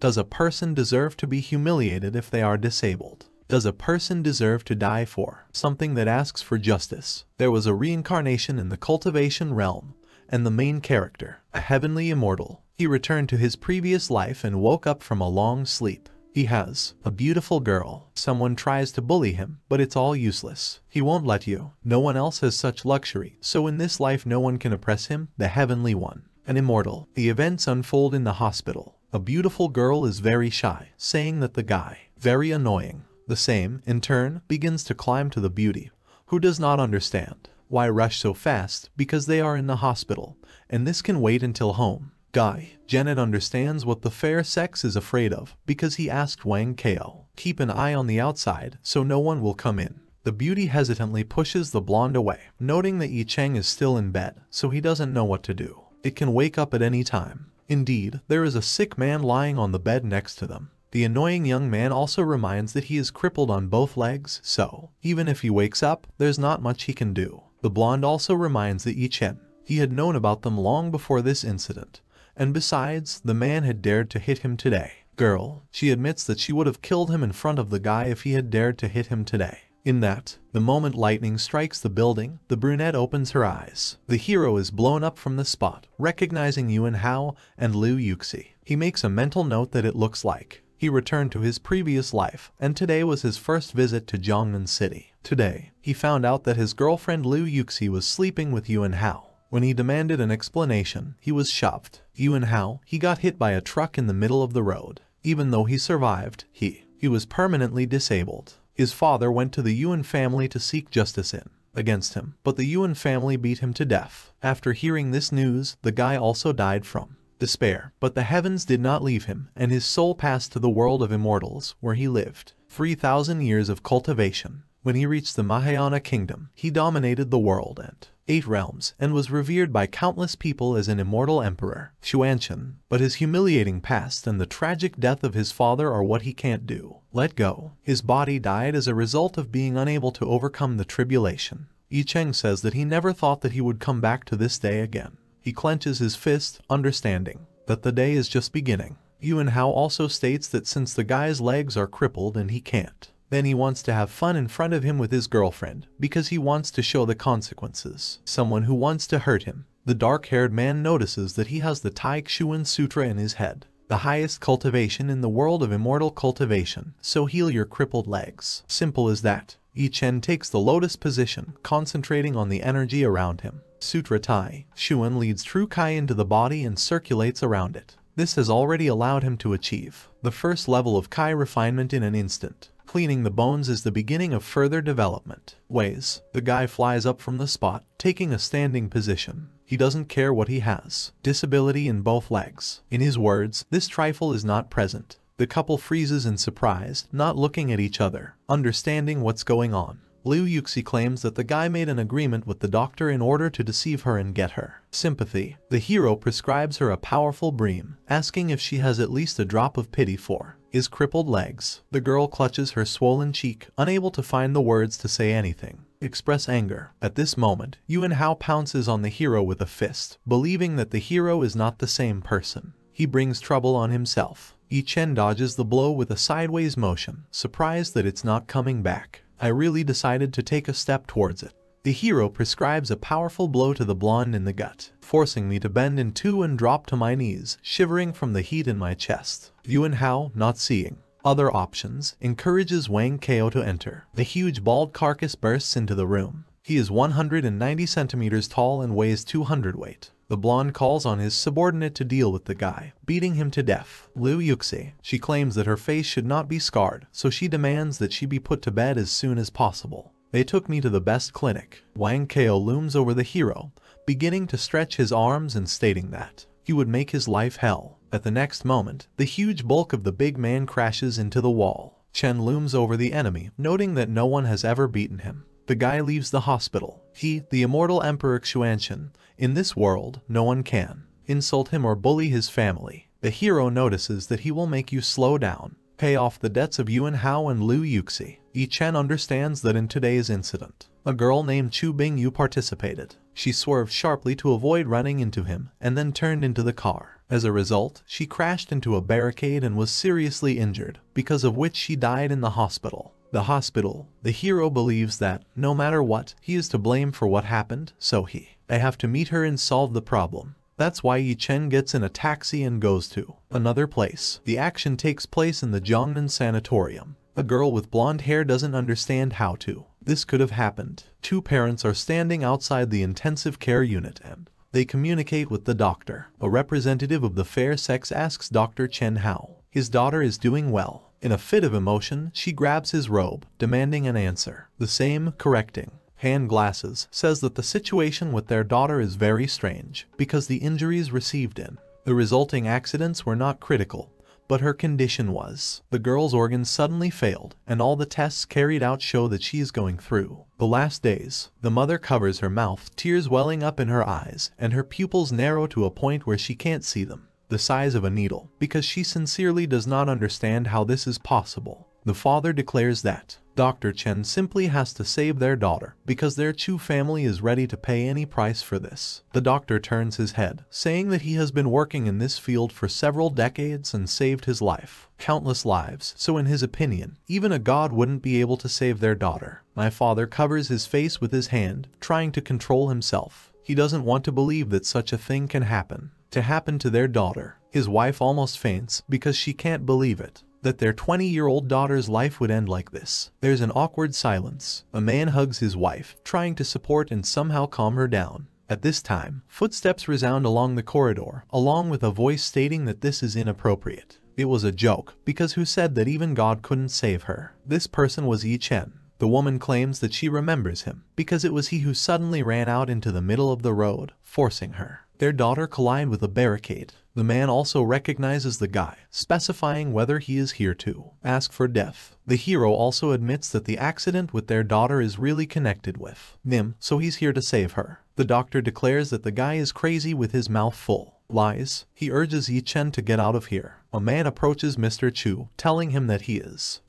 Does a person deserve to be humiliated if they are disabled? Does a person deserve to die for something that asks for justice? There was a reincarnation in the cultivation realm, and the main character, a heavenly immortal, he returned to his previous life and woke up from a long sleep. He has a beautiful girl. Someone tries to bully him, but it's all useless. He won't let you. No one else has such luxury, so in this life no one can oppress him, the heavenly one. An immortal. The events unfold in the hospital. A beautiful girl is very shy, saying that the guy, very annoying. The same, in turn, begins to climb to the beauty, who does not understand. Why rush so fast? Because they are in the hospital, and this can wait until home. Guy. Janet understands what the fair sex is afraid of, because he asked Wang Kao, keep an eye on the outside, so no one will come in. The beauty hesitantly pushes the blonde away, noting that Yi Cheng is still in bed, so he doesn't know what to do. It can wake up at any time. Indeed, there is a sick man lying on the bed next to them. The annoying young man also reminds that he is crippled on both legs, so, even if he wakes up, there's not much he can do. The blonde also reminds that Yi Chen, he had known about them long before this incident. And besides, the man had dared to hit him today. Girl, she admits that she would have killed him in front of the guy if he had dared to hit him today. In that, the moment lightning strikes the building, the brunette opens her eyes. The hero is blown up from the spot, recognizing Yuan Hao and Liu Yuxi. He makes a mental note that it looks like he returned to his previous life, and today was his first visit to Jiangnan City. Today, he found out that his girlfriend Liu Yuxi was sleeping with Yuan Hao. When he demanded an explanation, he was shocked. Yuan Hao, he got hit by a truck in the middle of the road. Even though he survived, he was permanently disabled. His father went to the Yuan family to seek justice against him, but the Yuan family beat him to death. After hearing this news, the guy also died from despair. But the heavens did not leave him, and his soul passed to the world of immortals, where he lived 3,000 years of cultivation. When he reached the Mahayana kingdom, he dominated the world and 8 realms, and was revered by countless people as an immortal emperor, Xuanchen. But his humiliating past and the tragic death of his father are what he can't let go. His body died as a result of being unable to overcome the tribulation. Yi Cheng says that he never thought that he would come back to this day again. He clenches his fist, understanding that the day is just beginning. Yuan Hao also states that since the guy's legs are crippled and he can't, then he wants to have fun in front of him with his girlfriend, because he wants to show the consequences. Someone who wants to hurt him. The dark-haired man notices that he has the Tai Chuan Sutra in his head, the highest cultivation in the world of immortal cultivation, so heal your crippled legs. Simple as that. Yi Chen takes the lotus position, concentrating on the energy around him. Sutra Tai Chuan leads true Kai into the body and circulates around it. This has already allowed him to achieve the first level of Kai refinement in an instant. Cleaning the bones is the beginning of further development. Ways. The guy flies up from the spot, taking a standing position. He doesn't care what he has. Disability in both legs. In his words, this trifle is not present. The couple freezes in surprise, not looking at each other, understanding what's going on. Liu Yuxi claims that the guy made an agreement with the doctor in order to deceive her and get her sympathy. The hero prescribes her a powerful bream, asking if she has at least a drop of pity for his crippled legs. The girl clutches her swollen cheek, unable to find the words to say anything. Express anger. At this moment, Yuan Hao pounces on the hero with a fist, believing that the hero is not the same person. He brings trouble on himself. Yi Chen dodges the blow with a sideways motion, surprised that it's not coming back. I really decided to take a step towards it. The hero prescribes a powerful blow to the blonde in the gut, forcing me to bend in two and drop to my knees, shivering from the heat in my chest. Yuan Hao, not seeing other options, encourages Wang Kao to enter. The huge bald carcass bursts into the room. He is 190 centimeters tall and weighs 200 weight. The blonde calls on his subordinate to deal with the guy, beating him to death. Liu Yuxi. She claims that her face should not be scarred, so she demands that she be put to bed as soon as possible. They took me to the best clinic. Wang Kao looms over the hero, beginning to stretch his arms and stating that he would make his life hell. At the next moment, the huge bulk of the big man crashes into the wall. Chen looms over the enemy, noting that no one has ever beaten him. The guy leaves the hospital. He, the immortal Emperor Xuanchen, in this world, no one can insult him or bully his family. The hero notices that he will make you slow down. pay off the debts of Yuan Hao and Liu Yuxi. Yi Chen understands that in today's incident, a girl named Chu Bingyu participated. She swerved sharply to avoid running into him and then turned into the car. As a result, she crashed into a barricade and was seriously injured, because of which she died in the hospital. The hero believes that, no matter what, he is to blame for what happened, so they have to meet her and solve the problem. That's why Yi Chen gets in a taxi and goes to another place. The action takes place in the Jiangnan sanatorium. A girl with blonde hair doesn't understand how this could have happened. Two parents are standing outside the intensive care unit and they communicate with the doctor. A representative of the fair sex asks Dr. Chen how his daughter is doing well. In a fit of emotion, she grabs his robe, demanding an answer. The same, correcting hand glasses, says that the situation with their daughter is very strange, because the injuries received in the resulting accidents were not critical, but her condition was. The girl's organs suddenly failed, and all the tests carried out show that she is going through the last days. The mother covers her mouth, tears welling up in her eyes, and her pupils narrow to a point where she can't see them, the size of a needle, because she sincerely does not understand how this is possible. The father declares that Dr. Chen simply has to save their daughter because their Chu family is ready to pay any price for this. The doctor turns his head, saying that he has been working in this field for several decades and saved his life, countless lives, so in his opinion, even a god wouldn't be able to save their daughter. My father covers his face with his hand, trying to control himself. He doesn't want to believe that such a thing can happen to their daughter. His wife almost faints because she can't believe it, that their 20-year-old daughter's life would end like this. There's an awkward silence. A man hugs his wife, trying to support and somehow calm her down. At this time, footsteps resound along the corridor, along with a voice stating that this is inappropriate. It was a joke, because who said that even God couldn't save her? This person was Yi Chen. The woman claims that she remembers him, because it was he who suddenly ran out into the middle of the road, forcing her. Their daughter collide with a barricade. The man also recognizes the guy, specifying whether he is here to ask for death. The hero also admits that the accident with their daughter is really connected with him, so he's here to save her. The doctor declares that the guy is crazy with his mouth full lies. He urges Yi Chen to get out of here. A man approaches Mr. Chu, telling him that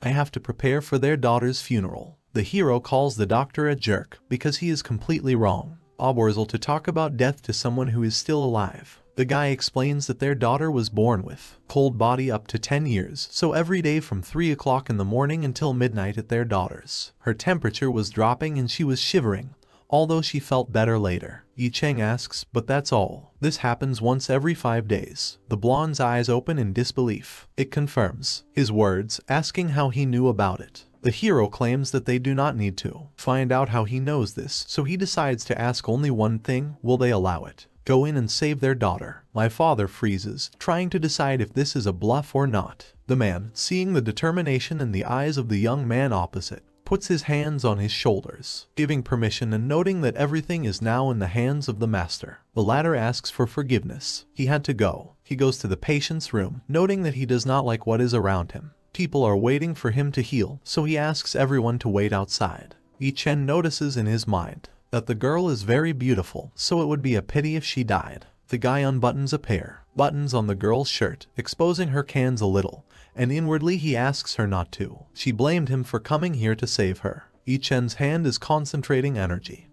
I have to prepare for their daughter's funeral. The hero calls the doctor a jerk because he is completely wrong. Obworsel to talk about death to someone who is still alive. The guy explains that their daughter was born with cold body up to 10 years, so every day from 3 o'clock in the morning until midnight at their daughter's, her temperature was dropping and she was shivering, although she felt better later. Yi Chen asks, but that's all. This happens once every 5 days. The blonde's eyes open in disbelief. It confirms his words, asking how he knew about it. The hero claims that they do not need to find out how he knows this, so he decides to ask only one thing: will they allow it? Go in and save their daughter. My father freezes, trying to decide if this is a bluff or not. The man, seeing the determination in the eyes of the young man opposite, puts his hands on his shoulders, giving permission and noting that everything is now in the hands of the master. The latter asks for forgiveness. He had to go. He goes to the patient's room, noting that he does not like what is around him. People are waiting for him to heal, so he asks everyone to wait outside. Yi Chen notices in his mind that the girl is very beautiful, so it would be a pity if she died. The guy unbuttons a pair buttons on the girl's shirt, exposing her cans a little, and inwardly he asks her not to. She blamed him for coming here to save her. Yi Chen's hand is concentrating energy.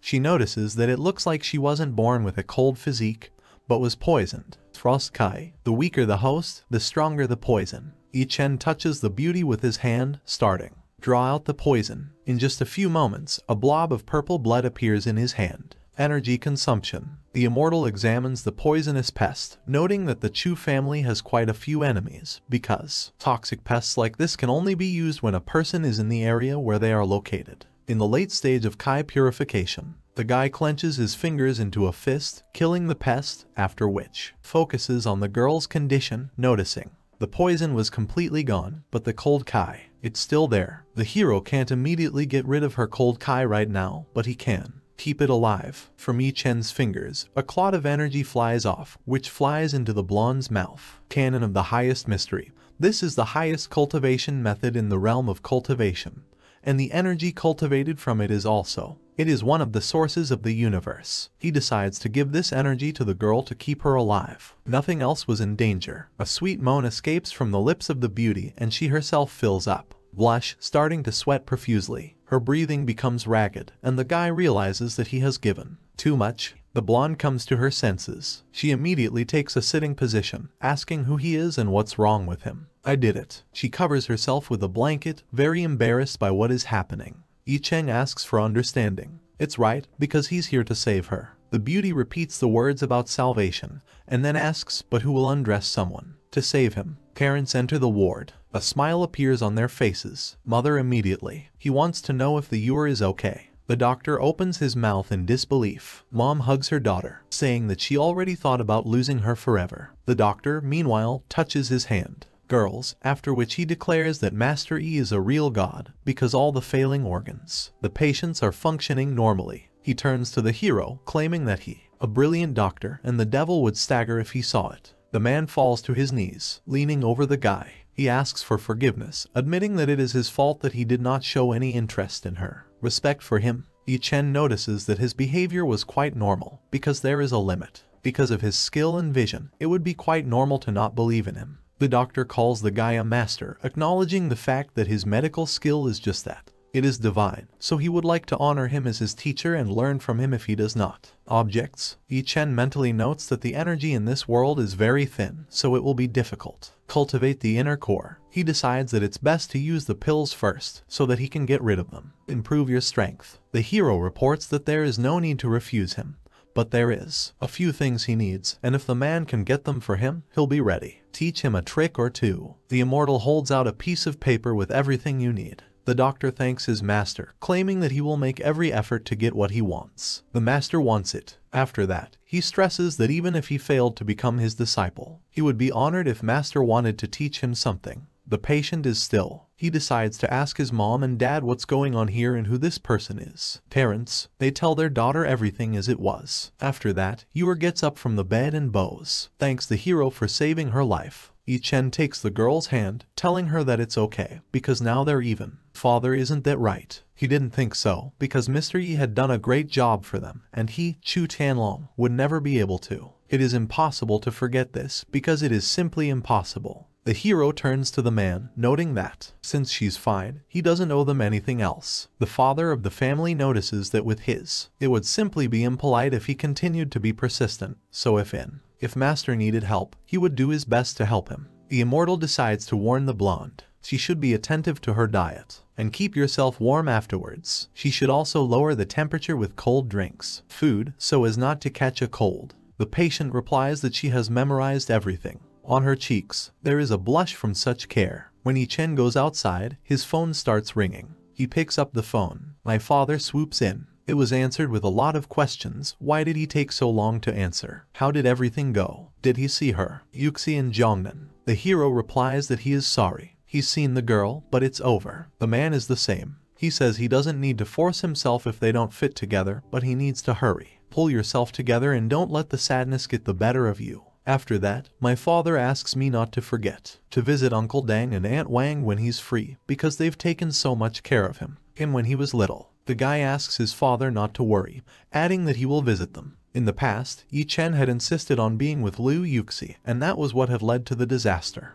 She notices that it looks like she wasn't born with a cold physique, but was poisoned. Frost Kai. The weaker the host, the stronger the poison. Yi Chen touches the beauty with his hand, starting draw out the poison. In just a few moments, a blob of purple blood appears in his hand. Energy consumption. The immortal examines the poisonous pest, noting that the Chu family has quite a few enemies, because toxic pests like this can only be used when a person is in the area where they are located. In the late stage of Kai purification, the guy clenches his fingers into a fist, killing the pest, after which focuses on the girl's condition, noticing the poison was completely gone, but the cold Kai, it's still there. The hero can't immediately get rid of her cold Kai right now, but he can keep it alive. From Yi Chen's fingers, a clot of energy flies off, which flies into the blonde's mouth. Canon of the highest mystery. This is the highest cultivation method in the realm of cultivation, and the energy cultivated from it is also It is one of the sources of the universe. He decides to give this energy to the girl to keep her alive. Nothing else was in danger. A sweet moan escapes from the lips of the beauty and she herself fills up. Blush, starting to sweat profusely. Her breathing becomes ragged, and the guy realizes that he has given too much. The blonde comes to her senses. She immediately takes a sitting position, asking who he is and what's wrong with him. I did it. She covers herself with a blanket, very embarrassed by what is happening. Yi Cheng asks for understanding. It's right, because he's here to save her. The beauty repeats the words about salvation, and then asks, but who will undress someone to save him? Parents enter the ward. A smile appears on their faces. Mother immediately. He wants to know if the Ure is okay. The doctor opens his mouth in disbelief. Mom hugs her daughter, saying that she already thought about losing her forever. The doctor, meanwhile, touches his hand. Girls, after which he declares that Master Yi is a real god, because all the failing organs, the patients are functioning normally. He turns to the hero, claiming that he, a brilliant doctor, and the devil would stagger if he saw it. The man falls to his knees, leaning over the guy. He asks for forgiveness, admitting that it is his fault that he did not show any interest in her. Respect for him. Yi Chen notices that his behavior was quite normal, because there is a limit. Because of his skill and vision, it would be quite normal to not believe in him. The doctor calls the guy a master, acknowledging the fact that his medical skill is just that. It is divine, so he would like to honor him as his teacher and learn from him if he does not. Objects. Yi Chen mentally notes that the energy in this world is very thin, so it will be difficult. Cultivate the inner core. He decides that it's best to use the pills first, so that he can get rid of them. Improve your strength. The hero reports that there is no need to refuse him. But there is a few things he needs, and if the man can get them for him, he'll be ready. Teach him a trick or two. The immortal holds out a piece of paper with everything you need. The doctor thanks his master, claiming that he will make every effort to get what he wants. The master wants it. After that, he stresses that even if he failed to become his disciple, he would be honored if master wanted to teach him something. The patient is still. He decides to ask his mom and dad what's going on here and who this person is. Parents, they tell their daughter everything as it was. After that, Yor gets up from the bed and bows. Thanks the hero for saving her life. Yi Chen takes the girl's hand, telling her that it's okay, because now they're even. Father, isn't that right? He didn't think so, because Mr. Yi had done a great job for them, and he, Chu Tianlong, would never be able to. It is impossible to forget this, because it is simply impossible. The hero turns to the man, noting that, since she's fine, he doesn't owe them anything else. The father of the family notices that with his, it would simply be impolite if he continued to be persistent, so if master needed help, he would do his best to help him. The immortal decides to warn the blonde. She should be attentive to her diet, and keep yourself warm afterwards. She should also lower the temperature with cold drinks, food, so as not to catch a cold. The patient replies that she has memorized everything. On her cheeks, there is a blush from such care. When Yi Chen goes outside, his phone starts ringing. He picks up the phone. My father swoops in. It was answered with a lot of questions. Why did he take so long to answer? How did everything go? Did he see her? Yuxi and Zhongnan. The hero replies that he is sorry. He's seen the girl, but it's over. The man is the same. He says he doesn't need to force himself if they don't fit together, but he needs to hurry. Pull yourself together and don't let the sadness get the better of you. After that, my father asks me not to forget to visit Uncle Dang and Aunt Wang when he's free, because they've taken so much care of him. And when he was little, the guy asks his father not to worry, adding that he will visit them. In the past, Yi Chen had insisted on being with Liu Yuxi, and that was what had led to the disaster.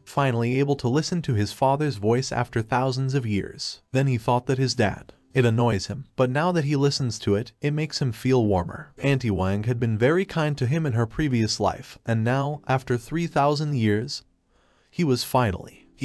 Finally able to listen to his father's voice after thousands of years. Then he thought that his dad. It annoys him, but now that he listens to it, it makes him feel warmer. Auntie Wang had been very kind to him in her previous life, and now, after 3,000 years, he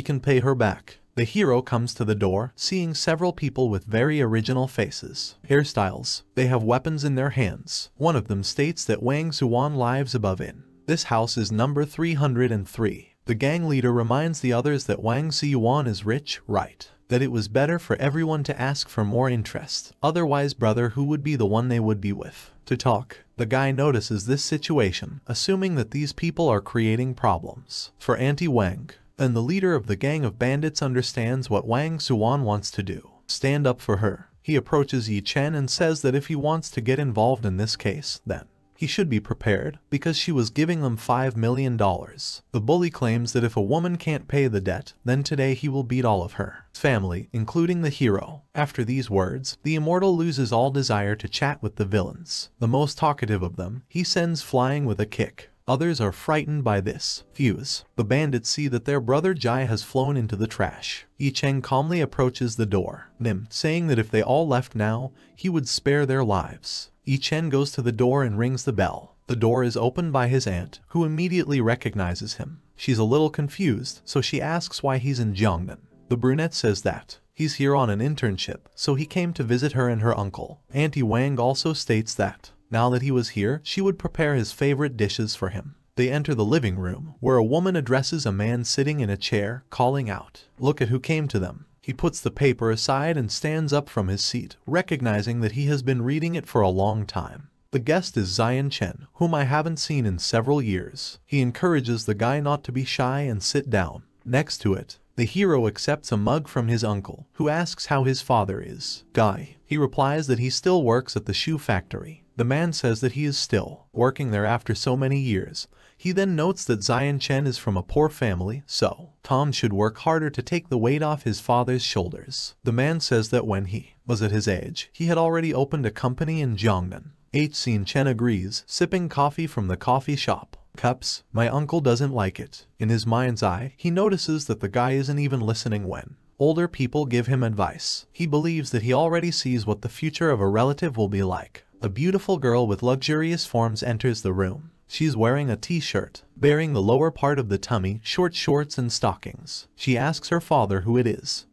can pay her back. The hero comes to the door, seeing several people with very original faces. Hairstyles. They have weapons in their hands. One of them states that Wang Zuan lives above in. This house is number 303. The gang leader reminds the others that Wang Ziyuan is rich, right? That it was better for everyone to ask for more interest. Otherwise, brother, who would be the one they would be with? To talk. The guy notices this situation, assuming that these people are creating problems for Auntie Wang. And the leader of the gang of bandits understands what Wang Zuan wants to do. Stand up for her. He approaches Yi Chen and says that if he wants to get involved in this case, then He should be prepared, because she was giving them $5 million. The bully claims that if a woman can't pay the debt, then today he will beat all of her family, including the hero. After these words, the immortal loses all desire to chat with the villains. The most talkative of them, he sends flying with a kick. Others are frightened by this. Fuse. The bandits see that their brother Jai has flown into the trash. Yi Cheng calmly approaches the door, saying that if they all left now, he would spare their lives. Yi Cheng goes to the door and rings the bell. The door is opened by his aunt, who immediately recognizes him. She's a little confused, so she asks why he's in Jiangnan. The brunette says that he's here on an internship, so he came to visit her and her uncle. Auntie Wang also states that now that he was here, she would prepare his favorite dishes for him. They enter the living room, where a woman addresses a man sitting in a chair, calling out, "Look at who came to them." He puts the paper aside and stands up from his seat, recognizing that he has been reading it for a long time. The guest is Zion Chen, whom I haven't seen in several years. He encourages the guy not to be shy and sit down. Next to it, the hero accepts a mug from his uncle, who asks how his father is. Guy. He replies that he still works at the shoe factory. The man says that he is still working there after so many years. He then notes that Zion Chen is from a poor family, so Tom should work harder to take the weight off his father's shoulders. The man says that when he was at his age, he had already opened a company in Jiangnan. Xin Chen agrees, sipping coffee from the coffee shop. Cups, my uncle doesn't like it. In his mind's eye, he notices that the guy isn't even listening when older people give him advice. He believes that he already sees what the future of a relative will be like. A beautiful girl with luxurious forms enters the room. She's wearing a t-shirt, bearing the lower part of the tummy, short shorts and stockings. She asks her father who it is.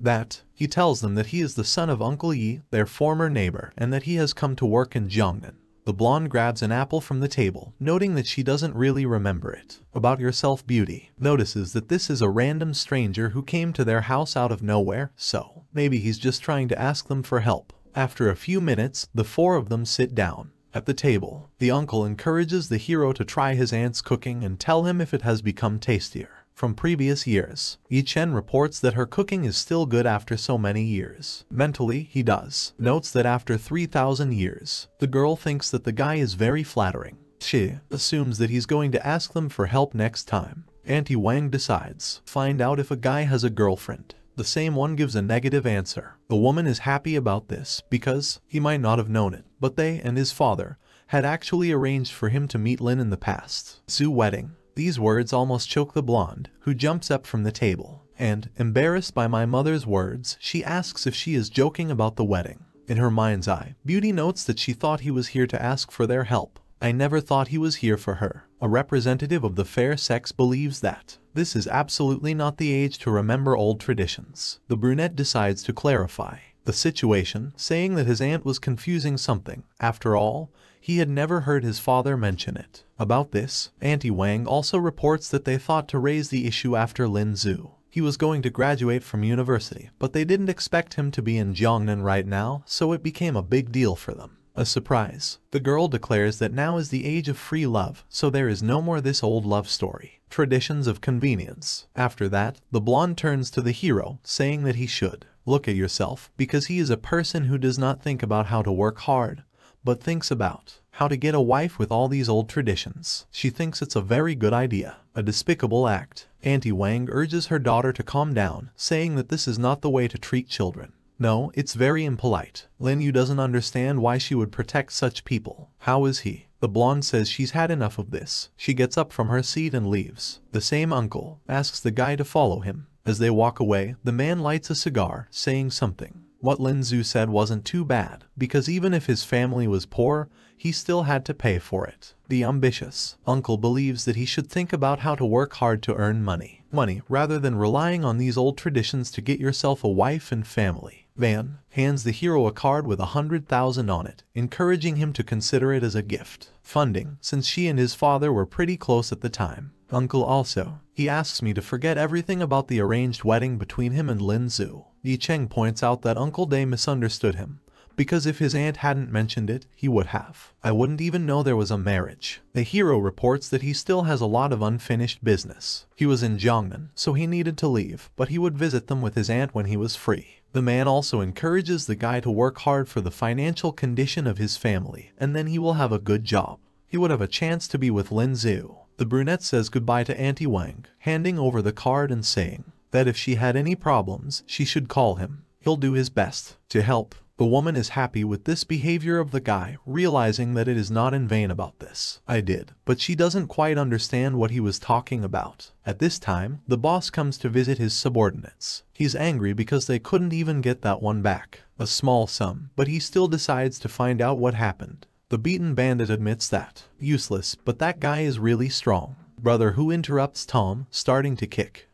He tells them that he is the son of Uncle Yi, their former neighbor, and that he has come to work in Jiangnan. The blonde grabs an apple from the table, noting that she doesn't really remember it. About yourself beauty. Notices that this is a random stranger who came to their house out of nowhere, so maybe he's just trying to ask them for help. After a few minutes, the four of them sit down. At the table, the uncle encourages the hero to try his aunt's cooking and tell him if it has become tastier from previous years. Yi Chen reports that her cooking is still good after so many years. Mentally, he notes that after 3,000 years, the girl thinks that the guy is very flattering. She assumes that he's going to ask them for help next time. Auntie Wang decides, find out if a guy has a girlfriend. The same one gives a negative answer. The woman is happy about this because he might not have known it, but they and his father had actually arranged for him to meet Lin in the past. Zhu wedding. These words almost choke the blonde, who jumps up from the table, and, embarrassed by my mother's words, she asks if she is joking about the wedding. In her mind's eye, Beauty notes that she thought he was here to ask for their help. I never thought he was here for her. A representative of the fair sex believes that this is absolutely not the age to remember old traditions. The brunette decides to clarify the situation, saying that his aunt was confusing something. After all, he had never heard his father mention it. About this, Auntie Wang also reports that they thought to raise the issue after Lin Zhu. He was going to graduate from university, but they didn't expect him to be in Jiangnan right now, so it became a big deal for them. A surprise. The girl declares that now is the age of free love, so there is no more this old love story. Traditions of convenience. After that, the blonde turns to the hero, saying that he should look at yourself, because he is a person who does not think about how to work hard, but thinks about how to get a wife with all these old traditions. She thinks it's a very good idea. A despicable act. Auntie Wang urges her daughter to calm down, saying that this is not the way to treat children. No, it's very impolite. Lin Yu doesn't understand why she would protect such people. How is he? The blonde says she's had enough of this. She gets up from her seat and leaves. The same uncle asks the guy to follow him. As they walk away, the man lights a cigar, saying something. What Lin Zhu said wasn't too bad, because even if his family was poor, he still had to pay for it. The ambitious uncle believes that he should think about how to work hard to earn money, rather than relying on these old traditions to get yourself a wife and family. Van hands the hero a card with 100,000 on it, encouraging him to consider it as a gift. Funding, since she and his father were pretty close at the time. Uncle also. He asks me to forget everything about the arranged wedding between him and Lin Zhu. Yi Cheng points out that Uncle Day misunderstood him, because if his aunt hadn't mentioned it, he would have. I wouldn't even know there was a marriage. The hero reports that he still has a lot of unfinished business. He was in Jiangnan, so he needed to leave, but he would visit them with his aunt when he was free. The man also encourages the guy to work hard for the financial condition of his family, and then he will have a good job. he would have a chance to be with Lin Zhu. The brunette says goodbye to Auntie Wang, handing over the card and saying that if she had any problems, she should call him. He'll do his best to help. The woman is happy with this behavior of the guy, realizing that it is not in vain about this. I did, but she doesn't quite understand what he was talking about. At this time, the boss comes to visit his subordinates. He's angry because they couldn't even get that one back. A small sum, but he still decides to find out what happened. The beaten bandit admits that. Useless, but that guy is really strong. Brother who interrupts Tom, starting to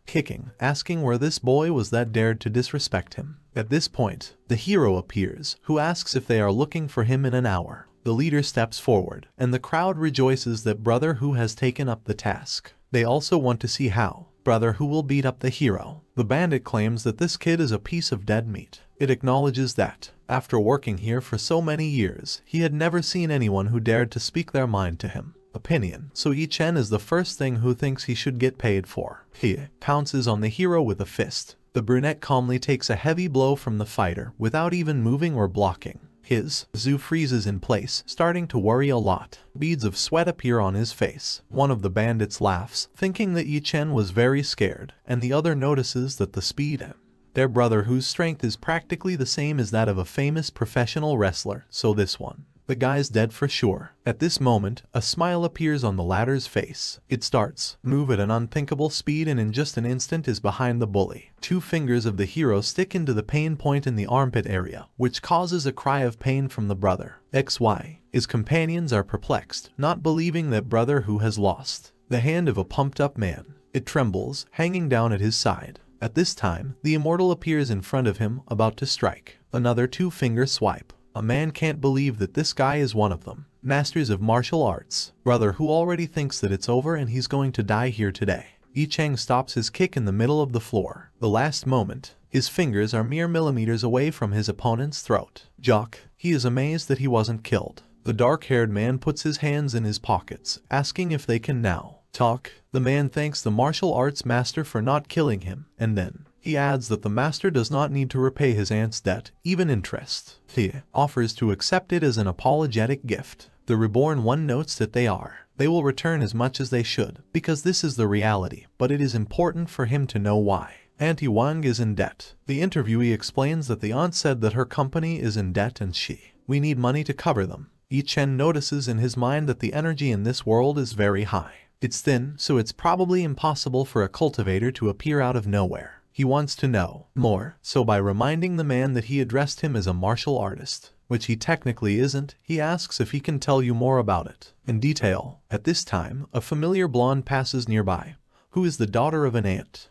kicking, asking where this boy was that dared to disrespect him. At this point, the hero appears, who asks if they are looking for him in an hour. The leader steps forward, and the crowd rejoices that Brother who has taken up the task. They also want to see how Brother who will beat up the hero. The bandit claims that this kid is a piece of dead meat. It acknowledges that, after working here for so many years, he had never seen anyone who dared to speak their mind to him. Opinion. So Yi Chen is the first thing who thinks he should get paid for. He pounces on the hero with a fist. The brunette calmly takes a heavy blow from the fighter without even moving or blocking. His Zhu freezes in place, starting to worry a lot. Beads of sweat appear on his face. One of the bandits laughs, thinking that Yi Chen was very scared, and the other notices that the speed their brother whose strength is practically the same as that of a famous professional wrestler, so this one. The guy's dead for sure. At this moment, a smile appears on the latter's face. It starts move at an unthinkable speed and in just an instant is behind the bully. 2 fingers of the hero stick into the pain point in the armpit area, which causes a cry of pain from the brother. XY. His companions are perplexed, not believing that Brother who has lost. The hand of a pumped-up man. It trembles, hanging down at his side. At this time, the immortal appears in front of him, about to strike. Another 2-finger swipe. A man can't believe that this guy is one of them. Masters of martial arts. Brother who already thinks that it's over and he's going to die here today. Yi Cheng stops his kick in the middle of the floor. The last moment, his fingers are mere millimeters away from his opponent's throat. Jock. He is amazed that he wasn't killed. The dark-haired man puts his hands in his pockets, asking if they can now talk. The man thanks the martial arts master for not killing him, and then he adds that the master does not need to repay his aunt's debt, even interest. He offers to accept it as an apologetic gift. The reborn one notes that they will return as much as they should, because this is the reality, but it is important for him to know why. Auntie Wang is in debt. The interviewee explains that the aunt said that her company is in debt and we need money to cover them. Yi Chen notices in his mind that the energy in this world is very high. It's thin, so it's probably impossible for a cultivator to appear out of nowhere. He wants to know more, so by reminding the man that he addressed him as a martial artist, which he technically isn't, he asks if he can tell you more about it in detail. At this time, a familiar blonde passes nearby, who is the daughter of an aunt.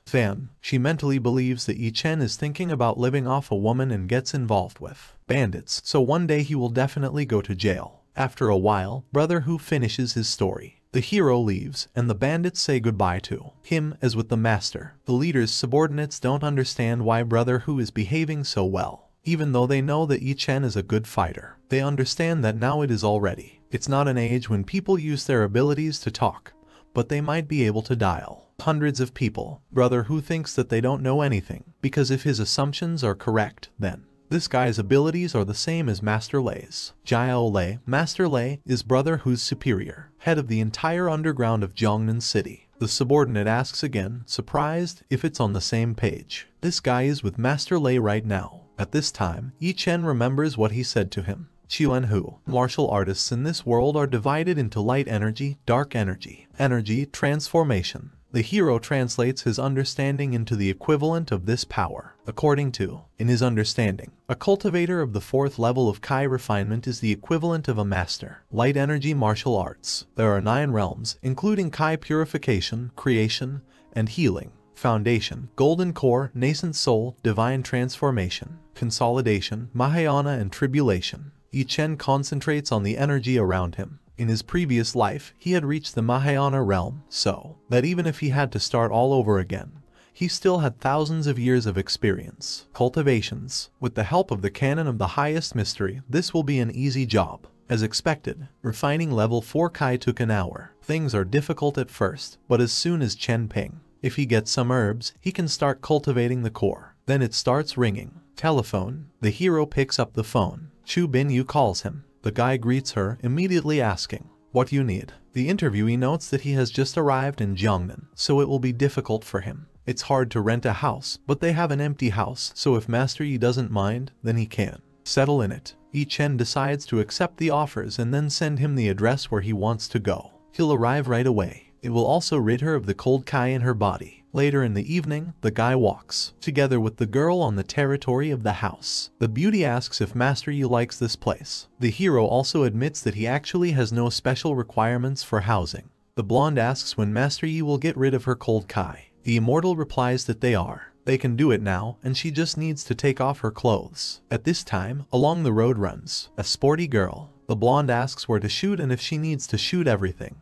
She mentally believes that Yi Chen is thinking about living off a woman and gets involved with bandits, so one day he will definitely go to jail. After a while, Brother who finishes his story. The hero leaves, and the bandits say goodbye to him. As with the master, the leader's subordinates don't understand why Brother who is behaving so well. Even though they know that Yi Chen is a good fighter, they understand that now it is already. It's not an age when people use their abilities to talk, but they might be able to dial hundreds of people. Brother who thinks that they don't know anything, because if his assumptions are correct, then this guy's abilities are the same as Master Lei's. Jiao Lei. Master Lei is Brother who's superior, head of the entire underground of Jiangnan City. The subordinate asks again, surprised, if it's on the same page. This guy is with Master Lei right now. At this time, Yi Chen remembers what he said to him. Qiuanhu. Martial artists in this world are divided into light energy, dark energy, energy transformation. The hero translates his understanding into the equivalent of this power. According to, in his understanding, a cultivator of the 4th level of Kai refinement is the equivalent of a master. Light energy martial arts. There are 9 realms, including Kai purification, creation, and healing. Foundation, golden core, nascent soul, divine transformation, consolidation, Mahayana, and tribulation. Yi Chen concentrates on the energy around him. In his previous life, he had reached the Mahayana realm, so that even if he had to start all over again, he still had thousands of years of experience. Cultivations. With the help of the canon of the highest mystery, this will be an easy job. As expected, refining level 4 Kai took an hour. Things are difficult at first, but as soon as Chen Ping, if he gets some herbs, he can start cultivating the core. Then it starts ringing. Telephone. The hero picks up the phone. Chu Bin Yu calls him. The guy greets her, immediately asking What do you need? The interviewee notes that he has just arrived in Jiangnan, so it will be difficult for him. It's hard to rent a house, but they have an empty house, so if Master Yi doesn't mind, then he can settle in it. Yi Chen decides to accept the offers and then send him the address where he wants to go. He'll arrive right away. It will also rid her of the cold Kai in her body. Later in the evening, the guy walks together with the girl on the territory of the house. The beauty asks if Master Yi likes this place. The hero also admits that he actually has no special requirements for housing. The blonde asks when Master Yi will get rid of her cold Kai. The immortal replies that they can do it now, and she just needs to take off her clothes. At this time, along the road runs a sporty girl. The blonde asks where to shoot and if she needs to shoot everything.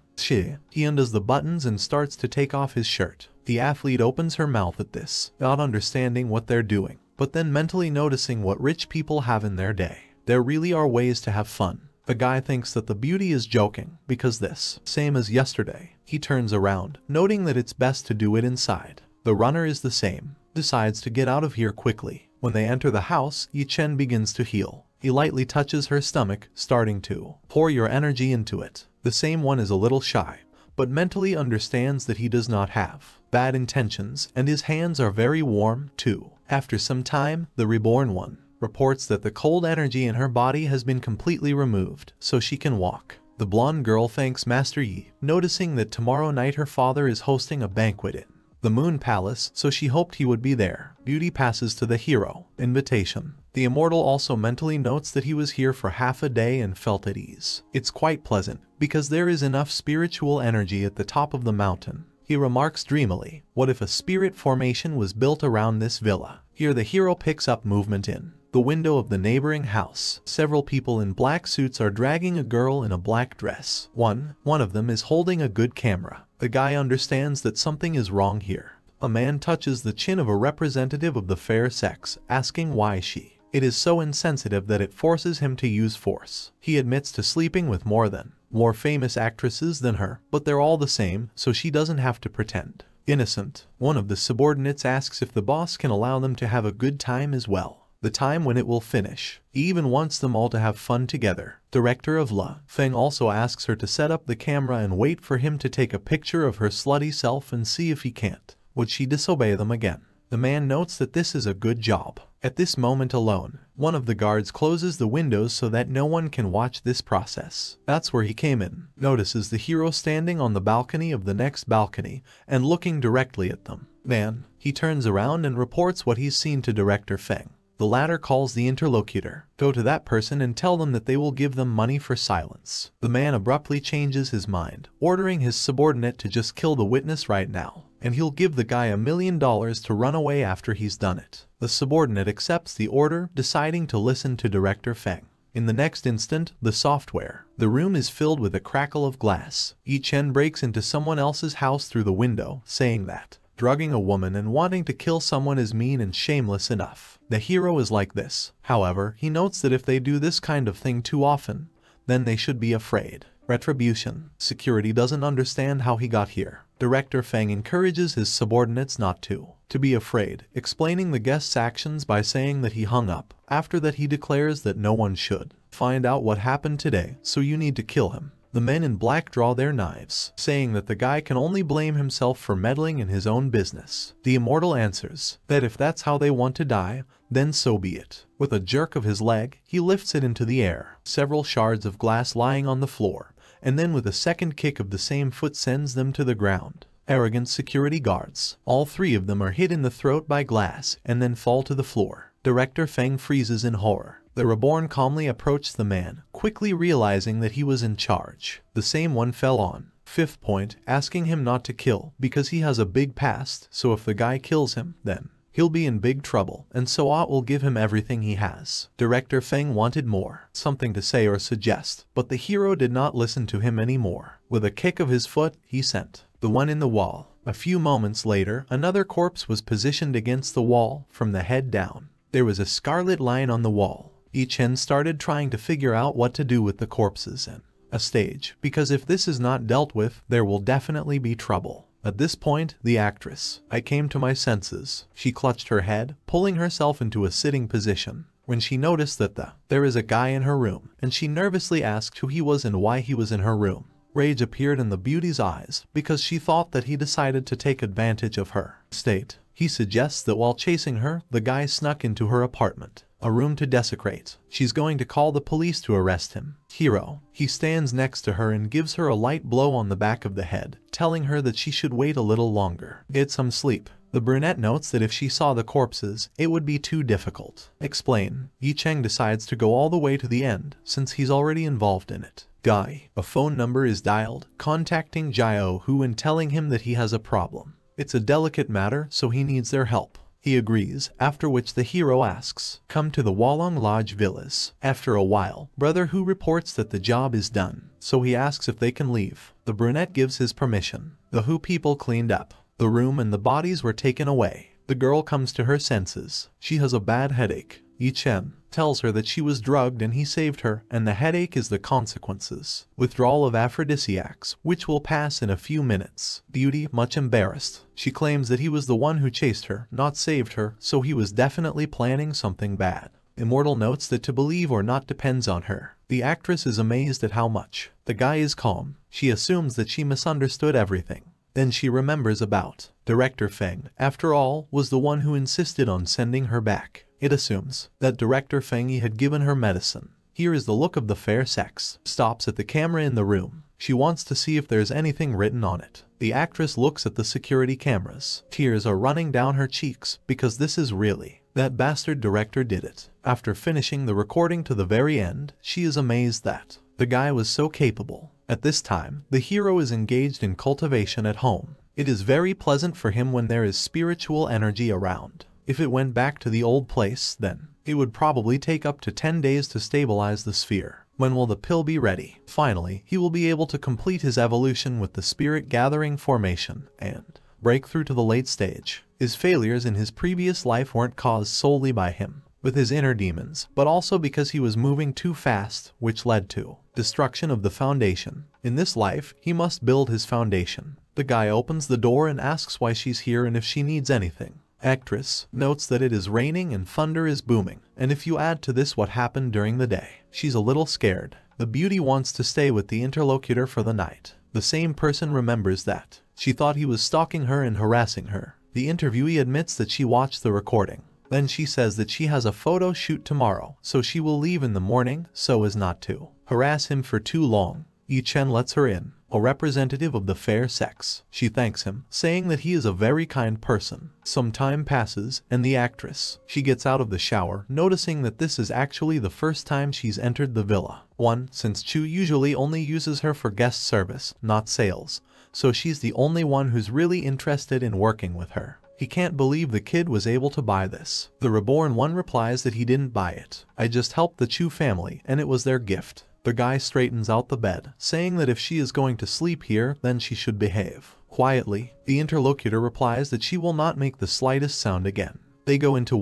He undoes the buttons and starts to take off his shirt. The athlete opens her mouth at this, not understanding what they're doing, but then mentally noticing what rich people have in their day. There really are ways to have fun. The guy thinks that the beauty is joking, because this, same as yesterday. He turns around, noting that it's best to do it inside. The runner is the same, decides to get out of here quickly. When they enter the house, Yi Chen begins to heal. He lightly touches her stomach, starting to pour your energy into it. The same one is a little shy, but mentally understands that he does not have bad intentions, and his hands are very warm, too. After some time, the reborn one reports that the cold energy in her body has been completely removed, so she can walk. The blonde girl thanks Master Yi, noticing that tomorrow night her father is hosting a banquet in the Moon Palace, so she hoped he would be there. Beauty passes to the hero. Invitation. The immortal also mentally notes that he was here for half a day and felt at ease. It's quite pleasant, because there is enough spiritual energy at the top of the mountain. He remarks dreamily, what if a spirit formation was built around this villa? Here the hero picks up movement in the window of the neighboring house. Several people in black suits are dragging a girl in a black dress. One of them is holding a good camera. The guy understands that something is wrong here. A man touches the chin of a representative of the fair sex, asking why she. It is so insensitive that it forces him to use force. He admits to sleeping with more famous actresses than her, but they're all the same, so she doesn't have to pretend innocent. One of the subordinates asks if the boss can allow them to have a good time as well. The time when it will finish. He even wants them all to have fun together. Director of La Feng also asks her to set up the camera and wait for him to take a picture of her slutty self and see if he can't. Would she disobey them again? The man notes that this is a good job. At this moment alone, one of the guards closes the windows so that no one can watch this process. That's where he came in. Notices the hero standing on the balcony of the next balcony and looking directly at them. Then, he turns around and reports what he's seen to Director Feng. The latter calls the interlocutor. Go to that person and tell them that they will give them money for silence. The man abruptly changes his mind, ordering his subordinate to just kill the witness right now, and he'll give the guy $1 million to run away after he's done it. The subordinate accepts the order, deciding to listen to Director Feng. In the next instant, the software. The room is filled with a crackle of glass. Yi Chen breaks into someone else's house through the window, saying that drugging a woman and wanting to kill someone is mean and shameless enough. The hero is like this. However, he notes that if they do this kind of thing too often, then they should be afraid. Retribution. Security doesn't understand how he got here. Director Feng encourages his subordinates not to be afraid, explaining the guest's actions by saying that he hung up. After that, he declares that no one should find out what happened today, so you need to kill him. The men in black draw their knives, saying that the guy can only blame himself for meddling in his own business. The immortal answers that if that's how they want to die, then so be it. With a jerk of his leg, he lifts it into the air, several shards of glass lying on the floor, and then with a second kick of the same foot sends them to the ground. Arrogant security guards. All three of them are hit in the throat by glass and then fall to the floor. Director Feng freezes in horror. The reborn calmly approached the man, quickly realizing that he was in charge. The same one fell on. Fifth point, asking him not to kill, because he has a big past, so if the guy kills him, then he'll be in big trouble, and so Ott will give him everything he has. Director Feng wanted more, something to say or suggest, but the hero did not listen to him anymore. With a kick of his foot, he sent the one in the wall. A few moments later, another corpse was positioned against the wall, from the head down. There was a scarlet line on the wall. Yi Chen started trying to figure out what to do with the corpses in a stage, because if this is not dealt with, there will definitely be trouble. At this point, the actress, I came to my senses. She clutched her head, pulling herself into a sitting position. When she noticed that there is a guy in her room, and she nervously asked who he was and why he was in her room. Rage appeared in the beauty's eyes because she thought that he decided to take advantage of her state. He suggests that while chasing her, the guy snuck into her apartment, a room to desecrate. She's going to call the police to arrest him. Hero. He stands next to her and gives her a light blow on the back of the head, telling her that she should wait a little longer. Get some sleep. The brunette notes that if she saw the corpses, it would be too difficult. Explain. Yi Cheng decides to go all the way to the end, since he's already involved in it. Guy. A phone number is dialed, contacting Jiao Hu and telling him that he has a problem. It's a delicate matter, so he needs their help. He agrees, after which the hero asks, "Come to the Walong Lodge villas." After a while, Brother Hu reports that the job is done, so he asks if they can leave. The brunette gives his permission. The Hu people cleaned up the room and the bodies were taken away. The girl comes to her senses. She has a bad headache. Yi Chen tells her that she was drugged and he saved her, and the headache is the consequences. Withdrawal of aphrodisiacs, which will pass in a few minutes. Beauty, much embarrassed. She claims that he was the one who chased her, not saved her, so he was definitely planning something bad. Immortal notes that to believe or not depends on her. The actress is amazed at how much. The guy is calm. She assumes that she misunderstood everything. Then she remembers about Director Feng, after all, was the one who insisted on sending her back. It assumes that Director Feng had given her medicine. Here is the look of the fair sex. Stops at the camera in the room. She wants to see if there's anything written on it. The actress looks at the security cameras. Tears are running down her cheeks because this is really that bastard director did it. After finishing the recording to the very end, she is amazed that the guy was so capable. At this time, the hero is engaged in cultivation at home. It is very pleasant for him when there is spiritual energy around. If it went back to the old place, then it would probably take up to 10 days to stabilize the sphere. When will the pill be ready? Finally, he will be able to complete his evolution with the spirit gathering formation and break through to the late stage. His failures in his previous life weren't caused solely by him with his inner demons, but also because he was moving too fast, which led to destruction of the foundation. In this life, he must build his foundation. The guy opens the door and asks why she's here and if she needs anything. Actress notes that it is raining and thunder is booming, and if you add to this what happened during the day, she's a little scared. The beauty wants to stay with the interlocutor for the night. The same person remembers that she thought he was stalking her and harassing her. The interviewee admits that she watched the recording. Then she says that she has a photo shoot tomorrow, so she will leave in the morning so as not to harass him for too long. Yi Chen lets her in, a representative of the fair sex. She thanks him, saying that he is a very kind person. Some time passes, and the actress, she gets out of the shower, noticing that this is actually the first time she's entered the villa. Since Chu usually only uses her for guest service, not sales, so she's the only one who's really interested in working with her. He can't believe the kid was able to buy this. The reborn one replies that he didn't buy it. I just helped the Chu family, and it was their gift. The guy straightens out the bed, saying that if she is going to sleep here, then she should behave. Quietly, the interlocutor replies that she will not make the slightest sound again. They go into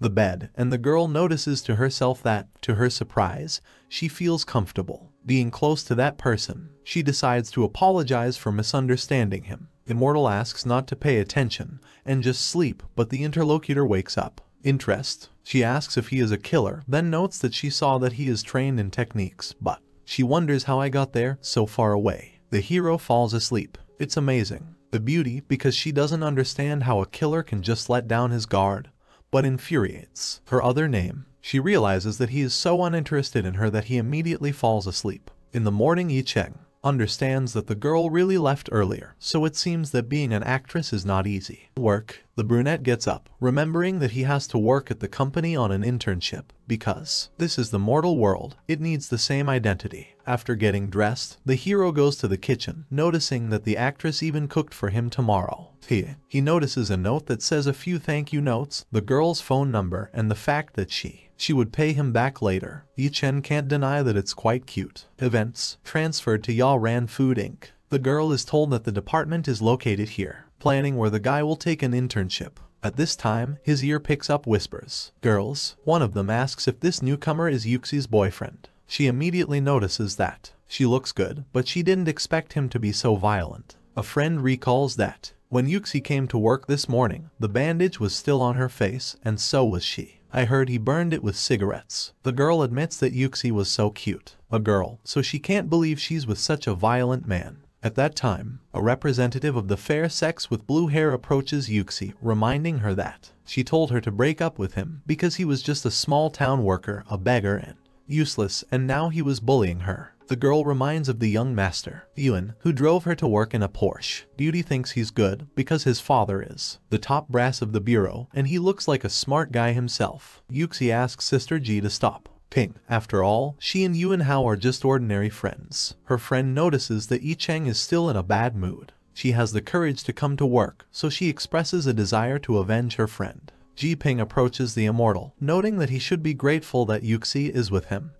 the bed, and the girl notices to herself that, to her surprise, she feels comfortable being close to that person. She decides to apologize for misunderstanding him. Immortal asks not to pay attention and just sleep, but the interlocutor wakes up. Interest. She asks if he is a killer, then notes that she saw that he is trained in techniques, but she wonders how I got there so far away. The hero falls asleep. It's amazing. The beauty, because she doesn't understand how a killer can just let down his guard, but infuriates. Her other name. She realizes that he is so uninterested in her that he immediately falls asleep. In the morning, Yi Cheng understands that the girl really left earlier, so it seems that being an actress is not easy. Work. The brunette gets up, remembering that he has to work at the company on an internship, because this is the mortal world, it needs the same identity. After getting dressed, the hero goes to the kitchen, noticing that the actress even cooked for him tomorrow. He notices a note that says a few thank you notes, the girl's phone number, and the fact that she would pay him back later. Yi Chen can't deny that it's quite cute. Events. Transferred to Ya Ran Food Inc. The girl is told that the department is located here, planning where the guy will take an internship. At this time, his ear picks up whispers. Girls. One of them asks if this newcomer is Yuxi's boyfriend. She immediately notices that she looks good, but she didn't expect him to be so violent. A friend recalls that when Yuxi came to work this morning, the bandage was still on her face, and so was she. I heard he burned it with cigarettes. The girl admits that Yuxi was so cute. A girl, so she can't believe she's with such a violent man. At that time, a representative of the fair sex with blue hair approaches Yuxi, reminding her that she told her to break up with him because he was just a small-town worker, a beggar and useless, and now he was bullying her. The girl reminds of the young master, Yuan, who drove her to work in a Porsche. Beauty thinks he's good because his father is the top brass of the bureau and he looks like a smart guy himself. Yuxi asks Sister Ji to stop. Ping. After all, she and Yuan Hao are just ordinary friends. Her friend notices that Yi Cheng is still in a bad mood. She has the courage to come to work, so she expresses a desire to avenge her friend. Ji Ping approaches the immortal, noting that he should be grateful that Yuxi is with him.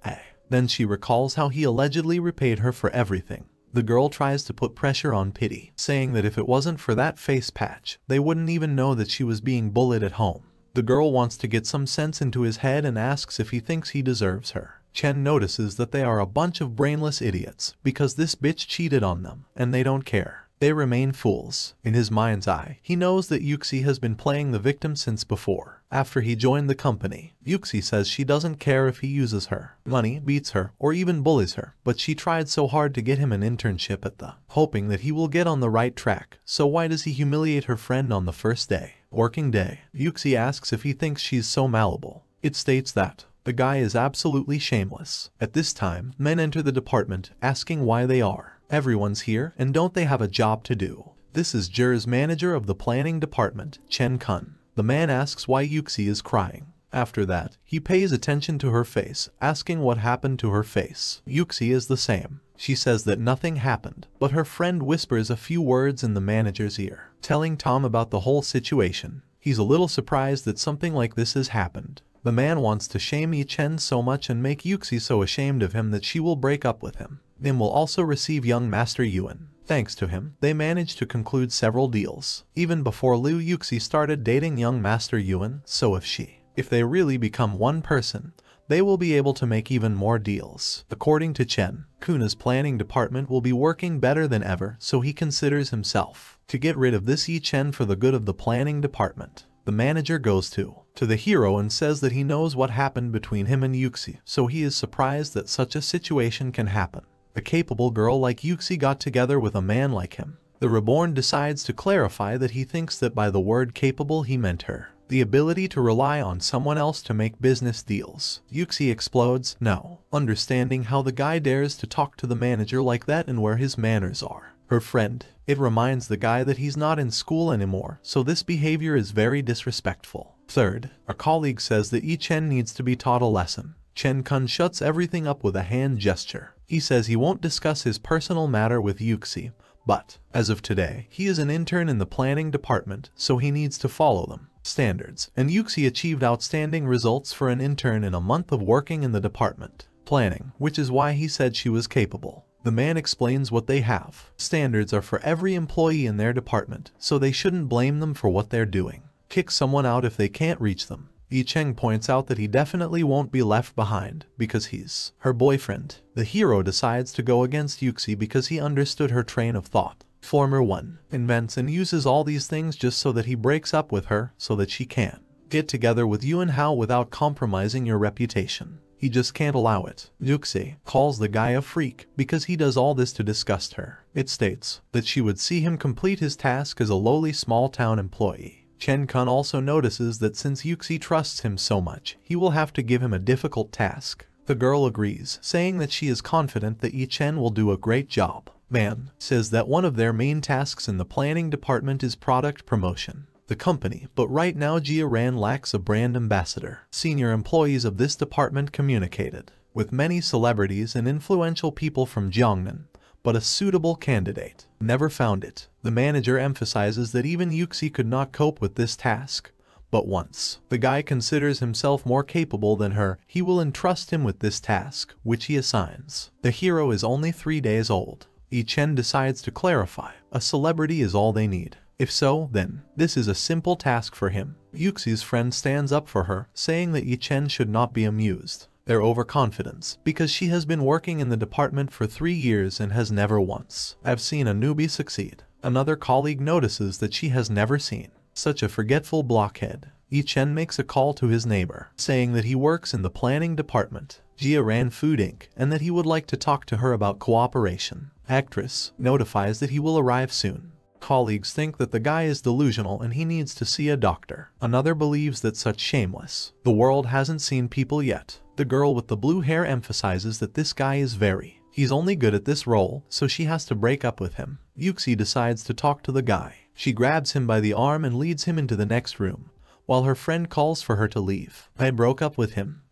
Then she recalls how he allegedly repaid her for everything. The girl tries to put pressure on Pity, saying that if it wasn't for that face patch, they wouldn't even know that she was being bullied at home. The girl wants to get some sense into his head and asks if he thinks he deserves her. Chen notices that they are a bunch of brainless idiots because this bitch cheated on them, and they don't care. They remain fools. In his mind's eye, he knows that Yuxi has been playing the victim since before. After he joined the company, Yuxi says she doesn't care if he uses her money, beats her, or even bullies her, but she tried so hard to get him an internship at the hoping that he will get on the right track, so why does he humiliate her friend on the first working day? Yuxi asks if he thinks she's so malleable. It states that the guy is absolutely shameless. At this time, men enter the department, asking why they are. Everyone's here, and don't they have a job to do? This is Jur's manager of the planning department, Chen Kun. The man asks why Yuxi is crying. After that, he pays attention to her face, asking what happened to her face. Yuxi is the same. She says that nothing happened, but her friend whispers a few words in the manager's ear, telling Tom about the whole situation. He's a little surprised that something like this has happened. The man wants to shame Yi Chen so much and make Yuxi so ashamed of him that she will break up with him. Nim will also receive young Master Yuan. Thanks to him, they managed to conclude several deals. Even before Liu Yuxi started dating young Master Yuan, so if they really become one person, they will be able to make even more deals. According to Chen, Kuna's planning department will be working better than ever, so he considers himself to get rid of this Yi Chen for the good of the planning department. The manager goes to the hero and says that he knows what happened between him and Yuxi, so he is surprised that such a situation can happen. A capable girl like Yuxi got together with a man like him. The reborn decides to clarify that he thinks that by the word capable he meant her. The ability to rely on someone else to make business deals. Yuxi explodes, no, understanding how the guy dares to talk to the manager like that and where his manners are. Her friend, it reminds the guy that he's not in school anymore, so this behavior is very disrespectful. Third, a colleague says that Yi Chen needs to be taught a lesson. Chen Kun shuts everything up with a hand gesture. He says he won't discuss his personal matter with Yuxi, but, as of today, he is an intern in the planning department, so he needs to follow them. Standards, and Yuxi achieved outstanding results for an intern in a month of working in the department. Planning, which is why he said she was capable. The man explains what they have. Standards are for every employee in their department, so they shouldn't blame them for what they're doing. Kick someone out if they can't reach them. Yi Cheng points out that he definitely won't be left behind, because he's her boyfriend. The hero decides to go against Yuxi because he understood her train of thought. Former one invents and uses all these things just so that he breaks up with her so that she can get together with Yuan Hao without compromising your reputation. He just can't allow it. Yuxi calls the guy a freak because he does all this to disgust her. It states that she would see him complete his task as a lowly small-town employee. Chen Kun also notices that since Yuxi trusts him so much, he will have to give him a difficult task. The girl agrees, saying that she is confident that Yi Chen will do a great job. Man says that one of their main tasks in the planning department is product promotion. The company, but right now Jiaran lacks a brand ambassador. Senior employees of this department communicated with many celebrities and influential people from Jiangnan, but a suitable candidate never found it. The manager emphasizes that even Yuxi could not cope with this task, but once the guy considers himself more capable than her, he will entrust him with this task, which he assigns. The hero is only 3 days old. Yi Chen decides to clarify, a celebrity is all they need. If so, then this is a simple task for him. Yuxi's friend stands up for her, saying that Yi Chen should not be amused. Their overconfidence, because she has been working in the department for 3 years and has never once have seen a newbie succeed. Another colleague notices that she has never seen such a forgetful blockhead. Yi Chen makes a call to his neighbor, saying that he works in the planning department, Jia Ran Food Inc., and that he would like to talk to her about cooperation. Actress notifies that he will arrive soon. Colleagues think that the guy is delusional and he needs to see a doctor. Another believes that such shameless. The world hasn't seen people yet. The girl with the blue hair emphasizes that this guy is he's only good at this role, so she has to break up with him. Yuxi decides to talk to the guy. She grabs him by the arm and leads him into the next room, while her friend calls for her to leave. I broke up with him.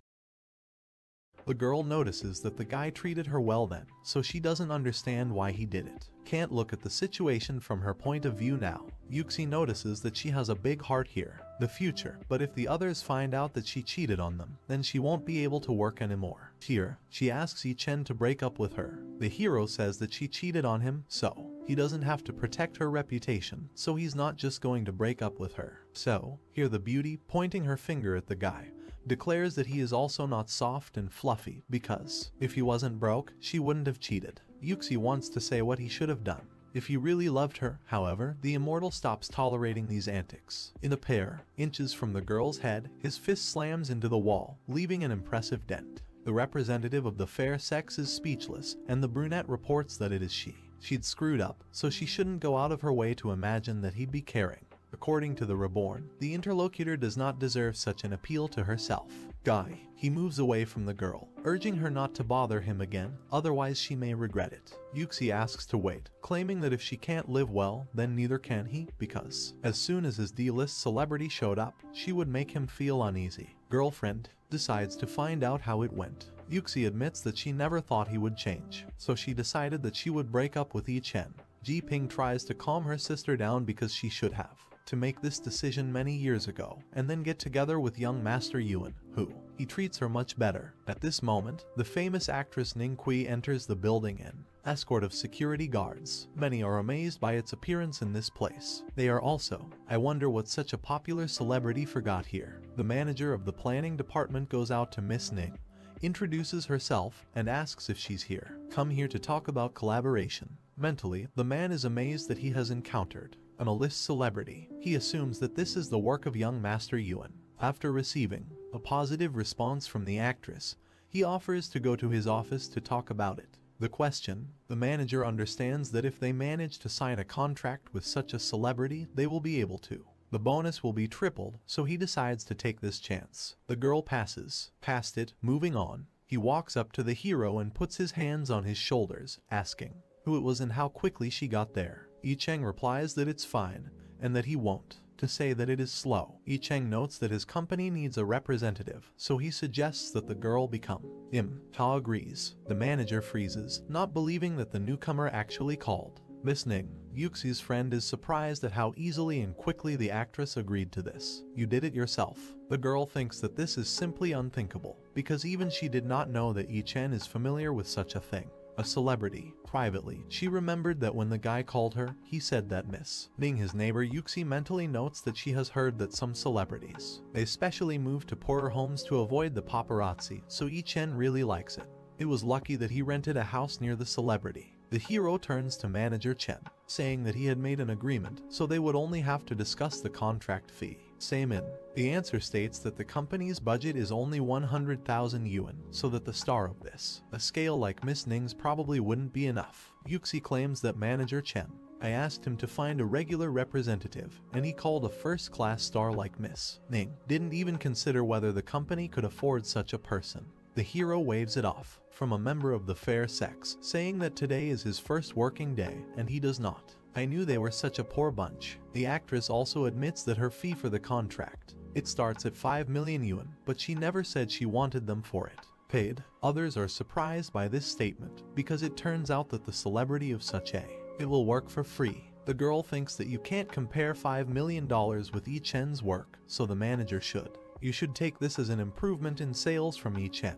The girl notices that the guy treated her well then, so she doesn't understand why he did it. Can't look at the situation from her point of view now. Yuxi notices that she has a big heart here, the future, but if the others find out that she cheated on them, then she won't be able to work anymore. Here, she asks Yi Chen to break up with her. The hero says that she cheated on him, so he doesn't have to protect her reputation, so he's not just going to break up with her. So, here the beauty, pointing her finger at the guy, declares that he is also not soft and fluffy because, if he wasn't broke, she wouldn't have cheated. Yuxi wants to say what he should have done. If he really loved her, however, the immortal stops tolerating these antics. In a pair, inches from the girl's head, his fist slams into the wall, leaving an impressive dent. The representative of the fair sex is speechless, and the brunette reports that it is she. She'd screwed up, so she shouldn't go out of her way to imagine that he'd be caring. According to the reborn, the interlocutor does not deserve such an appeal to herself. Guy, he moves away from the girl, urging her not to bother him again, otherwise she may regret it. Yuxi asks to wait, claiming that if she can't live well, then neither can he, because as soon as his D-list celebrity showed up, she would make him feel uneasy. Girlfriend decides to find out how it went. Yuxi admits that she never thought he would change, so she decided that she would break up with Yi Chen. Ji Ping tries to calm her sister down because she should have to make this decision many years ago, and then get together with young Master Yuan, who he treats her much better. At this moment, the famous actress Ning Kui enters the building in escort of security guards. Many are amazed by its appearance in this place. They are also, I wonder what such a popular celebrity forgot here. The manager of the planning department goes out to Miss Ning, introduces herself, and asks if she's here. Come here to talk about collaboration. Mentally, the man is amazed that he has encountered an A-list celebrity. He assumes that this is the work of young Master Yuan. After receiving a positive response from the actress, he offers to go to his office to talk about it. The manager understands that if they manage to sign a contract with such a celebrity, they will be able to. The bonus will be tripled, so he decides to take this chance. The girl passes past it, moving on. He walks up to the hero and puts his hands on his shoulders, asking who it was and how quickly she got there. Yi Cheng replies that it's fine, and that he won't. To say that it is slow. Yi Cheng notes that his company needs a representative, so he suggests that the girl become him. Ta agrees. The manager freezes, not believing that the newcomer actually called. Miss Ning, Yuxi's friend, is surprised at how easily and quickly the actress agreed to this. You did it yourself. The girl thinks that this is simply unthinkable, because even she did not know that Yi Chen is familiar with such a thing. A celebrity. Privately, she remembered that when the guy called her, he said that Miss Ning, his neighbor, Yuxi mentally notes that she has heard that some celebrities, they specially move to poorer homes to avoid the paparazzi, so Yi Chen really likes it. It was lucky that he rented a house near the celebrity. The hero turns to manager Chen, saying that he had made an agreement, so they would only have to discuss the contract fee. Same in. The answer states that the company's budget is only 100,000 yuan, so that the star of this, a scale like Miss Ning's, probably wouldn't be enough. Yuxi claims that manager Chen, I asked him to find a regular representative, and he called a first-class star like Miss Ning. Didn't even consider whether the company could afford such a person. The hero waves it off, from a member of the fair sex, saying that today is his first working day, and he does not. I knew they were such a poor bunch. The actress also admits that her fee for the contract, it starts at 5 million yuan, but she never said she wanted them for it paid. Others are surprised by this statement, because it turns out that the celebrity of such a, it will work for free. The girl thinks that you can't compare $5 million with Yi Chen's work, so the manager should. You should take this as an improvement in sales from Yi Chen,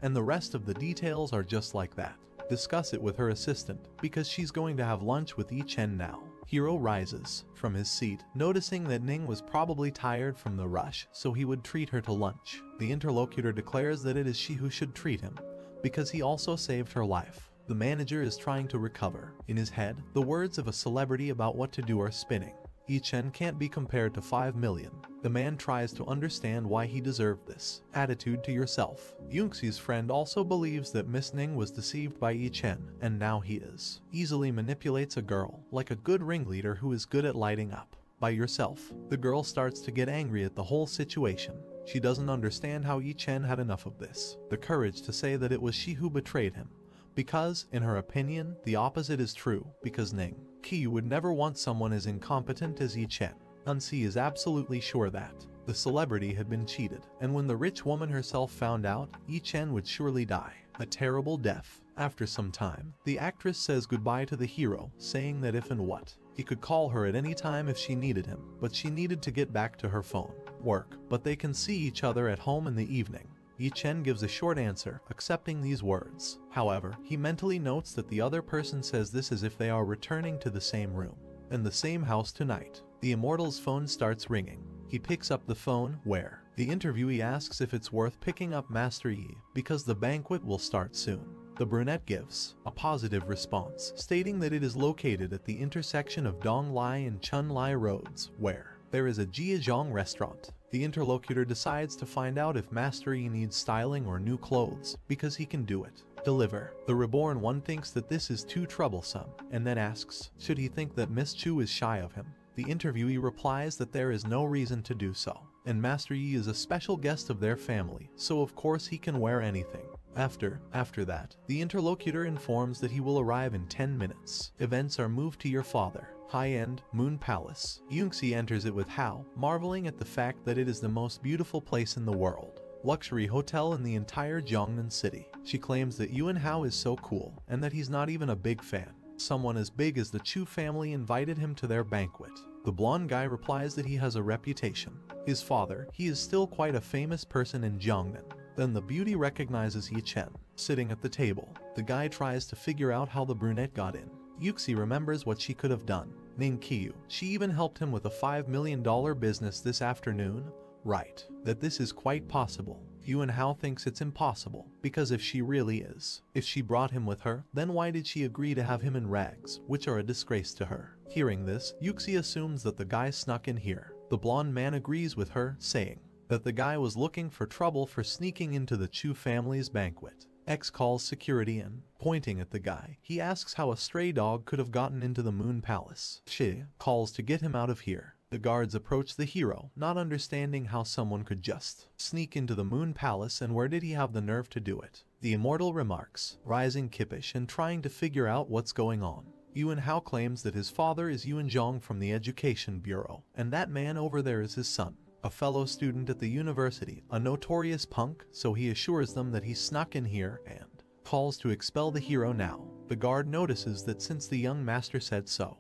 and the rest of the details are just like that. Discuss it with her assistant, because she's going to have lunch with Yi Chen now. Hero rises from his seat, noticing that Ning was probably tired from the rush, so he would treat her to lunch. The interlocutor declares that it is she who should treat him, because he also saved her life. The manager is trying to recover. In his head, the words of a celebrity about what to do are spinning. Yi Chen can't be compared to 5 million. The man tries to understand why he deserved this. Attitude to yourself. Yunxi's friend also believes that Miss Ning was deceived by Yi Chen, and now he is. Easily manipulates a girl, like a good ringleader who is good at lighting up. By yourself. The girl starts to get angry at the whole situation. She doesn't understand how Yi Chen had enough of this. The courage to say that it was she who betrayed him. Because, in her opinion, the opposite is true, because Ning Qiyu would never want someone as incompetent as Yi Chen. Unsi is absolutely sure that the celebrity had been cheated, and when the rich woman herself found out, Yi Chen would surely die. A terrible death. After some time, the actress says goodbye to the hero, saying that if and what, he could call her at any time if she needed him, but she needed to get back to her phone. Work. But they can see each other at home in the evening. Yi Chen gives a short answer, accepting these words. However, he mentally notes that the other person says this as if they are returning to the same room, in the same house tonight. The immortal's phone starts ringing. He picks up the phone, where the interviewee asks if it's worth picking up Master Yi, because the banquet will start soon. The brunette gives a positive response, stating that it is located at the intersection of Dong Lai and Chun Lai roads, where there is a Jiazhong restaurant. The interlocutor decides to find out if Master Yi needs styling or new clothes, because he can do it. Deliver. The reborn one thinks that this is too troublesome, and then asks, should he think that Miss Chu is shy of him? The interviewee replies that there is no reason to do so, and Master Yi is a special guest of their family, so of course he can wear anything. After that, the interlocutor informs that he will arrive in 10 minutes. Events are moved to your father. High-end Moon Palace. Yunxi enters it with Hao, marveling at the fact that it is the most beautiful place in the world. Luxury hotel in the entire Jiangnan city. She claims that Yuan Hao is so cool, and that he's not even a big fan. Someone as big as the Chu family invited him to their banquet. The blonde guy replies that he has a reputation. His father, he is still quite a famous person in Jiangnan. Then the beauty recognizes Yi Chen, sitting at the table. The guy tries to figure out how the brunette got in. Yuxi remembers what she could have done. Ning Qiyu, she even helped him with a $5 million business this afternoon. Right, that this is quite possible. Yuan Hao thinks it's impossible, because if she really is, if she brought him with her, then why did she agree to have him in rags, which are a disgrace to her? Hearing this, Yuxi assumes that the guy snuck in here. The blonde man agrees with her, saying that the guy was looking for trouble for sneaking into the Chu family's banquet. X calls security in. Pointing at the guy, he asks how a stray dog could have gotten into the Moon Palace. Shi calls to get him out of here. The guards approach the hero, not understanding how someone could just sneak into the Moon Palace and where did he have the nerve to do it. The immortal remarks, rising kippish and trying to figure out what's going on. Yuan Hao claims that his father is Yuan Zhong from the Education Bureau, and that man over there is his son, a fellow student at the university, a notorious punk, so he assures them that he snuck in here and calls to expel the hero now. The guard notices that since the young master said so,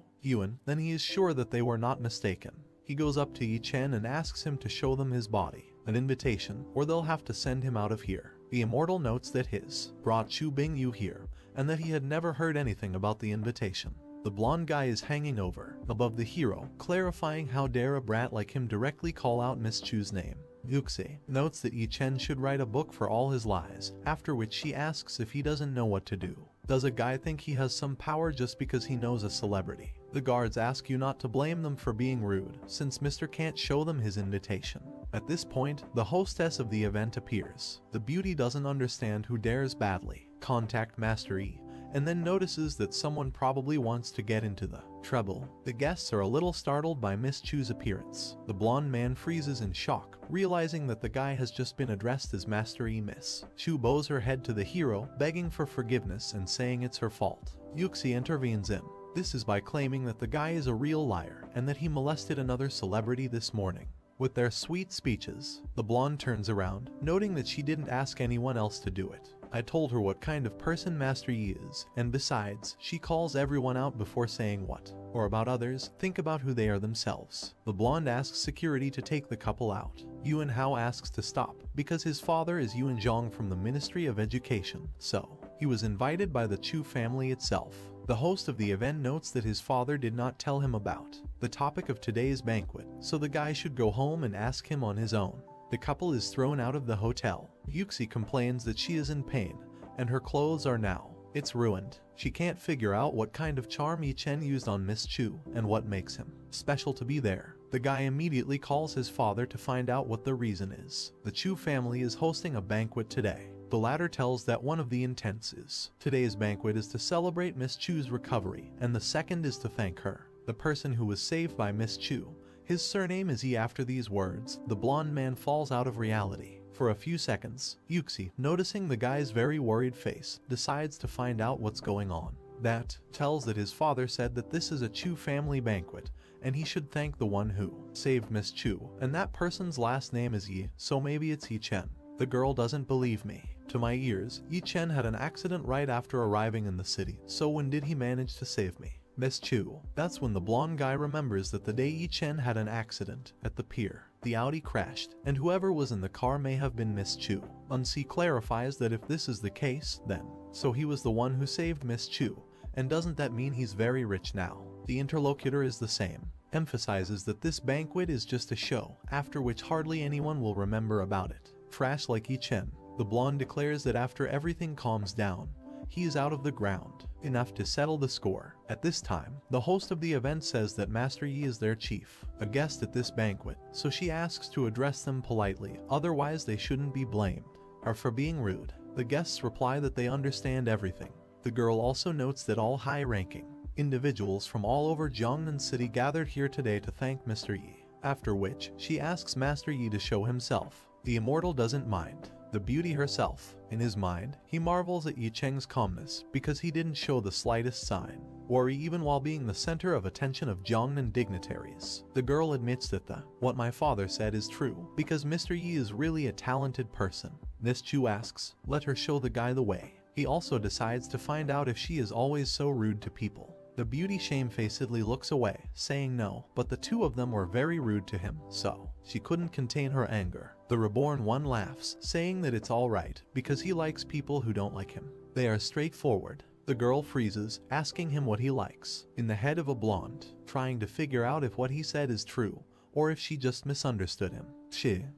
then he is sure that they were not mistaken. He goes up to Yi Chen and asks him to show them his body, an invitation, or they'll have to send him out of here. The immortal notes that his brought Chu Bingyu here, and that he had never heard anything about the invitation. The blonde guy is hanging over, above the hero, clarifying how dare a brat like him directly call out Miss Chu's name. Yuxi notes that Yi Chen should write a book for all his lies, after which she asks if he doesn't know what to do. Does a guy think he has some power just because he knows a celebrity? The guards ask you not to blame them for being rude, since Mr. can't show them his invitation. At this point, the hostess of the event appears. The beauty doesn't understand who dares badly contact Master Yi, and then notices that someone probably wants to get into the trouble. The guests are a little startled by Miss Chu's appearance. The blonde man freezes in shock, realizing that the guy has just been addressed as Master Yi. Miss Chu bows her head to the hero, begging for forgiveness and saying it's her fault. Yuxi intervenes in. This is by claiming that the guy is a real liar and that he molested another celebrity this morning. With their sweet speeches, the blonde turns around, noting that she didn't ask anyone else to do it. I told her what kind of person Master Yi is, and besides, she calls everyone out before saying what, or about others, think about who they are themselves. The blonde asks security to take the couple out. Yuan Hao asks to stop, because his father is Yuan Zhong from the Ministry of Education, so he was invited by the Chu family itself. The host of the event notes that his father did not tell him about the topic of today's banquet, so the guy should go home and ask him on his own. The couple is thrown out of the hotel. Yuxi complains that she is in pain, and her clothes are now It's ruined. She can't figure out what kind of charm Yi Chen used on Miss Chu and what makes him special to be there. The guy immediately calls his father to find out what the reason is. The Chu family is hosting a banquet today. The latter tells that one of the intents is today's banquet is to celebrate Miss Chu's recovery, and the second is to thank her, the person who was saved by Miss Chu. His surname is Yi. After these words, the blonde man falls out of reality. For a few seconds, Yuxi, noticing the guy's very worried face, decides to find out what's going on. That tells that his father said that this is a Chu family banquet, and he should thank the one who saved Miss Chu, and that person's last name is Yi, so maybe it's Yi Chen. The girl doesn't believe me. To my ears, Yi Chen had an accident right after arriving in the city, so when did he manage to save me? Miss Chu. That's when the blonde guy remembers that the day Yi Chen had an accident at the pier, the Audi crashed, and whoever was in the car may have been Miss Chu. Unsi clarifies that if this is the case, then so he was the one who saved Miss Chu, and doesn't that mean he's very rich now? The interlocutor is the same, emphasizes that this banquet is just a show, after which hardly anyone will remember about it. Fresh like Yi Chen, the blonde declares that after everything calms down, he is out of the ground, enough to settle the score. At this time, the host of the event says that Master Yi is their chief, a guest at this banquet, so she asks to address them politely, otherwise they shouldn't be blamed, or for being rude. The guests reply that they understand everything. The girl also notes that all high-ranking individuals from all over Jiangnan City gathered here today to thank Mr. Yi, after which she asks Master Yi to show himself. The immortal doesn't mind. The beauty herself. In his mind, he marvels at Yi Cheng's calmness because he didn't show the slightest sign worry even while being the center of attention of Jiangnan dignitaries. The girl admits that what my father said is true because Mr. Yi is really a talented person. Miss Chu asks, let her show the guy the way. He also decides to find out if she is always so rude to people. The beauty shamefacedly looks away, saying no, but the two of them were very rude to him, so she couldn't contain her anger. The reborn one laughs, saying that it's alright, because he likes people who don't like him. They are straightforward. The girl freezes, asking him what he likes. In the head of a blonde, trying to figure out if what he said is true, or if she just misunderstood him.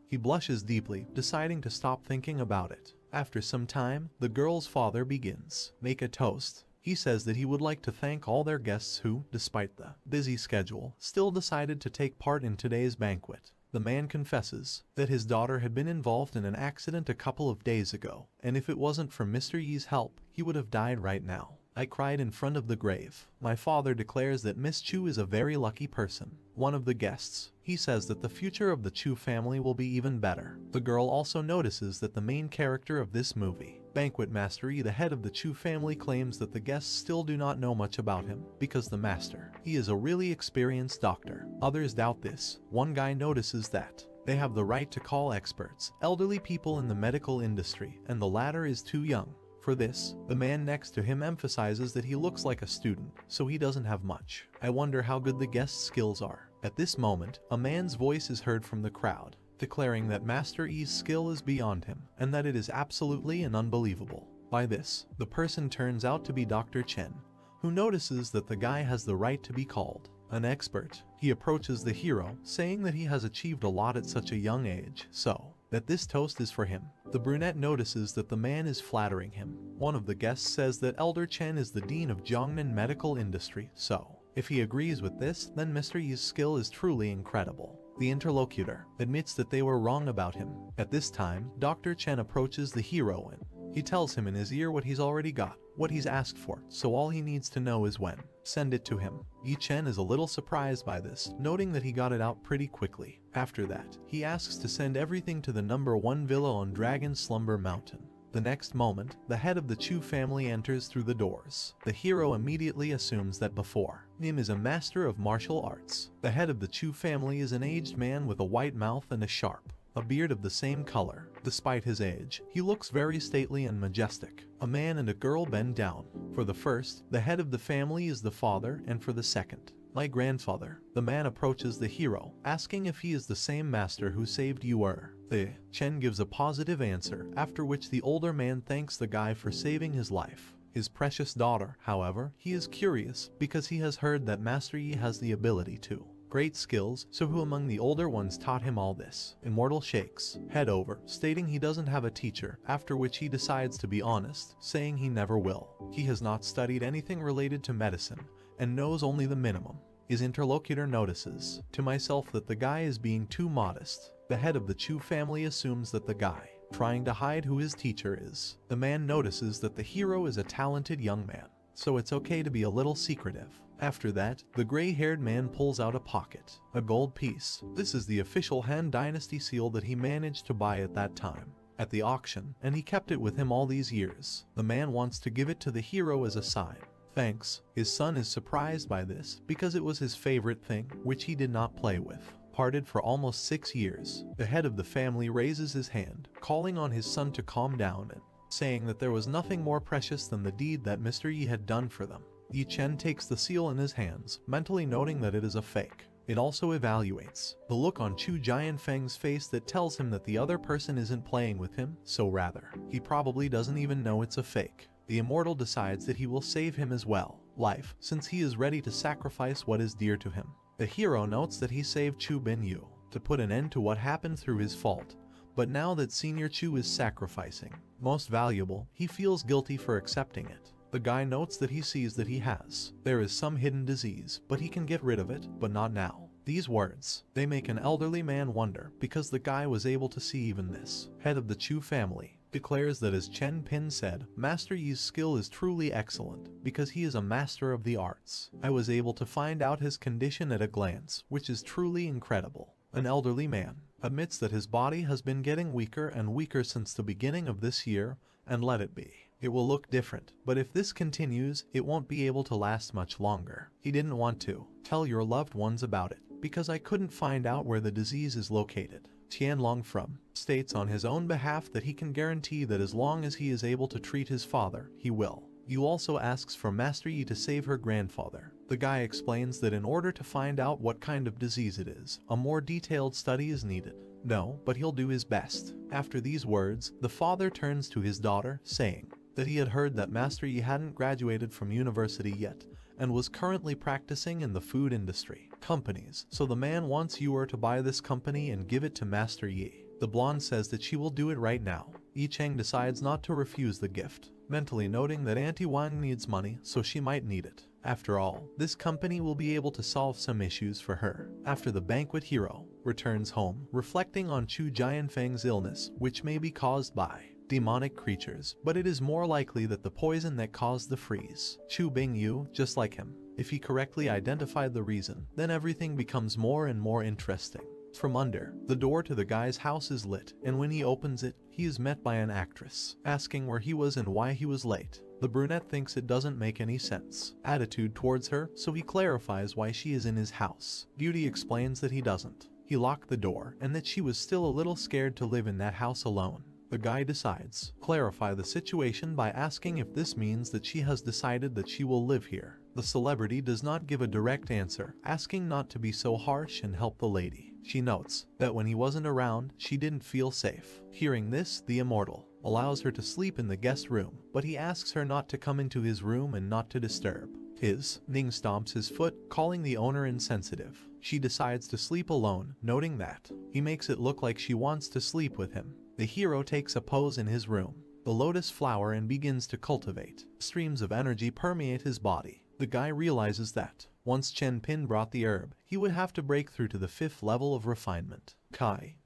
He blushes deeply, deciding to stop thinking about it. After some time, the girl's father begins. Make a toast. He says that he would like to thank all their guests who, despite the busy schedule, still decided to take part in today's banquet. The man confesses that his daughter had been involved in an accident a couple of days ago, and if it wasn't for Mr. Yi's help, he would have died right now. I cried in front of the grave. My father declares that Miss Chu is a very lucky person. One of the guests. He says that the future of the Chu family will be even better. The girl also notices that the main character of this movie, Banquet Master Yi, the head of the Chu family, claims that the guests still do not know much about him, because the master, he is a really experienced doctor. Others doubt this. One guy notices that they have the right to call experts, elderly people in the medical industry, and the latter is too young. For this, the man next to him emphasizes that he looks like a student, so he doesn't have much. I wonder how good the guest's skills are. At this moment, a man's voice is heard from the crowd, declaring that Master Yi's skill is beyond him, and that it is absolutely and unbelievable. By this, the person turns out to be Dr. Chen, who notices that the guy has the right to be called an expert. He approaches the hero, saying that he has achieved a lot at such a young age, so that this toast is for him. The brunette notices that the man is flattering him. One of the guests says that Elder Chen is the dean of Jiangnan medical industry, so if he agrees with this, then Mr. Yi's skill is truly incredible. The interlocutor admits that they were wrong about him. At this time, Dr. Chen approaches the hero and he tells him in his ear what he's already got, what he's asked for, so all he needs to know is when. Send it to him. Yi Chen is a little surprised by this, noting that he got it out pretty quickly. After that, he asks to send everything to the #1 villa on Dragon Slumber Mountain. The next moment, the head of the Chu family enters through the doors. The hero immediately assumes that before Nim is a master of martial arts. The head of the Chu family is an aged man with a white mouth and a beard of the same color. Despite his age, he looks very stately and majestic. A man and a girl bend down. For the first, the head of the family is the father, and for the second, my grandfather. The man approaches the hero, asking if he is the same master who saved Yu'er. The Chen gives a positive answer, after which the older man thanks the guy for saving his life. His precious daughter, however, he is curious because he has heard that Master Yi has the ability to great skills, so who among the older ones taught him all this? Immortal shakes head over, stating he doesn't have a teacher, after which he decides to be honest, saying he never will. He has not studied anything related to medicine, and knows only the minimum. His interlocutor notices to myself that the guy is being too modest. The head of the Chu family assumes that the guy, trying to hide who his teacher is. The man notices that the hero is a talented young man, so it's okay to be a little secretive. After that, the gray-haired man pulls out a pocket, a gold piece. This is the official Han Dynasty seal that he managed to buy at that time, at the auction, and he kept it with him all these years. The man wants to give it to the hero as a sign. Thanks. His son is surprised by this because it was his favorite thing, which he did not play with. Parted for almost 6 years, the head of the family raises his hand, calling on his son to calm down and saying that there was nothing more precious than the deed that Mr. Yi had done for them. Yi Chen takes the seal in his hands, mentally noting that it is a fake. It also evaluates the look on Chu Jianfeng's face that tells him that the other person isn't playing with him, so rather, he probably doesn't even know it's a fake. The immortal decides that he will save him as well, life, since he is ready to sacrifice what is dear to him. The hero notes that he saved Chu Binyu to put an end to what happened through his fault, but now that Senior Chu is sacrificing most valuable, he feels guilty for accepting it. The guy notes that he sees that there is some hidden disease, but he can get rid of it, but not now. These words, they make an elderly man wonder, because the guy was able to see even this. Head of the Chu family declares that, as Chen Pin said, Master Yi's skill is truly excellent, because he is a master of the arts. I was able to find out his condition at a glance, which is truly incredible. An elderly man admits that his body has been getting weaker and weaker since the beginning of this year, and let it be. It will look different, but if this continues, it won't be able to last much longer. He didn't want to tell your loved ones about it, because I couldn't find out where the disease is located. Tianlong From states on his own behalf that he can guarantee that as long as he is able to treat his father, he will. Yu also asks for Master Yi to save her grandfather. The guy explains that in order to find out what kind of disease it is, a more detailed study is needed. No, but he'll do his best. After these words, the father turns to his daughter, saying that he had heard that Master Yi hadn't graduated from university yet, and was currently practicing in the food industry companies, so the man wants Yu to buy this company and give it to Master Yi. The blonde says that she will do it right now. Yi Cheng decides not to refuse the gift, mentally noting that Auntie Wang needs money, so she might need it. After all, this company will be able to solve some issues for her. After the banquet, hero returns home, reflecting on Chu Jianfeng's illness, which may be caused by demonic creatures, but it is more likely that the poison that caused the freeze. Chu Bingyu, just like him. If he correctly identified the reason, then everything becomes more and more interesting. From under, the door to the guy's house is lit, and when he opens it, he is met by an actress, asking where he was and why he was late. The brunette thinks it doesn't make any sense attitude towards her, so he clarifies why she is in his house. Beauty explains that he doesn't. He locked the door, and that she was still a little scared to live in that house alone. The guy decides clarify the situation by asking if this means that she has decided that she will live here. The celebrity does not give a direct answer, asking not to be so harsh and help the lady. She notes that when he wasn't around, she didn't feel safe. Hearing this, the immortal allows her to sleep in the guest room, but he asks her not to come into his room and not to disturb. Ning stomps his foot, calling the owner insensitive. She decides to sleep alone, noting that he makes it look like she wants to sleep with him. The hero takes a pose in his room, the lotus flower, and begins to cultivate. Streams of energy permeate his body. The guy realizes that once Chen Pin brought the herb, he would have to break through to the 5th level of refinement.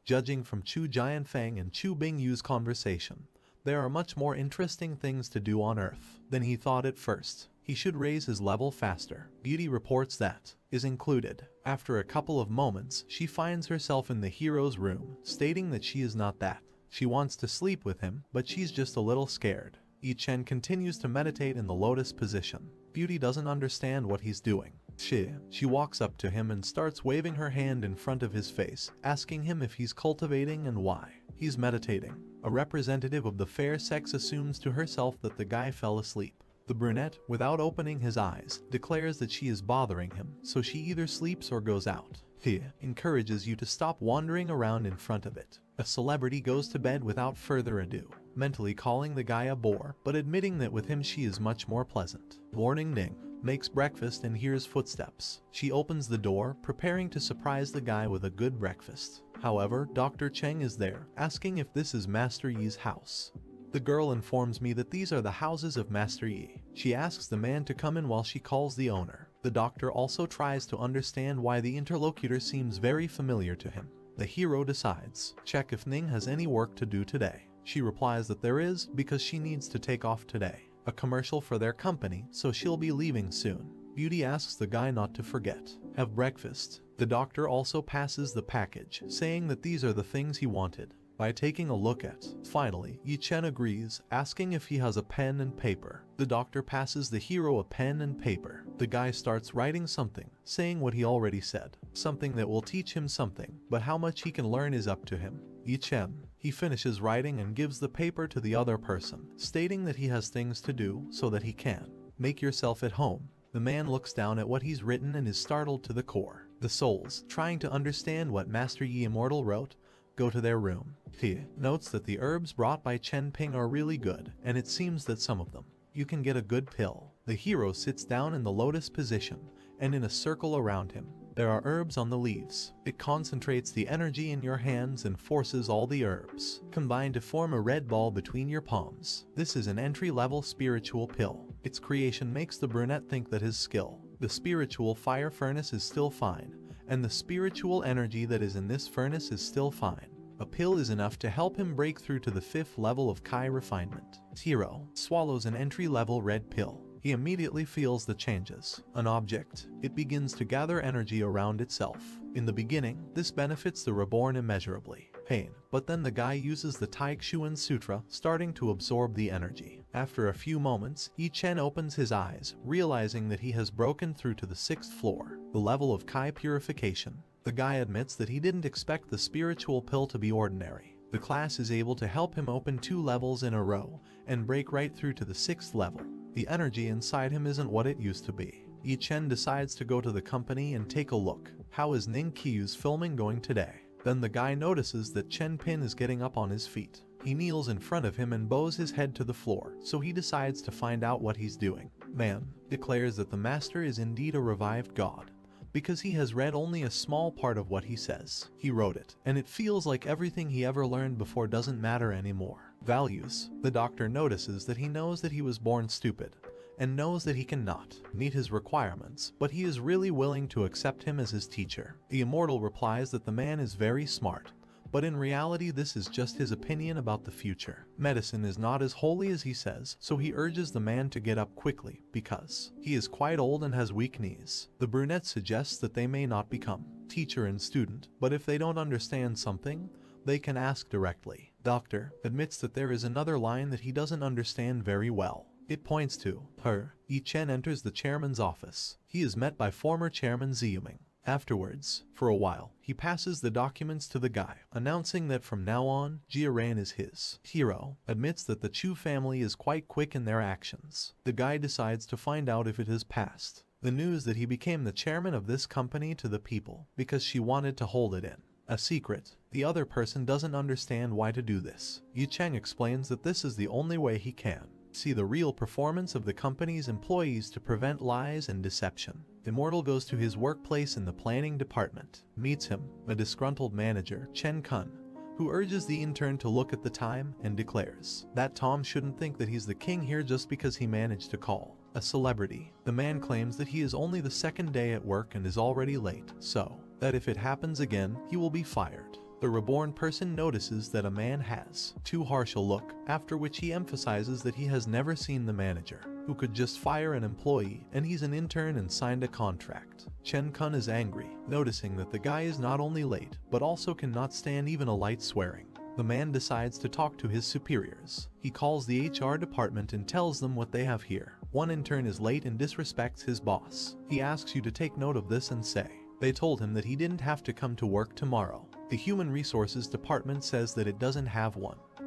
Judging from Chu Jianfeng and Chu Bingyu's conversation, there are much more interesting things to do on Earth than he thought at first. He should raise his level faster. Beauty reports that is included. After a couple of moments, she finds herself in the hero's room, stating that she is not that. She wants to sleep with him, but she's just a little scared. Yi Chen continues to meditate in the lotus position. Beauty doesn't understand what he's doing. She walks up to him and starts waving her hand in front of his face, asking him if he's cultivating and why. He's meditating. A representative of the fair sex assumes to herself that the guy fell asleep. The brunette, without opening his eyes, declares that she is bothering him, so she either sleeps or goes out. He encourages you to stop wandering around in front of it. A celebrity goes to bed without further ado, mentally calling the guy a bore, but admitting that with him she is much more pleasant. Warning Ning. makes breakfast and hears footsteps. She opens the door, preparing to surprise the guy with a good breakfast. However, Dr. Cheng is there, asking if this is Master Yi's house. The girl informs me that these are the houses of Master Yi. She asks the man to come in while she calls the owner. The doctor also tries to understand why the interlocutor seems very familiar to him. The hero decides, check if Ning has any work to do today. She replies that there is, because she needs to take off today. A commercial for their company, so she'll be leaving soon. Beauty asks the guy not to forget. Have breakfast. The doctor also passes the package, saying that these are the things he wanted. By taking a look at, finally, Yi Chen agrees, asking if he has a pen and paper. The doctor passes the hero a pen and paper. The guy starts writing something, saying what he already said. Something that will teach him something, but how much he can learn is up to him. Yi Chen. He finishes writing and gives the paper to the other person, stating that he has things to do so that he can. Make yourself at home. The man looks down at what he's written and is startled to the core. The souls, trying to understand what Master Yi Immortal wrote, go to their room. He notes that the herbs brought by Chen Ping are really good, and it seems that some of them, you can get a good pill. The hero sits down in the lotus position, and in a circle around him, there are herbs on the leaves. It concentrates the energy in your hands and forces all the herbs combined to form a red ball between your palms. This is an entry-level spiritual pill. Its creation makes the brunette think that his skill, the spiritual fire furnace, is still fine, and the spiritual energy that is in this furnace is still fine. A pill is enough to help him break through to the 5th level of Kai refinement. Hero swallows an entry-level red pill. He immediately feels the changes. An object, it begins to gather energy around itself. In the beginning, this benefits the reborn immeasurably. Pain. But then the guy uses the Taikshuan Sutra, starting to absorb the energy. After a few moments, Yi Chen opens his eyes, realizing that he has broken through to the 6th floor, the level of Kai purification. The guy admits that he didn't expect the spiritual pill to be ordinary. The class is able to help him open 2 levels in a row and break right through to the 6th level. The energy inside him isn't what it used to be. Yi Chen decides to go to the company and take a look. How is Ning Qiu's filming going today? Then the guy notices that Chen Pin is getting up on his feet. He kneels in front of him and bows his head to the floor, so he decides to find out what he's doing. Man declares that the master is indeed a revived god, because he has read only a small part of what he says. He wrote it, and it feels like everything he ever learned before doesn't matter anymore. Values. The doctor notices that he knows that he was born stupid, and knows that he cannot meet his requirements, but he is really willing to accept him as his teacher. The immortal replies that the man is very smart, but in reality this is just his opinion about the future. Medicine is not as holy as he says, so he urges the man to get up quickly, because he is quite old and has weak knees. The brunette suggests that they may not become teacher and student, but if they don't understand something, they can ask directly. Doctor admits that there is another line that he doesn't understand very well. It points to her. Yi Chen enters the chairman's office. He is met by former chairman Ziyuming. Afterwards, for a while, he passes the documents to the guy, announcing that from now on, Jiaran is his. Hero admits that the Chu family is quite quick in their actions. The guy decides to find out if it has passed the news that he became the chairman of this company to the people, because she wanted to hold it in a secret. The other person doesn't understand why to do this. Yi Cheng explains that this is the only way he can see the real performance of the company's employees to prevent lies and deception. Immortal goes to his workplace in the planning department, meets him, a disgruntled manager, Chen Kun, who urges the intern to look at the time and declares that Tom shouldn't think that he's the king here just because he managed to call a celebrity. The man claims that he is only the 2nd day at work and is already late, so that if it happens again, he will be fired. The reborn person notices that a man has too harsh a look, after which he emphasizes that he has never seen the manager, who could just fire an employee, and he's an intern and signed a contract. Chen Kun is angry, noticing that the guy is not only late, but also cannot stand even a light swearing. The man decides to talk to his superiors. He calls the HR department and tells them what they have here. One intern is late and disrespects his boss. He asks you to take note of this and say they told him that he didn't have to come to work tomorrow. The Human Resources Department says that it doesn't have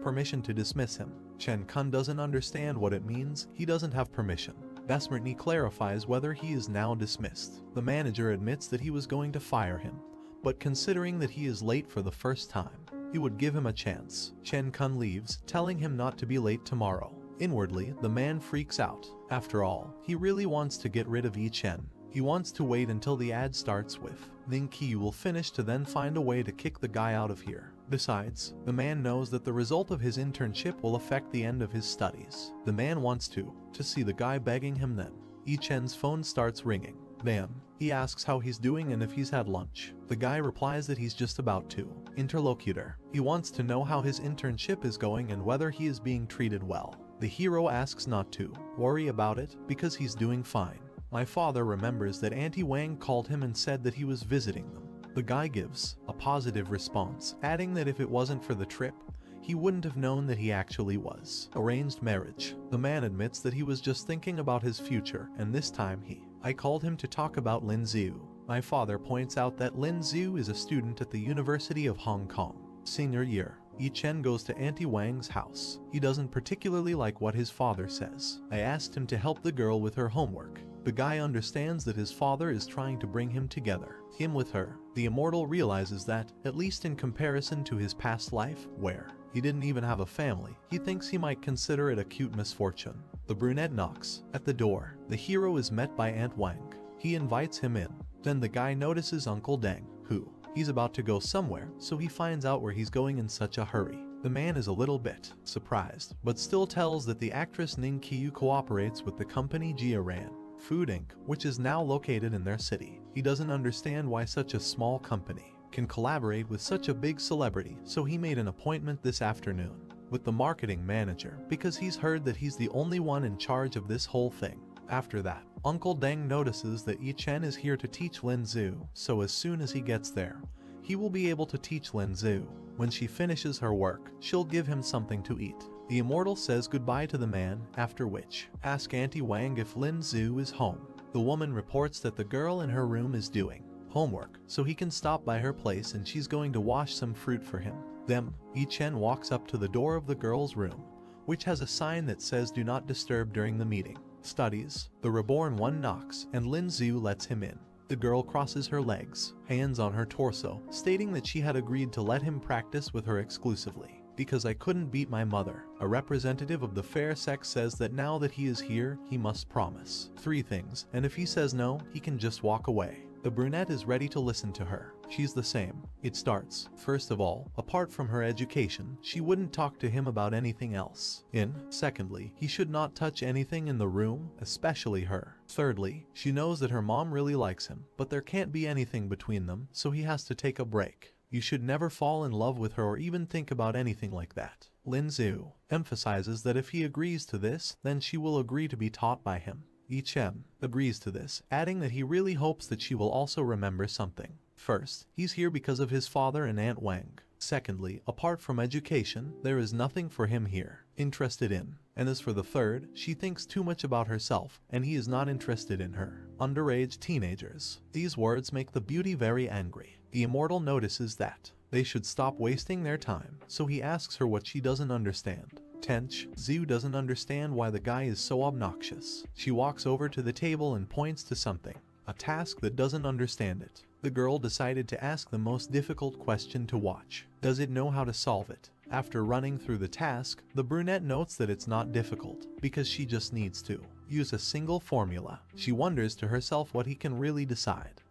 permission to dismiss him. Chen Kun doesn't understand what it means. He doesn't have permission. Besmertny clarifies whether he is now dismissed. The manager admits that he was going to fire him, but considering that he is late for the first time, he would give him a chance. Chen Kun leaves, telling him not to be late tomorrow. Inwardly, the man freaks out. After all, he really wants to get rid of Yi Chen. He wants to wait until the ad starts with Ning Qiyu will finish to then find a way to kick the guy out of here. Besides, the man knows that the result of his internship will affect the end of his studies. The man wants to see the guy begging him then. Yi Chen's phone starts ringing. Then, he asks how he's doing and if he's had lunch. The guy replies that he's just about to. Interlocutor. He wants to know how his internship is going and whether he is being treated well. The hero asks not to worry about it because he's doing fine. My father remembers that Auntie Wang called him and said that he was visiting them. The guy gives a positive response, adding that if it wasn't for the trip, he wouldn't have known that he actually was. Arranged marriage. The man admits that he was just thinking about his future, and this time I called him to talk about Lin Zhu. My father points out that Lin Zhu is a student at the University of Hong Kong. Senior year. Yi Chen goes to Auntie Wang's house. He doesn't particularly like what his father says. I asked him to help the girl with her homework. The guy understands that his father is trying to bring him together. Him with her. The immortal realizes that, at least in comparison to his past life, where he didn't even have a family, he thinks he might consider it a cute misfortune. The brunette knocks at the door. The hero is met by Aunt Wang. He invites him in. Then the guy notices Uncle Deng, who he's about to go somewhere, so he finds out where he's going in such a hurry. The man is a little bit surprised, but still tells that the actress Ning Qiyu cooperates with the company Jiaran Food Inc., which is now located in their city. He doesn't understand why such a small company can collaborate with such a big celebrity, so he made an appointment this afternoon with the marketing manager because he's heard that he's the only one in charge of this whole thing. After that, Uncle Deng notices that Yi Chen is here to teach Lin Zhu, so as soon as he gets there, he will be able to teach Lin Zhu. When she finishes her work, she'll give him something to eat. The immortal says goodbye to the man, after which, ask Auntie Wang if Lin Zhu is home. The woman reports that the girl in her room is doing homework, so he can stop by her place and she's going to wash some fruit for him. Then, Yi Chen walks up to the door of the girl's room, which has a sign that says do not disturb during the meeting. Studies. The reborn one knocks, and Lin Zhu lets him in. The girl crosses her legs, hands on her torso, stating that she had agreed to let him practice with her exclusively. Because I couldn't beat my mother. A representative of the fair sex says that now that he is here, he must promise 3 things, and if he says no, he can just walk away. The brunette is ready to listen to her. She's the same. It starts. First of all, apart from her education, she wouldn't talk to him about anything else. Secondly, he should not touch anything in the room, especially her. Thirdly, she knows that her mom really likes him, but there can't be anything between them, so he has to take a break. You should never fall in love with her or even think about anything like that. Lin Zhu emphasizes that if he agrees to this, then she will agree to be taught by him. Yi Chen agrees to this, adding that he really hopes that she will also remember something. First, he's here because of his father and Aunt Wang. Secondly, apart from education, there is nothing for him here interested in. And as for the third, she thinks too much about herself, and he is not interested in her. Underage teenagers. These words make the beauty very angry. The immortal notices that they should stop wasting their time, so he asks her what she doesn't understand. Tench, Zhu doesn't understand why the guy is so obnoxious. She walks over to the table and points to something, a task that doesn't understand it. The girl decided to ask the most difficult question to watch. Does it know how to solve it? After running through the task, the brunette notes that it's not difficult, because she just needs to use a single formula. She wonders to herself what he can really decide.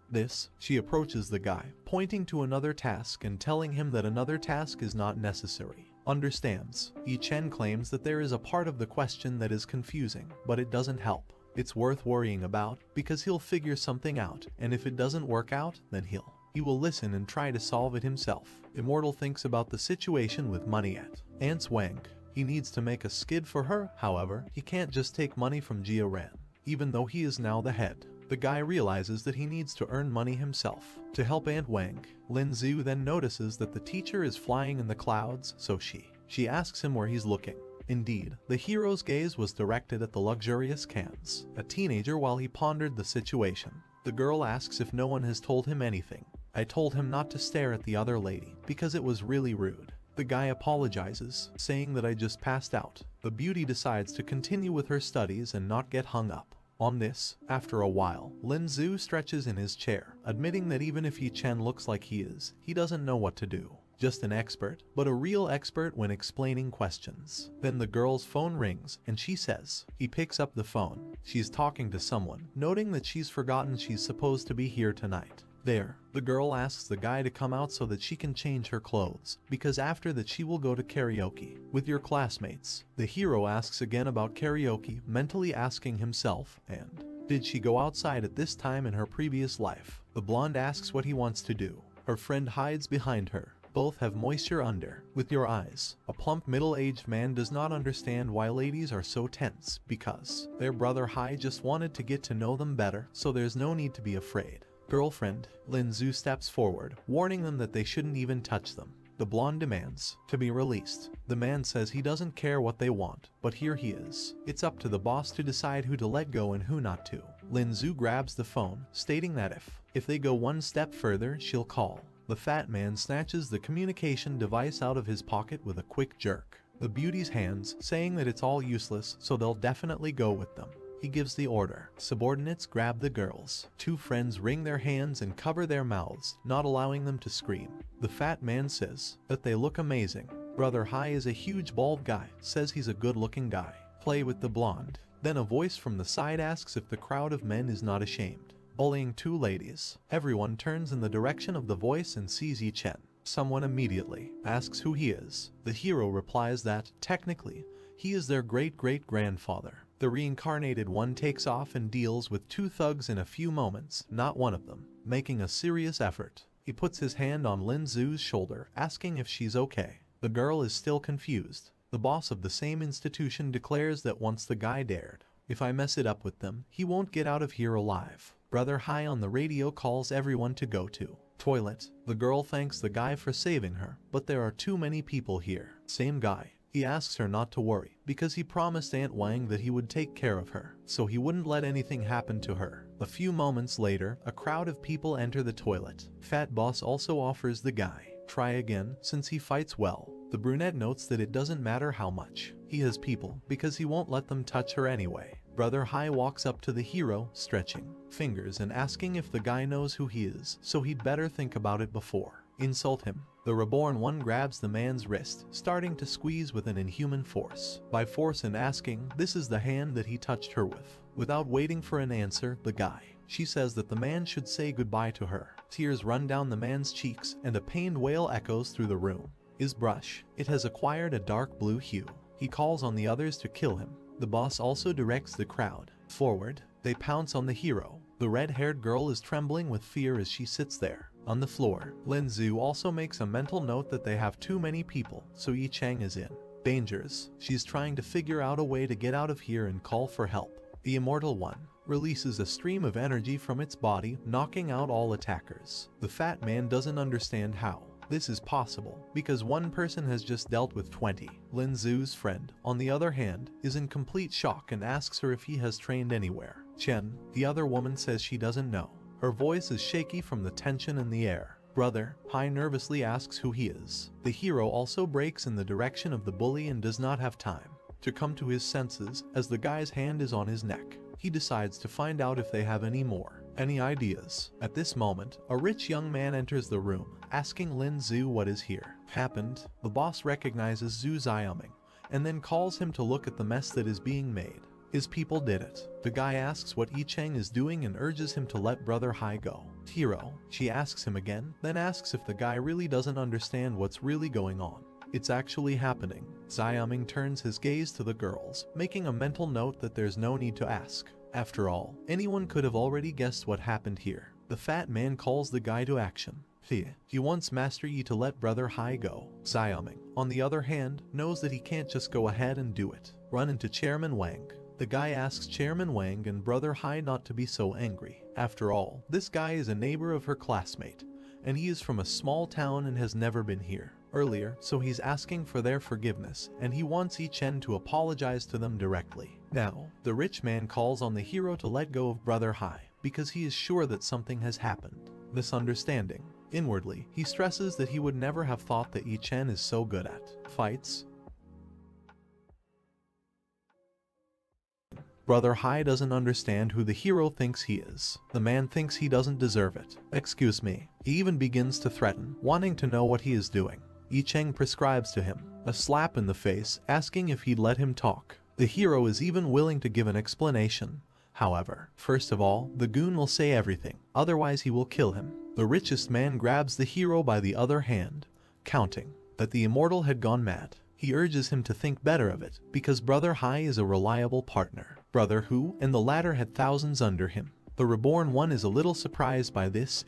She approaches the guy, pointing to another task and telling him that another task is not necessary. Understands. Yi Chen claims that there is a part of the question that is confusing, but it doesn't help. It's worth worrying about, because he'll figure something out, and if it doesn't work out, then he will listen and try to solve it himself. Immortal thinks about the situation with money at Aunt Wang. He needs to make a skid for her, however, he can't just take money from Jia Ran, even though he is now the head. The guy realizes that he needs to earn money himself to help Aunt Wang. Lin Zhu then notices that the teacher is flying in the clouds, so she asks him where he's looking. Indeed, the hero's gaze was directed at the luxurious cans, a teenager, while he pondered the situation. The girl asks if no one has told him anything. I told him not to stare at the other lady, because it was really rude. The guy apologizes, saying that I just passed out. The beauty decides to continue with her studies and not get hung up on this. After a while, Lin Zhu stretches in his chair, admitting that even if Yi Chen looks like he doesn't know what to do. just an expert, but a real expert when explaining questions. Then the girl's phone rings and she says. He picks up the phone. She's talking to someone, noting that she's forgotten she's supposed to be here tonight. There, the girl asks the guy to come out so that she can change her clothes, because after that she will go to karaoke with your classmates. The hero asks again about karaoke, mentally asking himself, and did she go outside at this time in her previous life? The blonde asks what he wants to do. Her friend hides behind her. Both have moisture under. With your eyes. A plump middle-aged man does not understand why ladies are so tense, because their brother Hai just wanted to get to know them better, so there's no need to be afraid. Girlfriend, Lin Zhu steps forward, warning them that they shouldn't even touch them. The blonde demands to be released. The man says he doesn't care what they want, but here he is. It's up to the boss to decide who to let go and who not to. Lin Zhu grabs the phone, stating that if they go one step further, she'll call. The fat man snatches the communication device out of his pocket with a quick jerk. The beauty's hands, saying that it's all useless, so they'll definitely go with them. He gives the order. Subordinates grab the girls. Two friends wring their hands and cover their mouths, not allowing them to scream. The fat man says that they look amazing. Brother Hai is a huge bald guy, says he's a good-looking guy. Play with the blonde. Then a voice from the side asks if the crowd of men is not ashamed. Bullying two ladies. Everyone turns in the direction of the voice and sees Yi Chen. Someone immediately asks who he is. The hero replies that, technically, he is their great-great-grandfather. The reincarnated one takes off and deals with two thugs in a few moments, not one of them, making a serious effort. He puts his hand on Lin Zhu's shoulder, asking if she's okay. The girl is still confused. The boss of the same institution declares that once the guy dared, if I mess it up with them, he won't get out of here alive. Brother Hai on the radio calls everyone to go to toilet. The girl thanks the guy for saving her, but there are too many people here. Same guy. He asks her not to worry, because he promised Aunt Wang that he would take care of her, so he wouldn't let anything happen to her. A few moments later, a crowd of people enter the toilet. Fat boss also offers the guy, try again, since he fights well. The brunette notes that it doesn't matter how much he has people, because he won't let them touch her anyway. Brother Hai walks up to the hero, stretching fingers and asking if the guy knows who he is, so he'd better think about it before insult him. The reborn one grabs the man's wrist, starting to squeeze with an inhuman force. By force and asking, this is the hand that he touched her with. Without waiting for an answer, the guy. She says that the man should say goodbye to her. Tears run down the man's cheeks and a pained wail echoes through the room. His brush. It has acquired a dark blue hue. He calls on the others to kill him. The boss also directs the crowd forward. They pounce on the hero. The red-haired girl is trembling with fear as she sits there. On the floor, Lin Zhu also makes a mental note that they have too many people, so Yi Cheng is in dangers. She's trying to figure out a way to get out of here and call for help. The Immortal One releases a stream of energy from its body, knocking out all attackers. The fat man doesn't understand how this is possible, because one person has just dealt with 20. Lin Zhu's friend, on the other hand, is in complete shock and asks her if he has trained anywhere. Chen, the other woman, says she doesn't know. Her voice is shaky from the tension in the air. Brother Hai nervously asks who he is. The hero also breaks in the direction of the bully and does not have time to come to his senses as the guy's hand is on his neck. He decides to find out if they have any ideas. At this moment, a rich young man enters the room, asking Lin Zhu what is here happened. The boss recognizes Zhu Xiaoming and then calls him to look at the mess that is being made. His people did it. The guy asks what Yi Cheng is doing and urges him to let Brother Hai go. Hero, she asks him again, then asks if the guy really doesn't understand what's really going on. It's actually happening. Xiaoming turns his gaze to the girls, making a mental note that there's no need to ask. After all, anyone could have already guessed what happened here. The fat man calls the guy to action. He wants Master Yi to let Brother Hai go. Xiaoming, on the other hand, knows that he can't just go ahead and do it. Run into Chairman Wang. The guy asks Chairman Wang and Brother Hai not to be so angry. After all, this guy is a neighbor of her classmate, and he is from a small town and has never been here earlier, so he's asking for their forgiveness, and he wants Yi Chen to apologize to them directly. Now, the rich man calls on the hero to let go of Brother Hai, because he is sure that something has happened. Misunderstanding. Inwardly, he stresses that he would never have thought that Yi Chen is so good at fights. Brother Hai doesn't understand who the hero thinks he is. The man thinks he doesn't deserve it. Excuse me. He even begins to threaten, wanting to know what he is doing. Yi Cheng prescribes to him a slap in the face, asking if he'd let him talk. The hero is even willing to give an explanation. However, first of all, the goon will say everything, otherwise he will kill him. The richest man grabs the hero by the other hand, counting that the immortal had gone mad. He urges him to think better of it, because Brother Hai is a reliable partner. Brother Hu and the latter had thousands under him. The reborn one is a little surprised by this,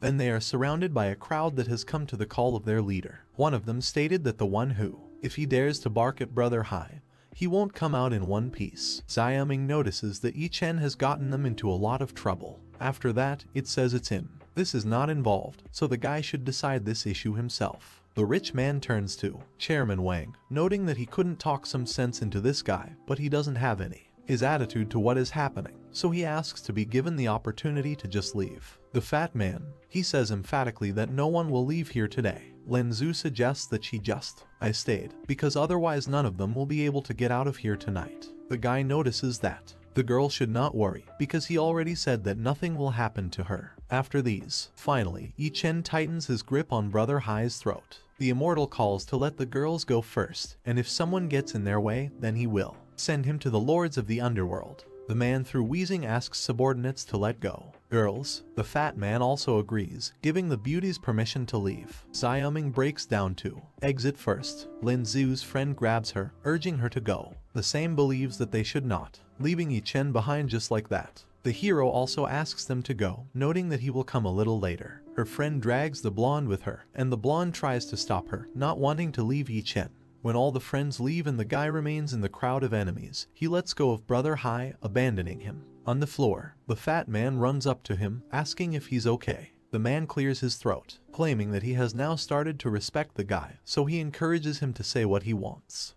Then they are surrounded by a crowd that has come to the call of their leader. One of them stated that the one who, if he dares to bark at Brother Hai, he won't come out in one piece. Xiaoming notices that Yi Chen has gotten them into a lot of trouble. After that, it says it's in. This is not involved, so the guy should decide this issue himself. The rich man turns to Chairman Wang, noting that he couldn't talk some sense into this guy, but he doesn't have any. His attitude to what is happening, so he asks to be given the opportunity to just leave. The fat man, he says emphatically that no one will leave here today. Lin Zhu suggests that I stayed, because otherwise none of them will be able to get out of here tonight. The guy notices that the girl should not worry, because he already said that nothing will happen to her. After these, finally, Yi Chen tightens his grip on Brother Hai's throat. The immortal calls to let the girls go first, and if someone gets in their way, then he will send him to the lords of the underworld. The man through wheezing asks subordinates to let go. Girls, the fat man also agrees, giving the beauties permission to leave. Xiaoming breaks down to exit first. Lin Zhu's friend grabs her, urging her to go. The same believes that they should not, leaving Yi Chen behind just like that. The hero also asks them to go, noting that he will come a little later. Her friend drags the blonde with her, and the blonde tries to stop her, not wanting to leave Yi Chen. When all the friends leave and the guy remains in the crowd of enemies, he lets go of Brother Hai, abandoning him. On the floor, the fat man runs up to him, asking if he's okay. The man clears his throat, claiming that he has now started to respect the guy, so he encourages him to say what he wants.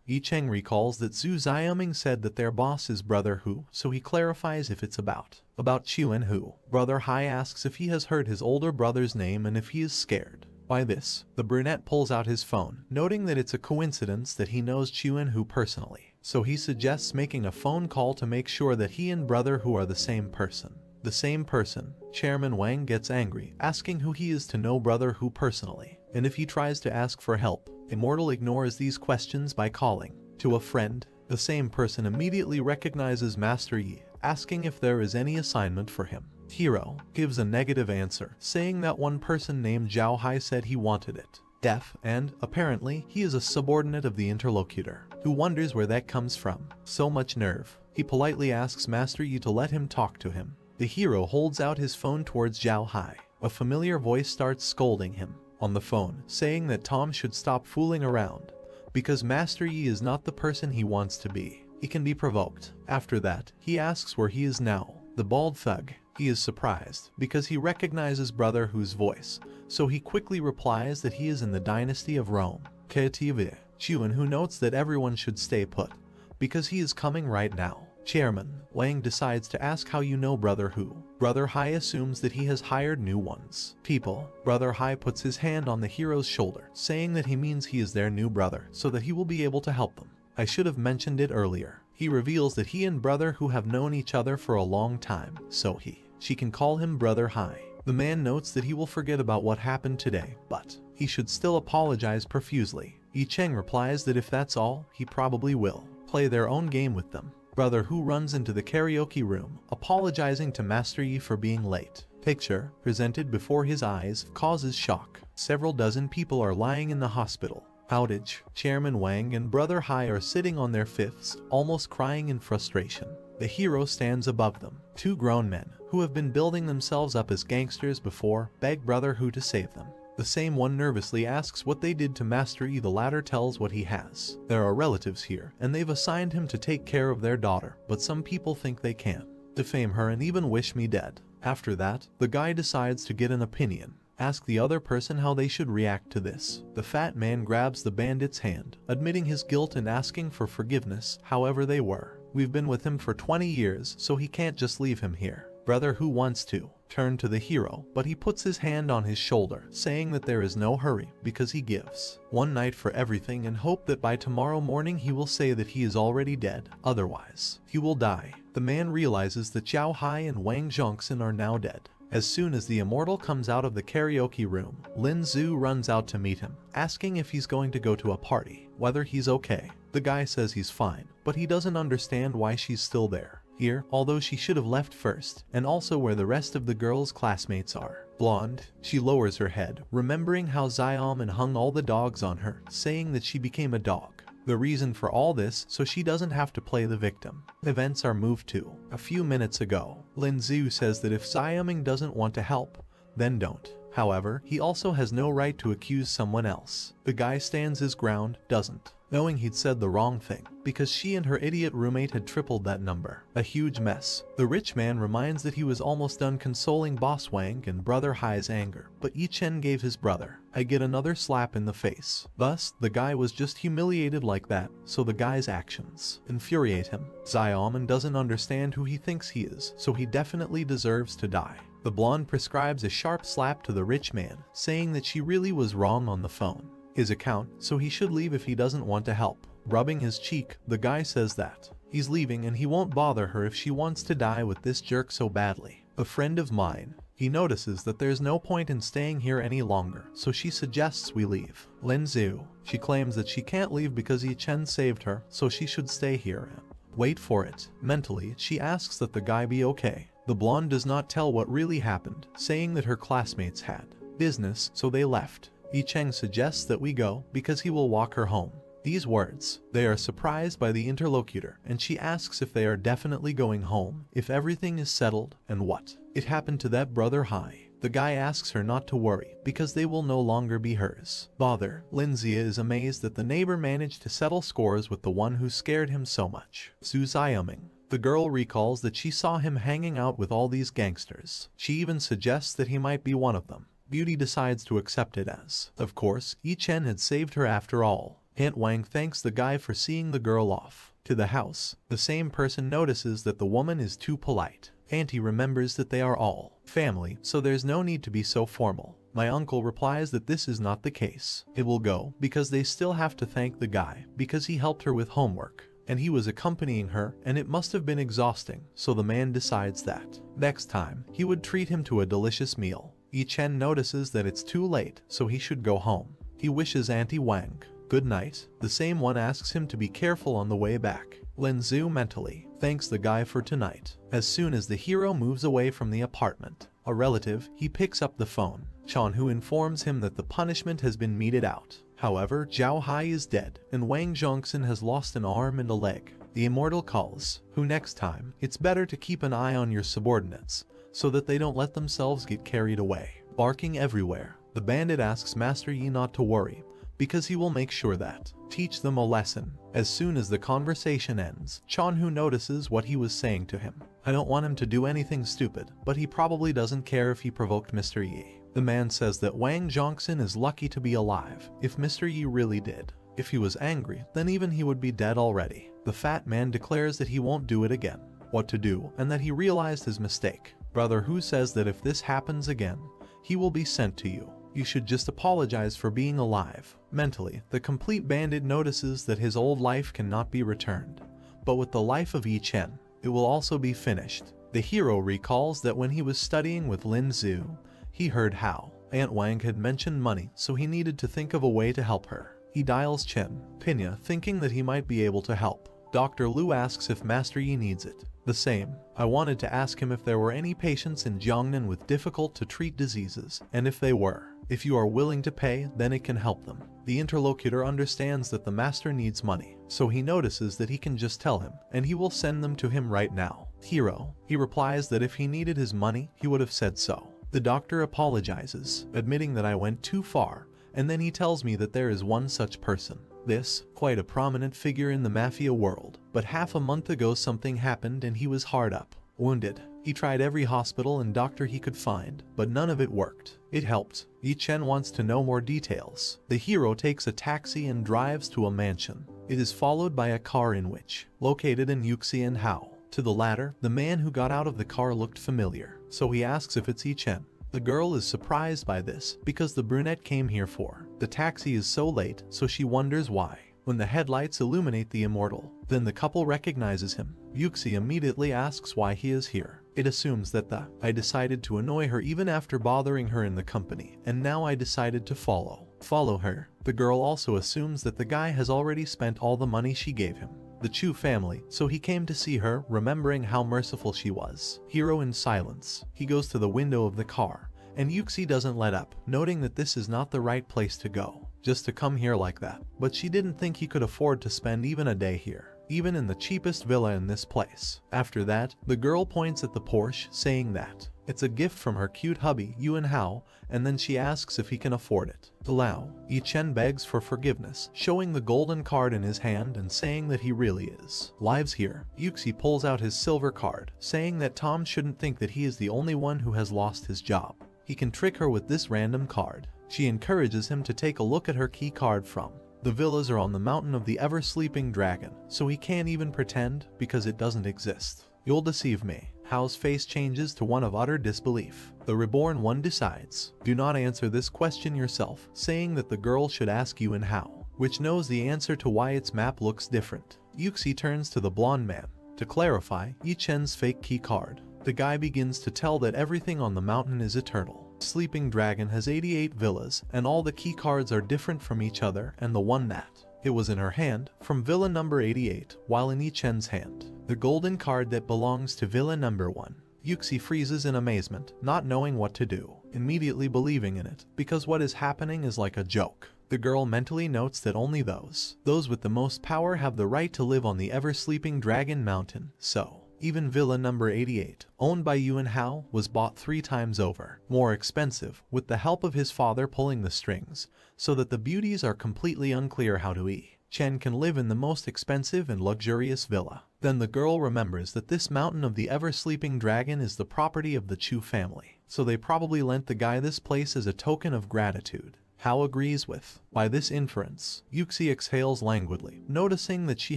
Yi Cheng recalls that Zhu Xiaoming said that their boss is Brother Hu, so he clarifies if it's about Chuan Hu. Brother Hai asks if he has heard his older brother's name and if he is scared. By this, the brunette pulls out his phone, noting that it's a coincidence that he knows Chuan Hu personally, so he suggests making a phone call to make sure that he and Brother Hu are the same person. The same person. Chairman Wang gets angry, asking who he is to know Brother Hu personally, and if he tries to ask for help. Immortal ignores these questions by calling to a friend. The same person immediately recognizes Master Yi, asking if there is any assignment for him. Hero gives a negative answer, saying that one person named Zhao Hai said he wanted it. Deaf, and, apparently, he is a subordinate of the interlocutor, who wonders where that comes from. So much nerve. He politely asks Master Yi to let him talk to him. The hero holds out his phone towards Zhao Hai. A familiar voice starts scolding him on the phone, saying that Tom should stop fooling around, because Master Yi is not the person he wants to be. He can be provoked. After that, he asks where he is now. The bald thug. He is surprised, because he recognizes Brother Hu's voice, so he quickly replies that he is in the dynasty of Rome. KTV. Chuan Hu notes that everyone should stay put, because he is coming right now. Chairman Wang decides to ask how you know Brother Hu. Brother Hai assumes that he has hired new ones. People. Brother Hai puts his hand on the hero's shoulder, saying that he means he is their new brother, so that he will be able to help them. I should have mentioned it earlier. He reveals that he and Brother Hu have known each other for a long time, so she can call him Brother Hai. The man notes that he will forget about what happened today, but he should still apologize profusely. Yi Cheng replies that if that's all, he probably will play their own game with them. Brother Hu runs into the karaoke room, apologizing to Master Yi for being late. Picture, presented before his eyes, causes shock. Several dozen people are lying in the hospital. Outage. Chairman Wang and Brother Hai are sitting on their fifths, almost crying in frustration. The hero stands above them. Two grown men, who have been building themselves up as gangsters before, beg Brother Hu to save them. The same one nervously asks what they did to Master Yi. The latter tells what he has. There are relatives here, and they've assigned him to take care of their daughter, but some people think they can defame her and even wish me dead. After that, the guy decides to get an opinion. Ask the other person how they should react to this. The fat man grabs the bandit's hand, admitting his guilt and asking for forgiveness, however they were. We've been with him for 20 years, so he can't just leave him here. Brother Who wants to turn to the hero, but he puts his hand on his shoulder, saying that there is no hurry because he gives one night for everything and hope that by tomorrow morning he will say that he is already dead, otherwise he will die. The man realizes that Zhao Hai and Wang Zhongxin are now dead. As soon as the immortal comes out of the karaoke room, Lin Zhu runs out to meet him, asking if he's going to go to a party, whether he's okay. The guy says he's fine, but he doesn't understand why she's still there. Here, although she should have left first, and also where the rest of the girls' classmates are. Blonde, she lowers her head, remembering how Xiaoman hung all the dogs on her, saying that she became a dog. The reason for all this so she doesn't have to play the victim. Events are moved to a few minutes ago. Lin Zhu says that if Xiaoming doesn't want to help, then don't. However, he also has no right to accuse someone else. The guy stands his ground, doesn't, knowing he'd said the wrong thing, because she and her idiot roommate had tripled that number. A huge mess. The rich man reminds that he was almost done consoling Boss Wang and Brother Hai's anger, but Yi Chen gave his brother. I get another slap in the face. Thus, the guy was just humiliated like that, so the guy's actions infuriate him. Xiaoman doesn't understand who he thinks he is, so he definitely deserves to die. The blonde prescribes a sharp slap to the rich man, saying that she really was wrong on the phone. His account, so he should leave if he doesn't want to help. Rubbing his cheek, the guy says that he's leaving and he won't bother her if she wants to die with this jerk so badly. A friend of mine. He notices that there's no point in staying here any longer, so she suggests we leave. Lin Zhu. She claims that she can't leave because Yi Chen saved her, so she should stay here and wait for it. Mentally, she asks that the guy be okay. The blonde does not tell what really happened, saying that her classmates had business, so they left. Yi Cheng suggests that we go because he will walk her home. These words, they are surprised by the interlocutor, and she asks if they are definitely going home, if everything is settled, and what it happened to that Brother Hai. The guy asks her not to worry, because they will no longer be hers. Bother, Lindsay is amazed that the neighbor managed to settle scores with the one who scared him so much. Su Xiaoming. The girl recalls that she saw him hanging out with all these gangsters. She even suggests that he might be one of them. Beauty decides to accept it as, of course, Yi Chen had saved her after all. Aunt Wang thanks the guy for seeing the girl off to the house. The same person notices that the woman is too polite. Auntie remembers that they are all family, so there's no need to be so formal. My uncle replies that this is not the case. It will go because they still have to thank the guy because he helped her with homework. And he was accompanying her, and it must have been exhausting, so the man decides that next time he would treat him to a delicious meal. Yi Chen notices that it's too late, so he should go home. He wishes Auntie Wang good night. The same one asks him to be careful on the way back. Lin Zhu mentally thanks the guy for tonight. As soon as the hero moves away from the apartment, a relative, he picks up the phone. Chan, who informs him that the punishment has been meted out. However, Zhao Hai is dead, and Wang Zhongxin has lost an arm and a leg. The immortal calls, who next time, it's better to keep an eye on your subordinates, so that they don't let themselves get carried away. Barking everywhere, the bandit asks Master Yi not to worry, because he will make sure that teach them a lesson. As soon as the conversation ends, Chan, who notices what he was saying to him. I don't want him to do anything stupid, but he probably doesn't care if he provoked Mr. Yi. The man says that Wang Zhongxin is lucky to be alive, if Mr. Yi really did. If he was angry, then even he would be dead already. The fat man declares that he won't do it again. What to do, and that he realized his mistake. Brother Who says that if this happens again, he will be sent to you. You should just apologize for being alive. Mentally, the complete bandit notices that his old life cannot be returned. But with the life of Yi Chen, it will also be finished. The hero recalls that when he was studying with Lin Zhu, he heard how Aunt Wang had mentioned money, so he needed to think of a way to help her. He dials Chen Pinya, thinking that he might be able to help. Dr. Lu asks if Master Yi needs it. The same. I wanted to ask him if there were any patients in Jiangnan with difficult to treat diseases, and if they were. If you are willing to pay, then it can help them. The interlocutor understands that the master needs money, so he notices that he can just tell him, and he will send them to him right now. Hero. He replies that if he needed his money, he would have said so. The doctor apologizes, admitting that I went too far, and then he tells me that there is one such person. This, quite a prominent figure in the mafia world, but half a month ago something happened and he was hard up, wounded. He tried every hospital and doctor he could find, but none of it worked. It helped. Yi Chen wants to know more details. The hero takes a taxi and drives to a mansion. It is followed by a car in which, located in Yuxi and Hao. To the latter, the man who got out of the car looked familiar, so he asks if it's Yi-chen. The girl is surprised by this because the brunette came here for. The taxi is so late, so she wonders why. When the headlights illuminate the immortal, then the couple recognizes him. Yuxi immediately asks why he is here. It assumes that I decided to annoy her even after bothering her in the company, and now I decided to follow her. The girl also assumes that the guy has already spent all the money she gave him. The Chu family, so he came to see her, remembering how merciful she was. Hero in silence. He goes to the window of the car, and Yuxi doesn't let up, noting that this is not the right place to go, just to come here like that. But she didn't think he could afford to spend even a day here, even in the cheapest villa in this place. After that, the girl points at the Porsche, saying that it's a gift from her cute hubby, Yuan Hao, and then she asks if he can afford it. Lao, Yi-chen begs for forgiveness, showing the golden card in his hand and saying that he really is. Lives here, Yuxi pulls out his silver card, saying that Tom shouldn't think that he is the only one who has lost his job. He can trick her with this random card. She encourages him to take a look at her key card from. The villas are on the mountain of the ever-sleeping dragon, so he can't even pretend because it doesn't exist. You'll deceive me. Hao's face changes to one of utter disbelief. The reborn one decides, do not answer this question yourself, saying that the girl should ask Yuan Hao, which knows the answer to why its map looks different. Yuxi turns to the blonde man to clarify Yi-chen's fake key card. The guy begins to tell that everything on the mountain is eternal. Sleeping Dragon has 88 villas, and all the key cards are different from each other, and the one that it was in her hand, from villa number 88, while in Yi-chen's hand, the golden card that belongs to villa number 1. Yuxi freezes in amazement, not knowing what to do, immediately believing in it, because what is happening is like a joke. The girl mentally notes that only those with the most power have the right to live on the ever-sleeping dragon mountain, so even villa number 88, owned by Yuan Hao, was bought 3 times over, more expensive, with the help of his father pulling the strings, so that the beauties are completely unclear how to Chen can live in the most expensive and luxurious villa. Then the girl remembers that this mountain of the ever-sleeping dragon is the property of the Chu family, so they probably lent the guy this place as a token of gratitude. Hao agrees with. By this inference, Yuxi exhales languidly, noticing that she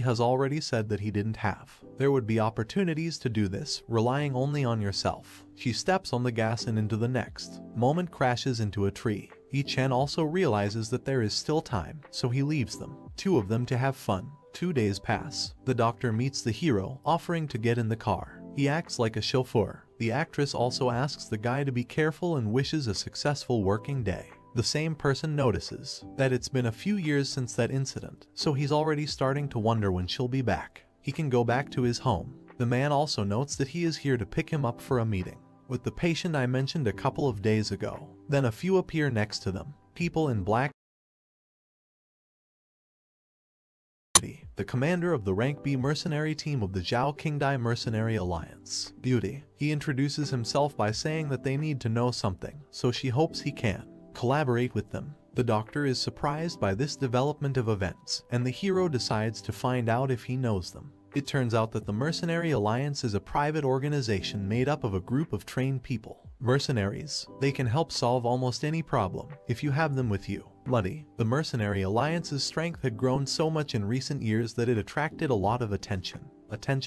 has already said that he didn't have. There would be opportunities to do this, relying only on yourself. She steps on the gas and into the next moment crashes into a tree. Yi-chen also realizes that there is still time, so he leaves them, 2 of them to have fun. 2 days pass. The doctor meets the hero, offering to get in the car. He acts like a chauffeur. The actress also asks the guy to be careful and wishes a successful working day. The same person notices that it's been a few years since that incident, so he's already starting to wonder when she'll be back. He can go back to his home. The man also notes that he is here to pick him up for a meeting with the patient I mentioned a couple of days ago. Then a few appear next to them. People in black. The commander of the rank B mercenary team of the Zhao Qingdai Mercenary Alliance. Beauty. He introduces himself by saying that they need to know something, so she hopes he can collaborate with them. The doctor is surprised by this development of events, and the hero decides to find out if he knows them. It turns out that the Mercenary Alliance is a private organization made up of a group of trained people. Mercenaries. They can help solve almost any problem if you have them with you. Bloody. The Mercenary Alliance's strength had grown so much in recent years that it attracted a lot of attention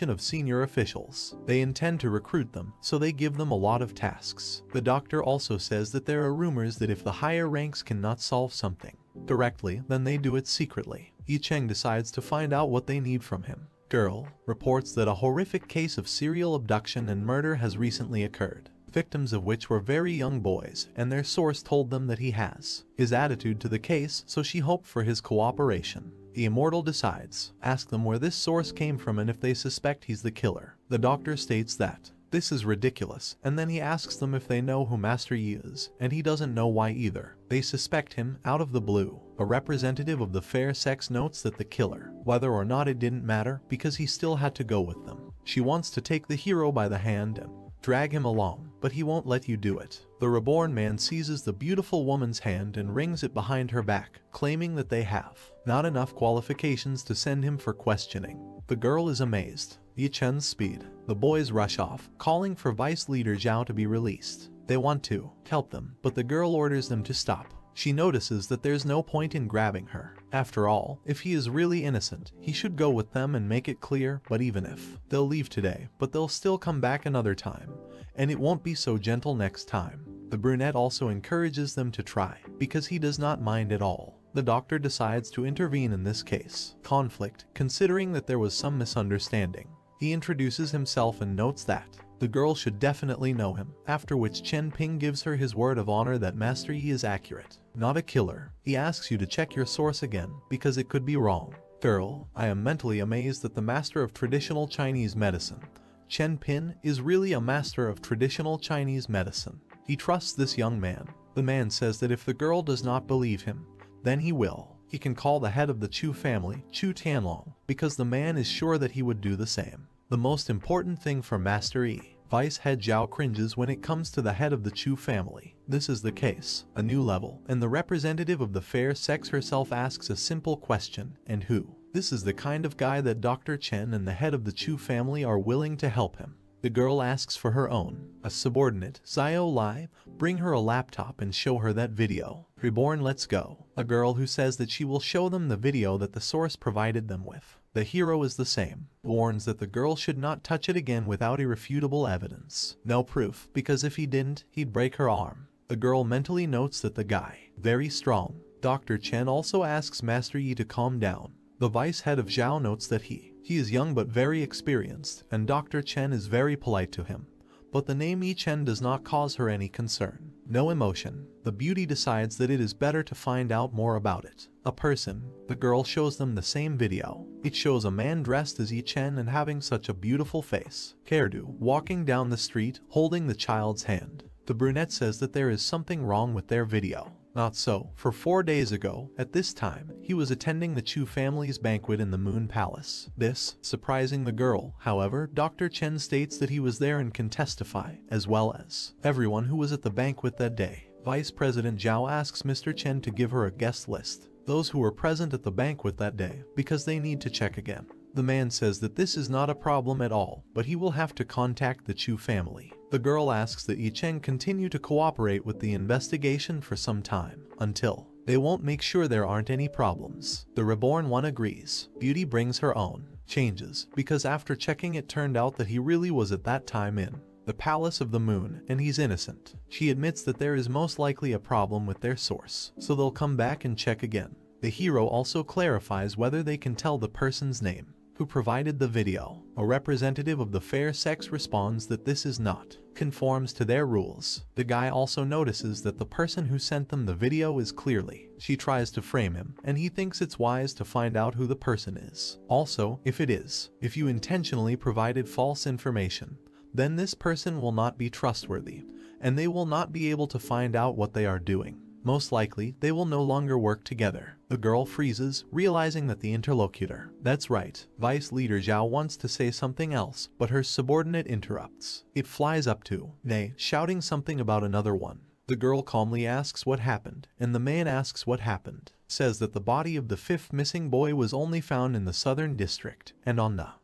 of senior officials. They intend to recruit them, so they give them a lot of tasks. The doctor also says that there are rumors that if the higher ranks cannot solve something directly, then they do it secretly. Yi-chen decides to find out what they need from him. Girl reports that a horrific case of serial abduction and murder has recently occurred, victims of which were very young boys, and their source told them that he has his attitude to the case, so she hoped for his cooperation. The immortal decides, ask them where this source came from and if they suspect he's the killer. The doctor states that this is ridiculous, and then he asks them if they know who Master Yi is, and he doesn't know why either. They suspect him out of the blue. A representative of the fair sex notes that the killer, whether or not it didn't matter, because he still had to go with them. She wants to take the hero by the hand and drag him along, but he won't let you do it. The reborn man seizes the beautiful woman's hand and rings it behind her back, claiming that they have not enough qualifications to send him for questioning. The girl is amazed. Yi-chen's speed. The boys rush off, calling for Vice Leader Zhao to be released. They want to help them, but the girl orders them to stop. She notices that there's no point in grabbing her. After all, if he is really innocent, he should go with them and make it clear. But even if, they'll leave today, but they'll still come back another time, and it won't be so gentle next time. The brunette also encourages them to try, because he does not mind at all. The doctor decides to intervene in this case. Conflict, considering that there was some misunderstanding. He introduces himself and notes that the girl should definitely know him, after which Chen Ping gives her his word of honor that Master Yi is accurate, not a killer. He asks you to check your source again, because it could be wrong. Girl, I am mentally amazed that the master of traditional Chinese medicine, Chen Ping, is really a master of traditional Chinese medicine. He trusts this young man. The man says that if the girl does not believe him, then he will. He can call the head of the Chu family, Chu Tianlong, because the man is sure that he would do the same. The most important thing for Master Yi, Vice Head Zhao, cringes when it comes to the head of the Chu family. This is the case, a new level, and the representative of the fair sex herself asks a simple question, and who? This is the kind of guy that Dr. Chen and the head of the Chu family are willing to help him. The girl asks for her own. A subordinate, Xiao Lai, bring her a laptop and show her that video. Reborn, let's go. A girl who says that she will show them the video that the source provided them with. The hero is the same, warns that the girl should not touch it again without irrefutable evidence. No proof, because if he didn't, he'd break her arm. The girl mentally notes that the guy, very strong. Dr. Chen also asks Master Yi to calm down. The vice head of Zhao notes that he is young but very experienced, and Dr. Chen is very polite to him. But the name Yi Chen does not cause her any concern. No emotion. The beauty decides that it is better to find out more about it. A person. The girl shows them the same video. It shows a man dressed as Yi Chen and having such a beautiful face. Kerdu, walking down the street, holding the child's hand. The brunette says that there is something wrong with their video. Not so, for 4 days ago, at this time, he was attending the Chu family's banquet in the Moon Palace. This, surprising the girl. However, Dr. Chen states that he was there and can testify, as well as everyone who was at the banquet that day. Vice President Zhao asks Mr. Chen to give her a guest list, those who were present at the banquet that day, because they need to check again. The man says that this is not a problem at all, but he will have to contact the Chu family. The girl asks that Yi Chen continue to cooperate with the investigation for some time, until they won't make sure there aren't any problems. The reborn one agrees. Beauty brings her own changes, because after checking it turned out that he really was at that time in the Palace of the Moon, and he's innocent. She admits that there is most likely a problem with their source, so they'll come back and check again. The hero also clarifies whether they can tell the person's name who provided the video. A representative of the fair sex responds that this is not conforms to their rules. The guy also notices that the person who sent them the video is clearly. She tries to frame him, and he thinks it's wise to find out who the person is. Also, if you intentionally provided false information, then this person will not be trustworthy, and they will not be able to find out what they are doing. Most likely, they will no longer work together. The girl freezes, realizing that the interlocutor, that's right, Vice Leader Zhao, wants to say something else, but her subordinate interrupts. It flies up to Nay, shouting something about another one. The girl calmly asks what happened, and the man asks what happened. Says that the body of the 5th missing boy was only found in the southern district, and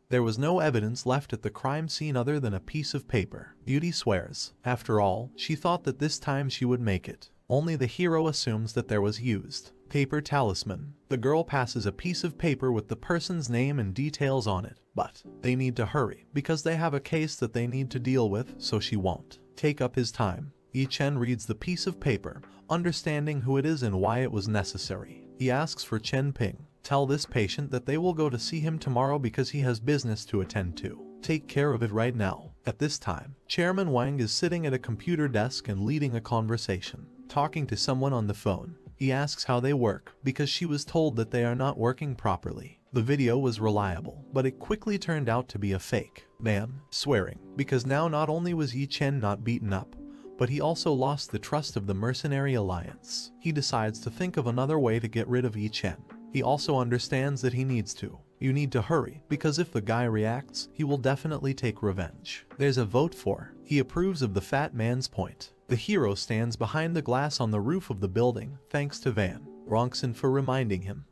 there was no evidence left at the crime scene other than a piece of paper. Beauty swears. After all, she thought that this time she would make it. Only the hero assumes that there was used paper talisman. The girl passes a piece of paper with the person's name and details on it, but they need to hurry because they have a case that they need to deal with, so she won't take up his time. Yi Chen reads the piece of paper, understanding who it is and why it was necessary. He asks for Chen Ping. Tell this patient that they will go to see him tomorrow because he has business to attend to. Take care of it right now. At this time, Chairman Wang is sitting at a computer desk and leading a conversation, talking to someone on the phone. He asks how they work, because she was told that they are not working properly. The video was reliable, but it quickly turned out to be a fake. Man, swearing, because now not only was Yi Chen not beaten up, but he also lost the trust of the mercenary alliance. He decides to think of another way to get rid of Yi Chen. He also understands that he needs to. You need to hurry, because if the guy reacts, he will definitely take revenge. There's a vote for. He approves of the fat man's point. The hero stands behind the glass on the roof of the building, thanks to Van Ronxen for reminding him.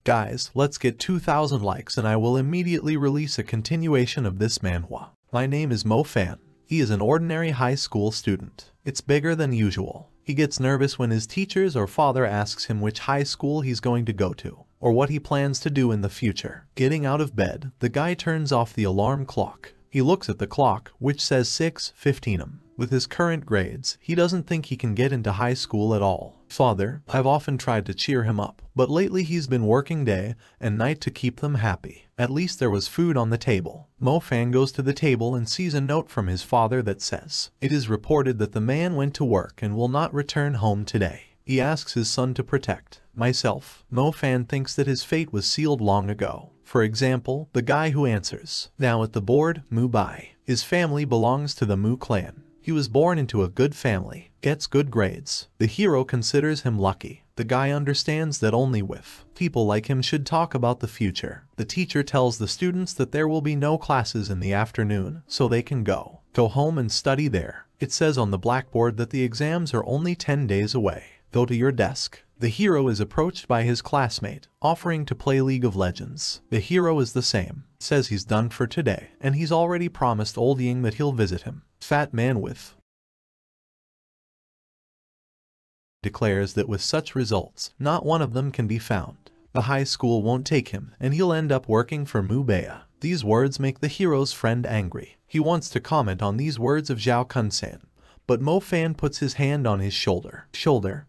Guys, let's get 2,000 likes and I will immediately release a continuation of this manhwa. My name is Mo Fan. He is an ordinary high school student. It's bigger than usual. He gets nervous when his teachers or father asks him which high school he's going to go to, or what he plans to do in the future. Getting out of bed, the guy turns off the alarm clock. He looks at the clock, which says 6:15 am. With his current grades, he doesn't think he can get into high school at all. Father, I've often tried to cheer him up, but lately he's been working day and night to keep them happy. At least there was food on the table. Mo-fan goes to the table and sees a note from his father that says, "It is reported that the man went to work and will not return home today." He asks his son to protect myself. Mo-fan thinks that his fate was sealed long ago. For example, the guy who answers, now at the board, Mu-bai. His family belongs to the Mu clan. He was born into a good family, gets good grades. The hero considers him lucky. The guy understands that only with people like him should talk about the future. The teacher tells the students that there will be no classes in the afternoon, so they can go home and study there. It says on the blackboard that the exams are only 10 days away. Go to your desk. The hero is approached by his classmate, offering to play League of Legends. The hero is the same, says he's done for today, and he's already promised Old Ying that he'll visit him. Fat man with declares that with such results, not one of them can be found. The high school won't take him, and he'll end up working for Mubea. These words make the hero's friend angry. He wants to comment on these words of Zhao Kunsan, but Mo-fan puts his hand on his shoulder.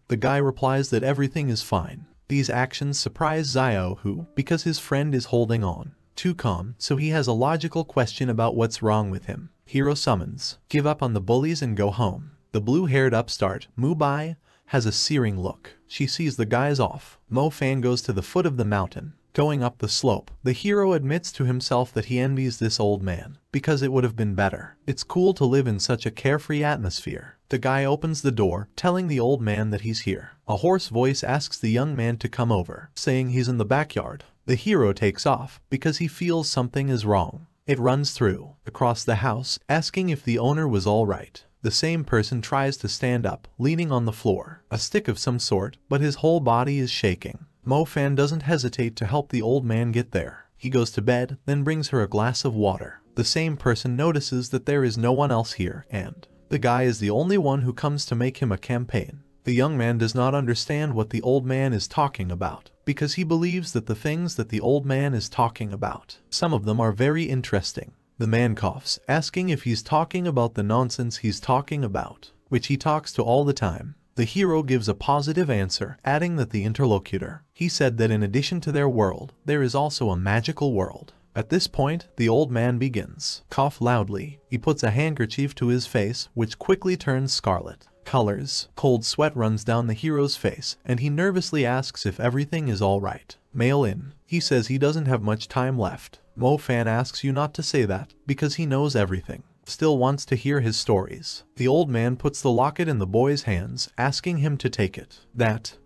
The guy replies that everything is fine. These actions surprise Xiao, who, because his friend is holding on too calm, so he has a logical question about what's wrong with him. Hero summons, give up on the bullies and go home. The blue-haired upstart, Mu-bai, has a searing look. She sees the guys off. Mo-fan goes to the foot of the mountain. Going up the slope, the hero admits to himself that he envies this old man, because it would have been better. It's cool to live in such a carefree atmosphere. The guy opens the door, telling the old man that he's here. A hoarse voice asks the young man to come over, saying he's in the backyard. The hero takes off, because he feels something is wrong. It runs through, across the house, asking if the owner was all right. The same person tries to stand up, leaning on the floor, a stick of some sort, but his whole body is shaking. Mo-fan doesn't hesitate to help the old man get there. He goes to bed, then brings her a glass of water. The same person notices that there is no one else here, and the guy is the only one who comes to make him a campaign. The young man does not understand what the old man is talking about, because he believes that the things that the old man is talking about, some of them are very interesting. The man coughs, asking if he's talking about the nonsense he's talking about, which he talks to all the time. The hero gives a positive answer, adding that the interlocutor, he said that in addition to their world, there is also a magical world. At this point, the old man begins cough loudly. He puts a handkerchief to his face, which quickly turns scarlet. Colors. Cold sweat runs down the hero's face, and he nervously asks if everything is alright. Mail in. He says he doesn't have much time left. Mo-fan asks you not to say that, because he knows everything. Still wants to hear his stories. The old man puts the locket in the boy's hands, asking him to take it.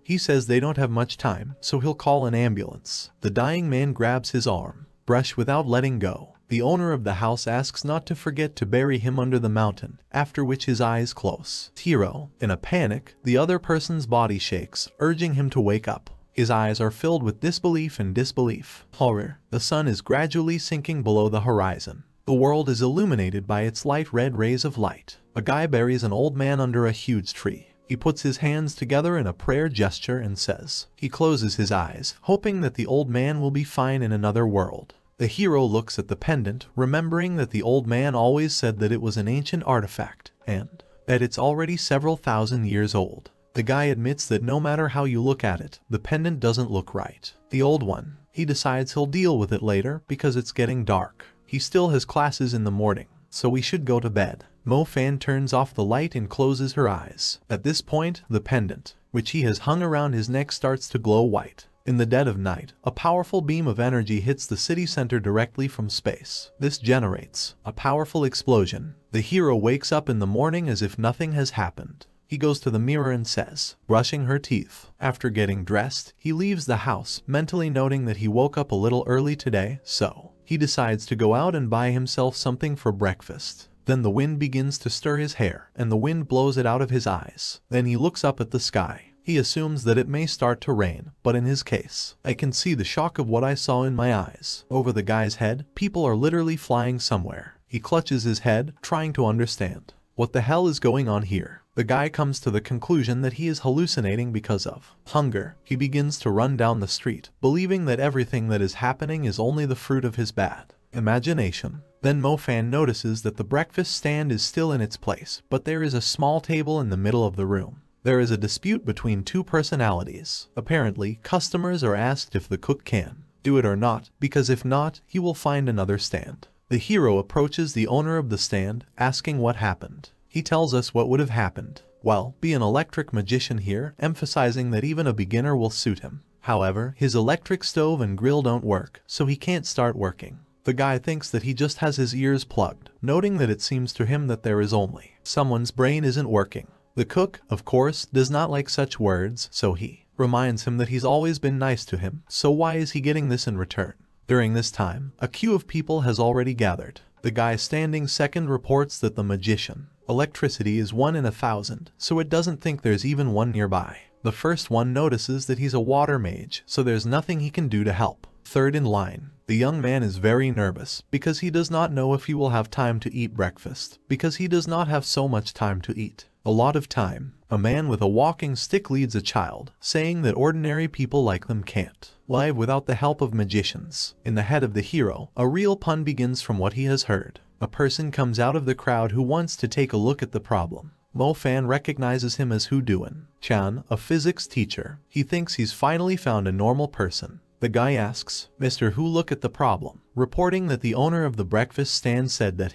He says they don't have much time, so he'll call an ambulance. The dying man grabs his arm, brush without letting go. The owner of the house asks not to forget to bury him under the mountain, after which his eyes close. Hero, in a panic, the other person's body shakes, urging him to wake up. His eyes are filled with disbelief and disbelief. Horror. The sun is gradually sinking below the horizon. The world is illuminated by its light red rays of light. A guy buries an old man under a huge tree. He puts his hands together in a prayer gesture and says. He closes his eyes, hoping that the old man will be fine in another world. The hero looks at the pendant, remembering that the old man always said that it was an ancient artifact, and that it's already several thousand years old. The guy admits that no matter how you look at it, the pendant doesn't look right. The old one. He decides he'll deal with it later because it's getting dark. He still has classes in the morning, so we should go to bed. Mo-fan turns off the light and closes her eyes. At this point, the pendant, which he has hung around his neck, starts to glow white. In the dead of night, a powerful beam of energy hits the city center directly from space. This generates a powerful explosion. The hero wakes up in the morning as if nothing has happened. He goes to the mirror and says, brushing her teeth. After getting dressed, he leaves the house, mentally noting that he woke up a little early today, so he decides to go out and buy himself something for breakfast. Then the wind begins to stir his hair, and the wind blows it out of his eyes. Then he looks up at the sky. He assumes that it may start to rain, but in his case, I can see the shock of what I saw in my eyes. Over the guy's head, people are literally flying somewhere. He clutches his head, trying to understand. What the hell is going on here? The guy comes to the conclusion that he is hallucinating because of hunger. He begins to run down the street, believing that everything that is happening is only the fruit of his bad imagination. Then Mo-fan notices that the breakfast stand is still in its place, but there is a small table in the middle of the room. There is a dispute between two personalities. Apparently, customers are asked if the cook can do it or not, because if not, he will find another stand. The hero approaches the owner of the stand, asking what happened. He tells us what would have happened. Well, be an electric magician here, emphasizing that even a beginner will suit him. However, his electric stove and grill don't work, so he can't start working. The guy thinks that he just has his ears plugged, noting that it seems to him that there is only someone's brain isn't working. The cook, of course, does not like such words, so he reminds him that he's always been nice to him, so why is he getting this in return? During this time, a queue of people has already gathered. The guy standing second reports that the magician electricity is 1 in 1,000, so it doesn't think there's even one nearby. The first one notices that he's a water mage, so there's nothing he can do to help. Third in line, the young man is very nervous because he does not know if he will have time to eat breakfast, because he does not have so much time to eat. A lot of time. A man with a walking stick leads a child, saying that ordinary people like them can't live without the help of magicians. In the head of the hero, a real pun begins from what he has heard. A person comes out of the crowd who wants to take a look at the problem. Mo-fan recognizes him as Hoo-Doon Chan, a physics teacher. He thinks he's finally found a normal person. The guy asks, "Mr. Who, look at the problem," reporting that the owner of the breakfast stand said that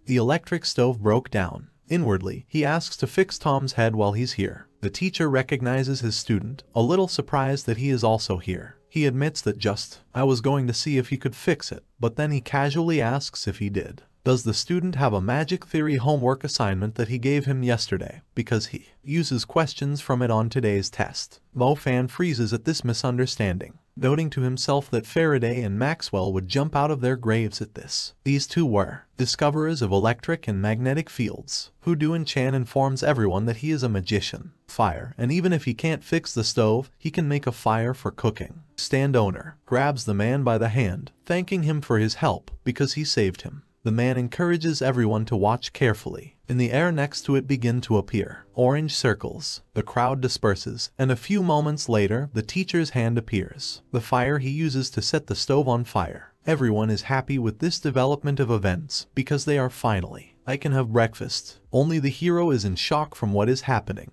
the electric stove broke down. Inwardly, he asks to fix Tom's head while he's here. The teacher recognizes his student, a little surprised that he is also here. He admits that I was going to see if he could fix it, but then he casually asks if he did. Does the student have a magic theory homework assignment that he gave him yesterday, because he uses questions from it on today's test? Mo-fan freezes at this misunderstanding, noting to himself that Faraday and Maxwell would jump out of their graves at this. These two were discoverers of electric and magnetic fields. Hoo-Doon Chan informs everyone that he is a magician. Fire, and even if he can't fix the stove, he can make a fire for cooking. Stand owner grabs the man by the hand, thanking him for his help because he saved him. The man encourages everyone to watch carefully. In the air next to it begin to appear orange circles. The crowd disperses, and a few moments later, the teacher's hand appears. The fire he uses to set the stove on fire. Everyone is happy with this development of events, because they are finally, I can have breakfast. Only the hero is in shock from what is happening.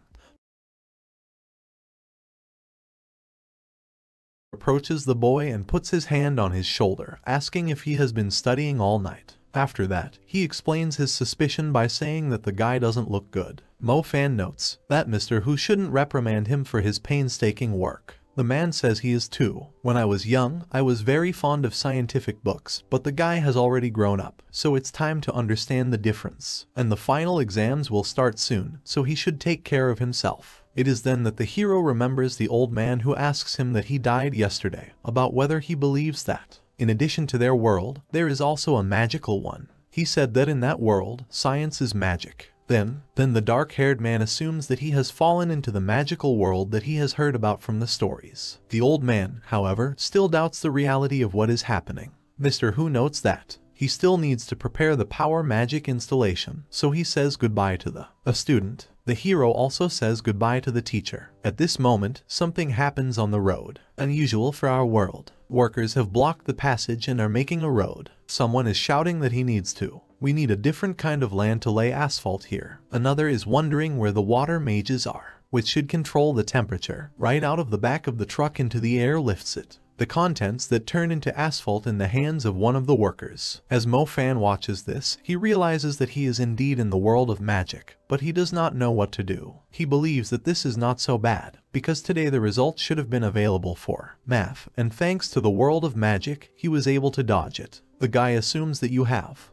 Approaches the boy and puts his hand on his shoulder, asking if he has been studying all night. After that, he explains his suspicion by saying that the guy doesn't look good. Mo-fan notes that Mr. Who shouldn't reprimand him for his painstaking work. The man says he is too. When I was young, I was very fond of scientific books, but the guy has already grown up, so it's time to understand the difference. And the final exams will start soon, so he should take care of himself. It is then that the hero remembers the old man who asks him that he died yesterday, about whether he believes that in addition to their world, there is also a magical one. He said that in that world, science is magic. Then the dark-haired man assumes that he has fallen into the magical world that he has heard about from the stories. The old man, however, still doubts the reality of what is happening. Mr. Who notes that he still needs to prepare the power magic installation, so he says goodbye to a student. The hero also says goodbye to the teacher. At this moment, something happens on the road, unusual for our world. Workers have blocked the passage and are making a road. Someone is shouting that he needs to. We need a different kind of land to lay asphalt here. Another is wondering where the water mages are, which should control the temperature. Right out of the back of the truck into the air lifts it. The contents that turn into asphalt in the hands of one of the workers. As Mo-fan watches this, he realizes that he is indeed in the world of magic, but he does not know what to do. He believes that this is not so bad, because today the results should have been available for math, and thanks to the world of magic, he was able to dodge it. The guy assumes that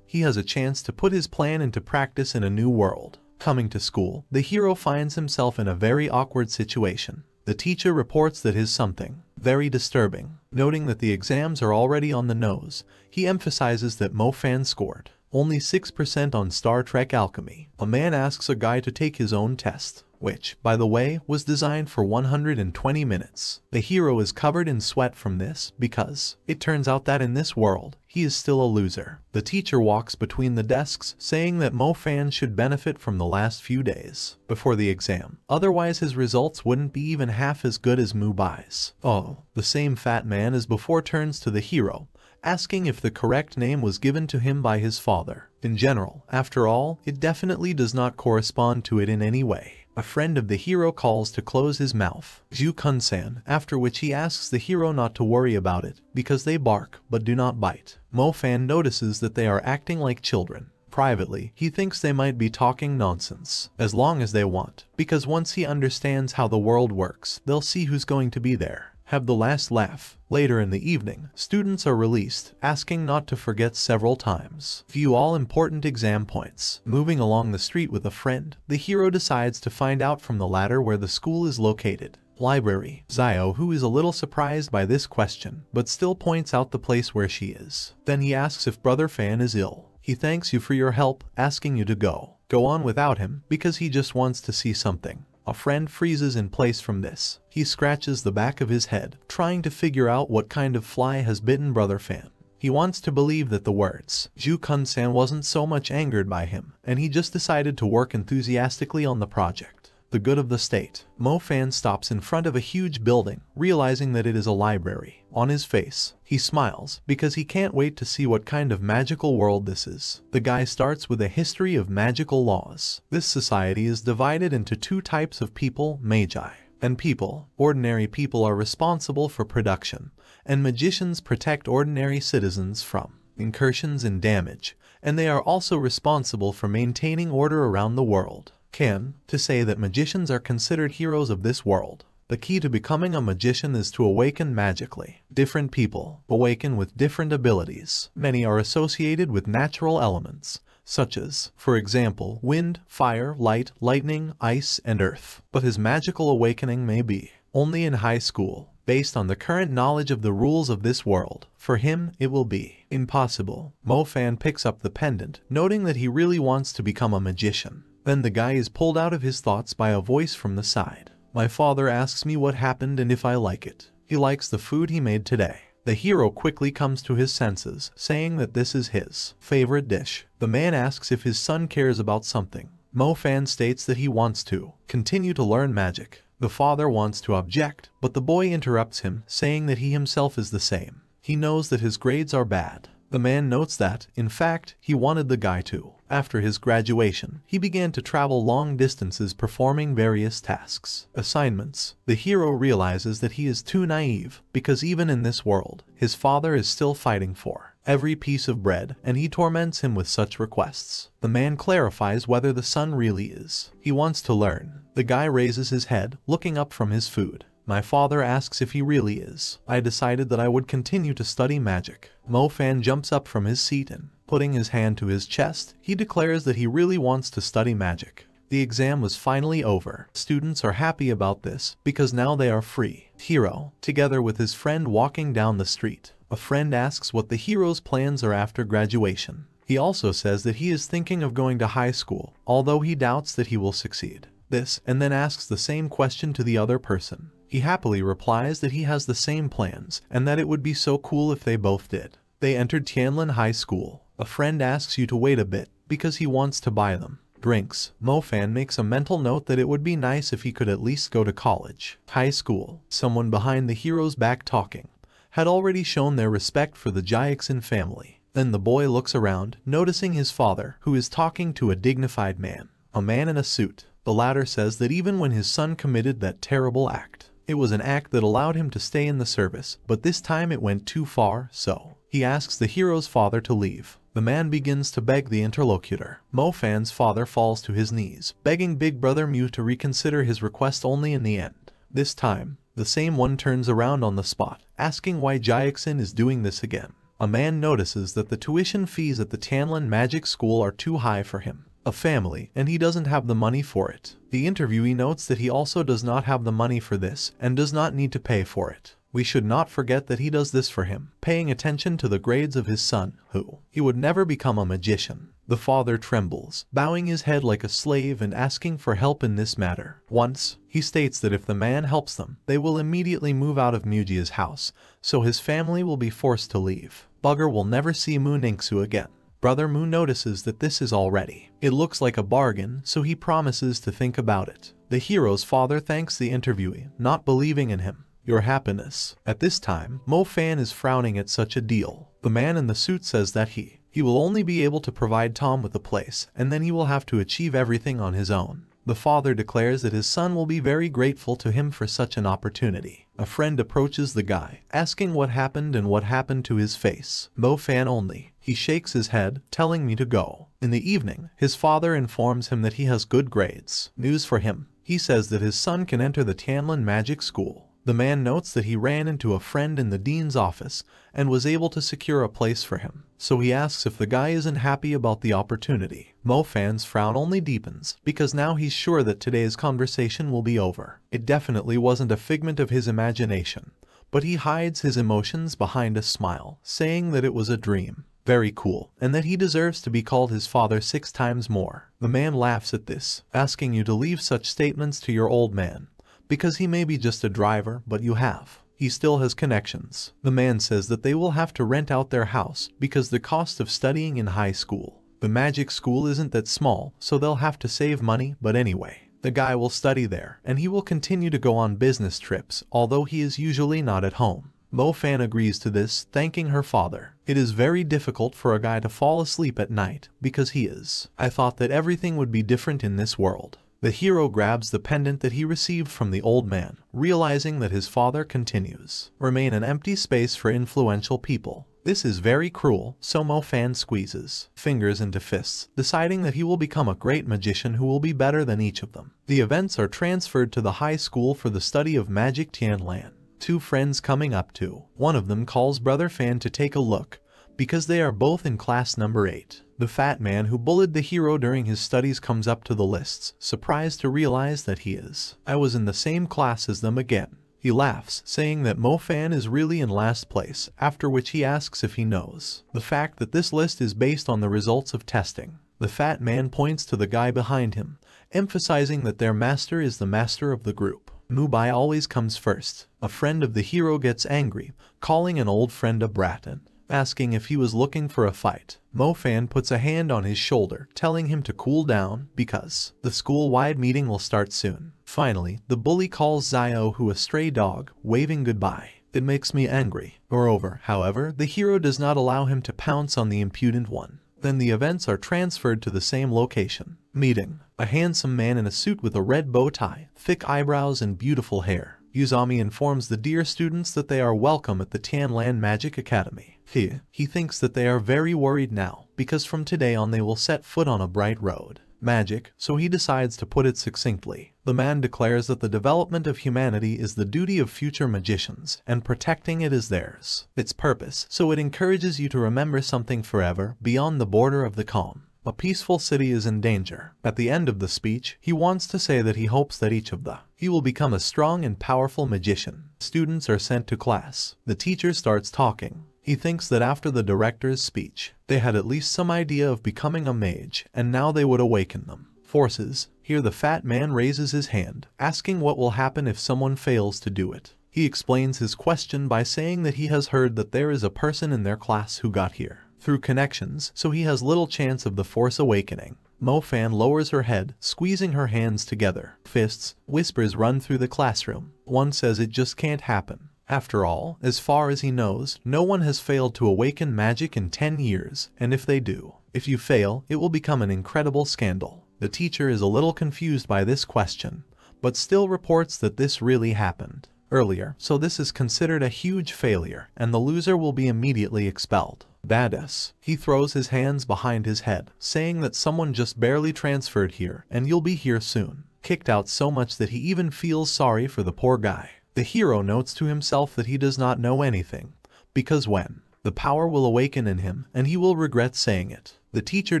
he has a chance to put his plan into practice in a new world. Coming to school, the hero finds himself in a very awkward situation. The teacher reports that his something very disturbing. Noting that the exams are already on the nose, he emphasizes that Mo-fan scored only 6% on Star Trek Alchemy. A man asks a guy to take his own test. which, by the way, was designed for 120 minutes. The hero is covered in sweat from this because it turns out that in this world, he is still a loser. The teacher walks between the desks saying that Mo Fan should benefit from the last few days before the exam. Otherwise his results wouldn't be even half as good as Mu Bai's. Oh, the same fat man as before turns to the hero, asking if the correct name was given to him by his father. In general, after all, it definitely does not correspond to it in any way. A friend of the hero calls to close his mouth, Ju Kun-san, after which he asks the hero not to worry about it, because they bark but do not bite. Mo Fan notices that they are acting like children. Privately, he thinks they might be talking nonsense, as long as they want, because once he understands how the world works, they'll see who's going to be there. Have the last laugh. Later in the evening, students are released, asking not to forget several times. View all important exam points. Moving along the street with a friend, the hero decides to find out from the latter where the school is located. Library. Zio, who is a little surprised by this question, but still points out the place where she is. Then he asks if Brother Fan is ill. He thanks you for your help, asking you to go on without him, because he just wants to see something. A friend freezes in place from this. He scratches the back of his head, trying to figure out what kind of fly has bitten Brother Fan. He wants to believe that the words Ju Kun-san wasn't so much angered by him, and he just decided to work enthusiastically on the project. The good of the state. Mo Fan stops in front of a huge building, realizing that it is a library. On his face, he smiles, because he can't wait to see what kind of magical world this is. The guy starts with a history of magical laws. This society is divided into two types of people, magi and people. Ordinary people are responsible for production, and magicians protect ordinary citizens from incursions and damage, and they are also responsible for maintaining order around the world. To say that magicians are considered heroes of this world. The key to becoming a magician is to awaken magically. Different people awaken with different abilities. Many are associated with natural elements, such as, for example, wind, fire, light, lightning, ice, and earth. But his magical awakening may be only in high school. Based on the current knowledge of the rules of this world, for him, it will be impossible. Mo Fan picks up the pendant, noting that he really wants to become a magician. Then the guy is pulled out of his thoughts by a voice from the side. My father asks me what happened and if I like it. He likes the food he made today. The hero quickly comes to his senses, saying that this is his favorite dish. The man asks if his son cares about something. Mo Fan states that he wants to continue to learn magic. The father wants to object, but the boy interrupts him, saying that he himself is the same. He knows that his grades are bad. The man notes that, in fact, he wanted the guy to. After his graduation, he began to travel long distances performing various tasks. Assignments. The hero realizes that he is too naive, because even in this world, his father is still fighting for every piece of bread, and he torments him with such requests. The man clarifies whether the son really is. He wants to learn. The guy raises his head, looking up from his food. My father asks if he really is. I decided that I would continue to study magic. Mo Fan jumps up from his seat and, putting his hand to his chest, he declares that he really wants to study magic. The exam was finally over. Students are happy about this, because now they are free. Hero, together with his friend walking down the street. A friend asks what the hero's plans are after graduation. He also says that he is thinking of going to high school, although he doubts that he will succeed. This, and then asks the same question to the other person. He happily replies that he has the same plans, and that it would be so cool if they both did. They entered Tianlin High School. A friend asks you to wait a bit, because he wants to buy them. Drinks. Mo Fan makes a mental note that it would be nice if he could at least go to college. High school. Someone behind the hero's back talking had already shown their respect for the Jackson family. Then the boy looks around, noticing his father, who is talking to a dignified man. A man in a suit. The latter says that even when his son committed that terrible act, it was an act that allowed him to stay in the service, but this time it went too far, so he asks the hero's father to leave. The man begins to beg the interlocutor. Mo Fan's father falls to his knees, begging Big Brother Mew to reconsider his request only in the end. This time, the same one turns around on the spot, asking why Jackson is doing this again. A man notices that the tuition fees at the Tianlin Magic School are too high for him. A family, and he doesn't have the money for it. The interviewee notes that he also does not have the money for this, and does not need to pay for it. We should not forget that he does this for him, paying attention to the grades of his son, who he would never become a magician. The father trembles, bowing his head like a slave and asking for help in this matter. Once, he states that if the man helps them, they will immediately move out of Mujia's house, so his family will be forced to leave. Bugger will never see Mu Ningsu again. Brother Mu notices that this is already. It looks like a bargain, so he promises to think about it. The hero's father thanks the interviewee, not believing in him. Your happiness. At this time, Mo Fan is frowning at such a deal. The man in the suit says that he will only be able to provide Tom with a place, and then he will have to achieve everything on his own. The father declares that his son will be very grateful to him for such an opportunity. A friend approaches the guy, asking what happened and what happened to his face. Mo Fan only. He shakes his head, telling me to go. In the evening, his father informs him that he has good grades. News for him. He says that his son can enter the Tianlin Magic School. The man notes that he ran into a friend in the dean's office and was able to secure a place for him. So he asks if the guy isn't happy about the opportunity. Mo Fan's frown only deepens because now he's sure that today's conversation will be over. It definitely wasn't a figment of his imagination, but he hides his emotions behind a smile, saying that it was a dream. Very cool, and that he deserves to be called his father 6 times more. The man laughs at this, asking you to leave such statements to your old man, because he may be just a driver, but he still has connections. The man says that they will have to rent out their house because the cost of studying in high school. The magic school isn't that small, so they'll have to save money, but anyway. The guy will study there, and he will continue to go on business trips, although he is usually not at home. Mo Fan agrees to this, thanking her father. It is very difficult for a guy to fall asleep at night, because he is. I thought that everything would be different in this world. The hero grabs the pendant that he received from the old man, realizing that his father continues. Remain an empty space for influential people. This is very cruel, so Mo Fan squeezes fingers into fists, deciding that he will become a great magician who will be better than each of them. The events are transferred to the high school for the study of magic Tianlan. 2 friends coming up to. One of them calls Brother Fan to take a look, because they are both in class number 8. The fat man who bullied the hero during his studies comes up to the lists, surprised to realize that he is. I was in the same class as them again. He laughs, saying that Mo Fan is really in last place, after which he asks if he knows the fact that this list is based on the results of testing. The fat man points to the guy behind him, emphasizing that their master is the master of the group. Mubai always comes first. A friend of the hero gets angry, calling an old friend a brat and asking if he was looking for a fight. Mo Fan puts a hand on his shoulder, telling him to cool down because the school-wide meeting will start soon. Finally, the bully calls Zio who a stray dog, waving goodbye. It makes me angry. Moreover, however, the hero does not allow him to pounce on the impudent one. Then the events are transferred to the same location. Meeting. A handsome man in a suit with a red bow tie, thick eyebrows and beautiful hair. Uzami informs the dear students that they are welcome at the Tianlan Magic Academy. He thinks that they are very worried now, because from today on they will set foot on a bright road. Magic, so he decides to put it succinctly. The man declares that the development of humanity is the duty of future magicians, and protecting it is theirs. Its purpose, so it encourages you to remember something forever, beyond the border of the calm. A peaceful city is in danger. At the end of the speech, he wants to say that he hopes that he will become a strong and powerful magician. Students are sent to class. The teacher starts talking. He thinks that after the director's speech, they had at least some idea of becoming a mage, and now they would awaken them. Forces. Here the fat man raises his hand, asking what will happen if someone fails to do it. He explains his question by saying that he has heard that there is a person in their class who got here through connections, so he has little chance of the force awakening. Mo Fan lowers her head, squeezing her hands together. Fists. Whispers run through the classroom. One says it just can't happen. After all, as far as he knows, no one has failed to awaken magic in 10 years, and if they do, if you fail, it will become an incredible scandal. The teacher is a little confused by this question, but still reports that this really happened earlier, so this is considered a huge failure, and the loser will be immediately expelled. Badass. He throws his hands behind his head, saying that someone just barely transferred here, and you'll be here soon. Kicked out so much that he even feels sorry for the poor guy. The hero notes to himself that he does not know anything, because when the power will awaken in him, and he will regret saying it. The teacher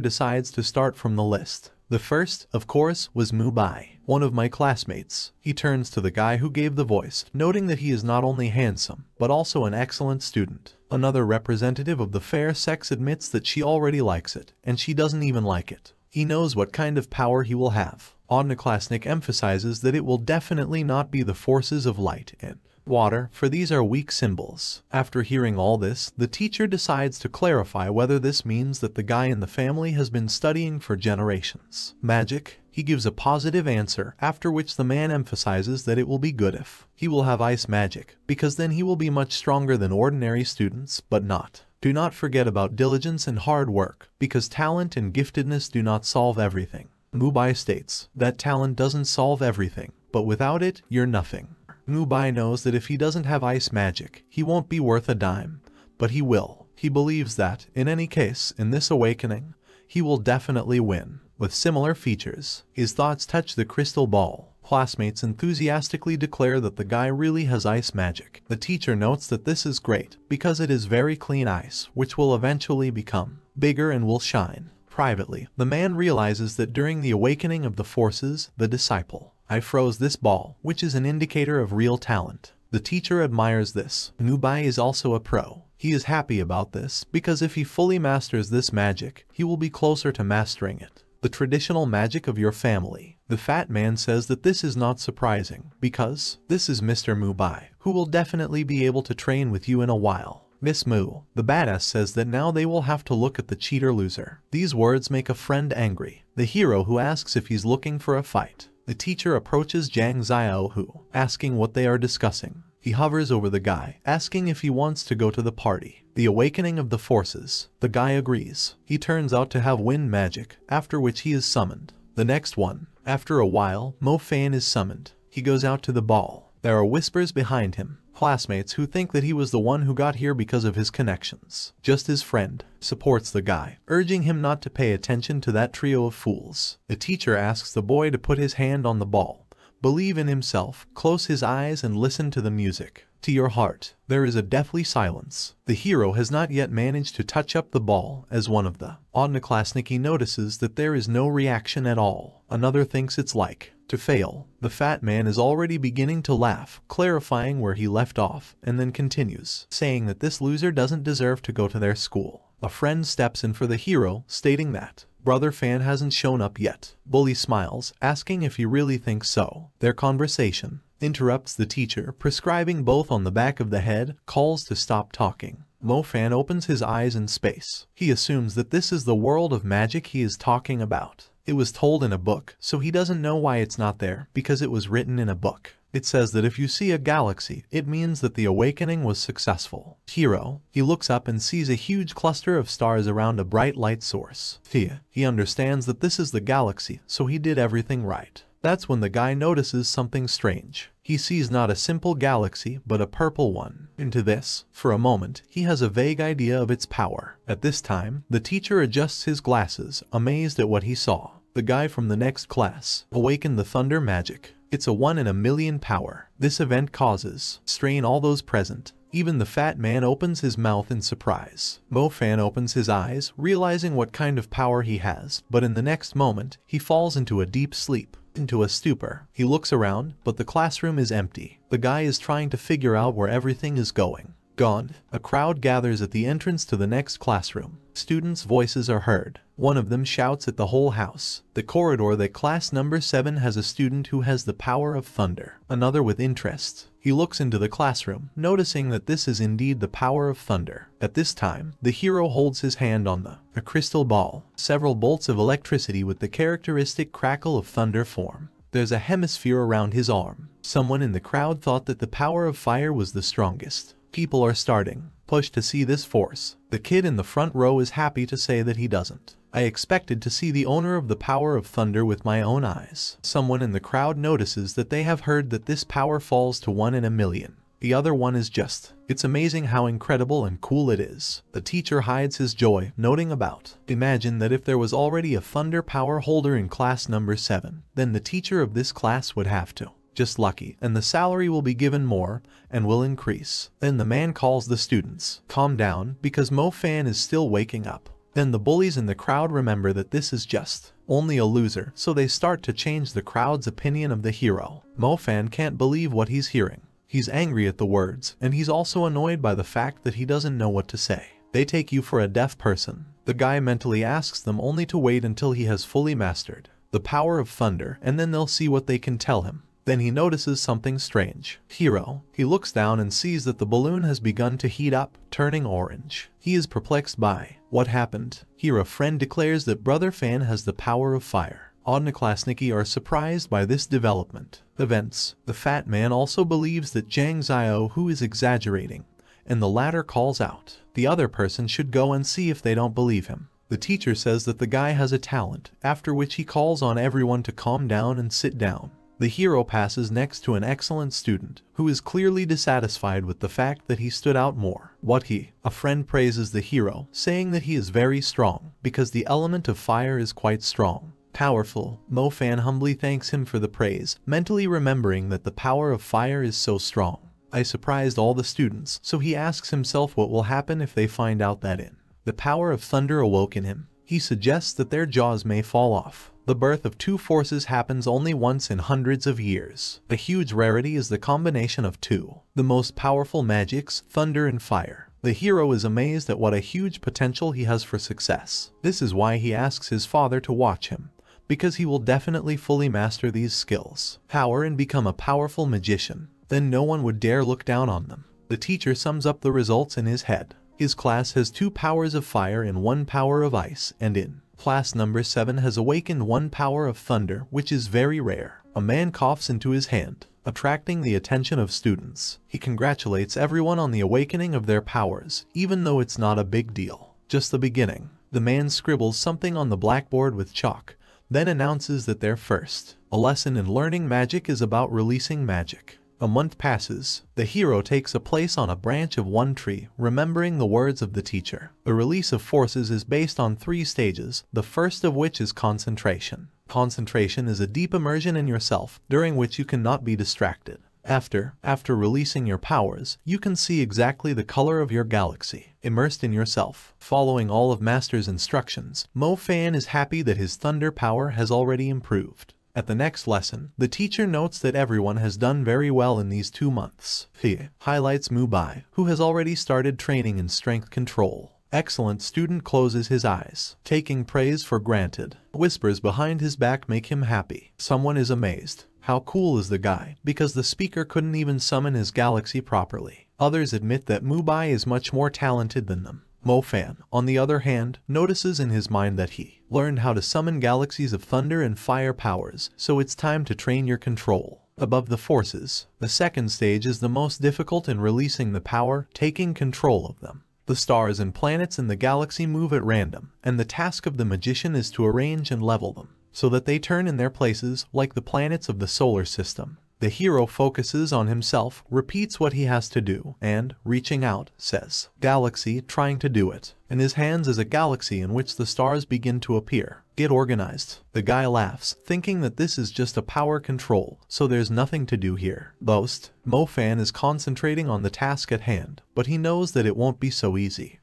decides to start from the list. The first, of course, was Mubai, one of my classmates. He turns to the guy who gave the voice, noting that he is not only handsome, but also an excellent student. Another representative of the fair sex admits that she already likes it, and she doesn't even like it. He knows what kind of power he will have. Odnoklassnik emphasizes that it will definitely not be the forces of light and water, for these are weak symbols. After hearing all this, the teacher decides to clarify whether this means that the guy in the family has been studying for generations magic. He gives a positive answer, after which the man emphasizes that it will be good if he will have ice magic, because then he will be much stronger than ordinary students, but not. Do not forget about diligence and hard work, because talent and giftedness do not solve everything. Mubai states that talent doesn't solve everything, but without it, you're nothing. Mubai knows that if he doesn't have ice magic, he won't be worth a dime, but he will. He believes that, in any case, in this awakening, he will definitely win. With similar features, his thoughts touch the crystal ball. Classmates enthusiastically declare that the guy really has ice magic. The teacher notes that this is great, because it is very clean ice, which will eventually become bigger and will shine. Privately, the man realizes that during the awakening of the forces, the disciple, I froze this ball, which is an indicator of real talent. The teacher admires this. Nubai is also a pro. He is happy about this, because if he fully masters this magic, he will be closer to mastering it. The traditional magic of your family. The fat man says that this is not surprising, because this is Mr. Mubai, who will definitely be able to train with you in a while. Miss Mu, the badass, says that now they will have to look at the cheater loser. These words make a friend angry. The hero who asks if he's looking for a fight. The teacher approaches Zhang Xiaohu, asking what they are discussing. He hovers over the guy, asking if he wants to go to the party. The awakening of the forces. The guy agrees. He turns out to have wind magic, after which he is summoned. The next one. After a while, Mo Fan is summoned. He goes out to the ball. There are whispers behind him. Classmates who think that he was the one who got here because of his connections. Just his friend supports the guy, urging him not to pay attention to that trio of fools. The teacher asks the boy to put his hand on the ball. Believe in himself, close his eyes and listen to the music. To your heart. There is a deathly silence. The hero has not yet managed to touch up the ball as one of the Odnoklassniki notices that there is no reaction at all. Another thinks it's like to fail. The fat man is already beginning to laugh, clarifying where he left off, and then continues, saying that this loser doesn't deserve to go to their school. A friend steps in for the hero, stating that Brother Fan hasn't shown up yet. Bully smiles, asking if he really thinks so. Their conversation interrupts the teacher, prescribing both on the back of the head, calls to stop talking. Mo Fan opens his eyes in space. He assumes that this is the world of magic he is talking about. It was told in a book, so he doesn't know why it's not there, because it was written in a book. It says that if you see a galaxy, it means that the awakening was successful. Hero, he looks up and sees a huge cluster of stars around a bright light source. He understands that this is the galaxy, so he did everything right. That's when the guy notices something strange. He sees not a simple galaxy, but a purple one. Into this, for a moment, he has a vague idea of its power. At this time, the teacher adjusts his glasses, amazed at what he saw. The guy from the next class awakened the thunder magic. It's a 1 in a million power. This event causes strain all those present. Even the fat man opens his mouth in surprise. Mo Fan opens his eyes, realizing what kind of power he has, but in the next moment, he falls into a deep sleep. Into a stupor. He looks around, but the classroom is empty. The guy is trying to figure out where everything is going. Gone. A crowd gathers at the entrance to the next classroom. Students' voices are heard. One of them shouts at the whole house. The corridor that class number 7 has a student who has the power of thunder. Another with interest. He looks into the classroom, noticing that this is indeed the power of thunder. At this time, the hero holds his hand on a crystal ball. Several bolts of electricity with the characteristic crackle of thunder form. There's a hemisphere around his arm. Someone in the crowd thought that the power of fire was the strongest. People are starting, pushed to see this force. The kid in the front row is happy to say that he doesn't. I expected to see the owner of the power of thunder with my own eyes. Someone in the crowd notices that they have heard that this power falls to 1 in a million. The other one is just, it's amazing how incredible and cool it is. The teacher hides his joy, noting about, imagine that if there was already a thunder power holder in class number 7, then the teacher of this class would have to. Just lucky, and the salary will be given more, and will increase. Then the man calls the students. Calm down, because Mo Fan is still waking up. Then the bullies in the crowd remember that this is just only a loser, so they start to change the crowd's opinion of the hero. Mo Fan can't believe what he's hearing. He's angry at the words, and he's also annoyed by the fact that he doesn't know what to say. They take you for a deaf person. The guy mentally asks them only to wait until he has fully mastered the power of thunder, and then they'll see what they can tell him. Then he notices something strange. Hero. He looks down and sees that the balloon has begun to heat up, turning orange. He is perplexed by what happened. Here a friend declares that Brother Fan has the power of fire. Odnoklassniki are surprised by this development. Events. The fat man also believes that Jang Zio who is exaggerating, and the latter calls out. The other person should go and see if they don't believe him. The teacher says that the guy has a talent, after which he calls on everyone to calm down and sit down. The hero passes next to an excellent student, who is clearly dissatisfied with the fact that he stood out more. A friend praises the hero, saying that he is very strong, because the element of fire is quite strong. Powerful. Mo Fan humbly thanks him for the praise, mentally remembering that the power of fire is so strong. I surprised all the students, so he asks himself what will happen if they find out that the power of thunder awoke in him. He suggests that their jaws may fall off. The birth of two forces happens only once in hundreds of years. A huge rarity is the combination of two, the most powerful magics, thunder and fire. The hero is amazed at what a huge potential he has for success. This is why he asks his father to watch him, because he will definitely fully master these skills. Power and become a powerful magician. Then no one would dare look down on them. The teacher sums up the results in his head. His class has 2 powers of fire and 1 power of ice, and in class number 7 has awakened 1 power of thunder, which is very rare. A man coughs into his hand, attracting the attention of students. He congratulates everyone on the awakening of their powers, even though it's not a big deal. Just the beginning. The man scribbles something on the blackboard with chalk, then announces that their first lesson in learning magic is about releasing magic. A month passes. The hero takes a place on a branch of one tree, remembering the words of the teacher. The release of forces is based on 3 stages, the first of which is concentration. Concentration is a deep immersion in yourself, during which you cannot be distracted. After releasing your powers, you can see exactly the color of your galaxy, immersed in yourself. Following all of Master's instructions, Mo Fan is happy that his thunder power has already improved. At the next lesson, the teacher notes that everyone has done very well in these 2 months. He highlights Mubai, who has already started training in strength control. Excellent student closes his eyes, taking praise for granted. Whispers behind his back make him happy. Someone is amazed. How cool is the guy, because the speaker couldn't even summon his galaxy properly. Others admit that Mubai is much more talented than them. Mo Fan, on the other hand, notices in his mind that he learned how to summon galaxies of thunder and fire powers, so it's time to train your control. Above the forces, the second stage is the most difficult in releasing the power, taking control of them. The stars and planets in the galaxy move at random, and the task of the magician is to arrange and level them, so that they turn in their places like the planets of the solar system. The hero focuses on himself, repeats what he has to do, and, reaching out, says, "Galaxy," trying to do it. In his hands is a galaxy in which the stars begin to appear. Get organized. The guy laughs, thinking that this is just a power control, so there's nothing to do here. Boast. Mo Fan is concentrating on the task at hand, but he knows that it won't be so easy.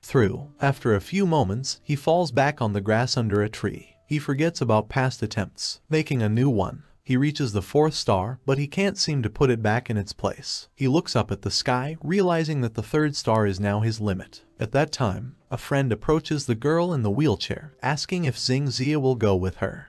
After a few moments, he falls back on the grass under a tree. He forgets about past attempts, making a new one. He reaches the 4th star, but he can't seem to put it back in its place. He looks up at the sky, realizing that the 3rd star is now his limit. At that time, a friend approaches the girl in the wheelchair, asking if Xing Zia will go with her.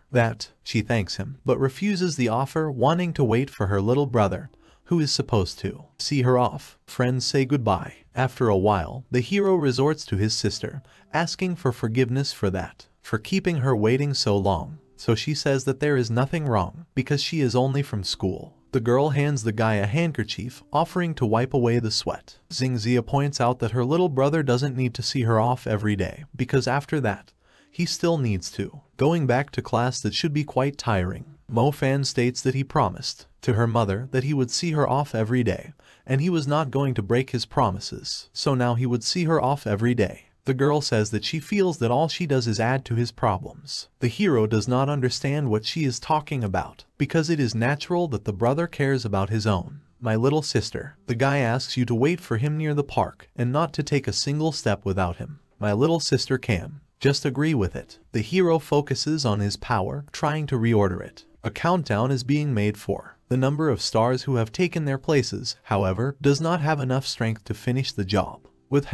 She thanks him, but refuses the offer, wanting to wait for her little brother, who is supposed to see her off. Friends say goodbye. After a while, the hero resorts to his sister, asking for forgiveness for keeping her waiting so long. So she says that there is nothing wrong, because she is only from school. The girl hands the guy a handkerchief, offering to wipe away the sweat. Xing Zia points out that her little brother doesn't need to see her off every day, because after that, he still needs to. Going back to class that should be quite tiring. Mo Fan states that he promised to her mother that he would see her off every day, and he was not going to break his promises, so now he would see her off every day. The girl says that she feels that all she does is add to his problems. The hero does not understand what she is talking about, because it is natural that the brother cares about his own. My little sister. The guy asks you to wait for him near the park, and not to take a single step without him. My little sister can just agree with it. The hero focuses on his power, trying to reorder it. A countdown is being made for the number of stars who have taken their places, however, does not have enough strength to finish the job. With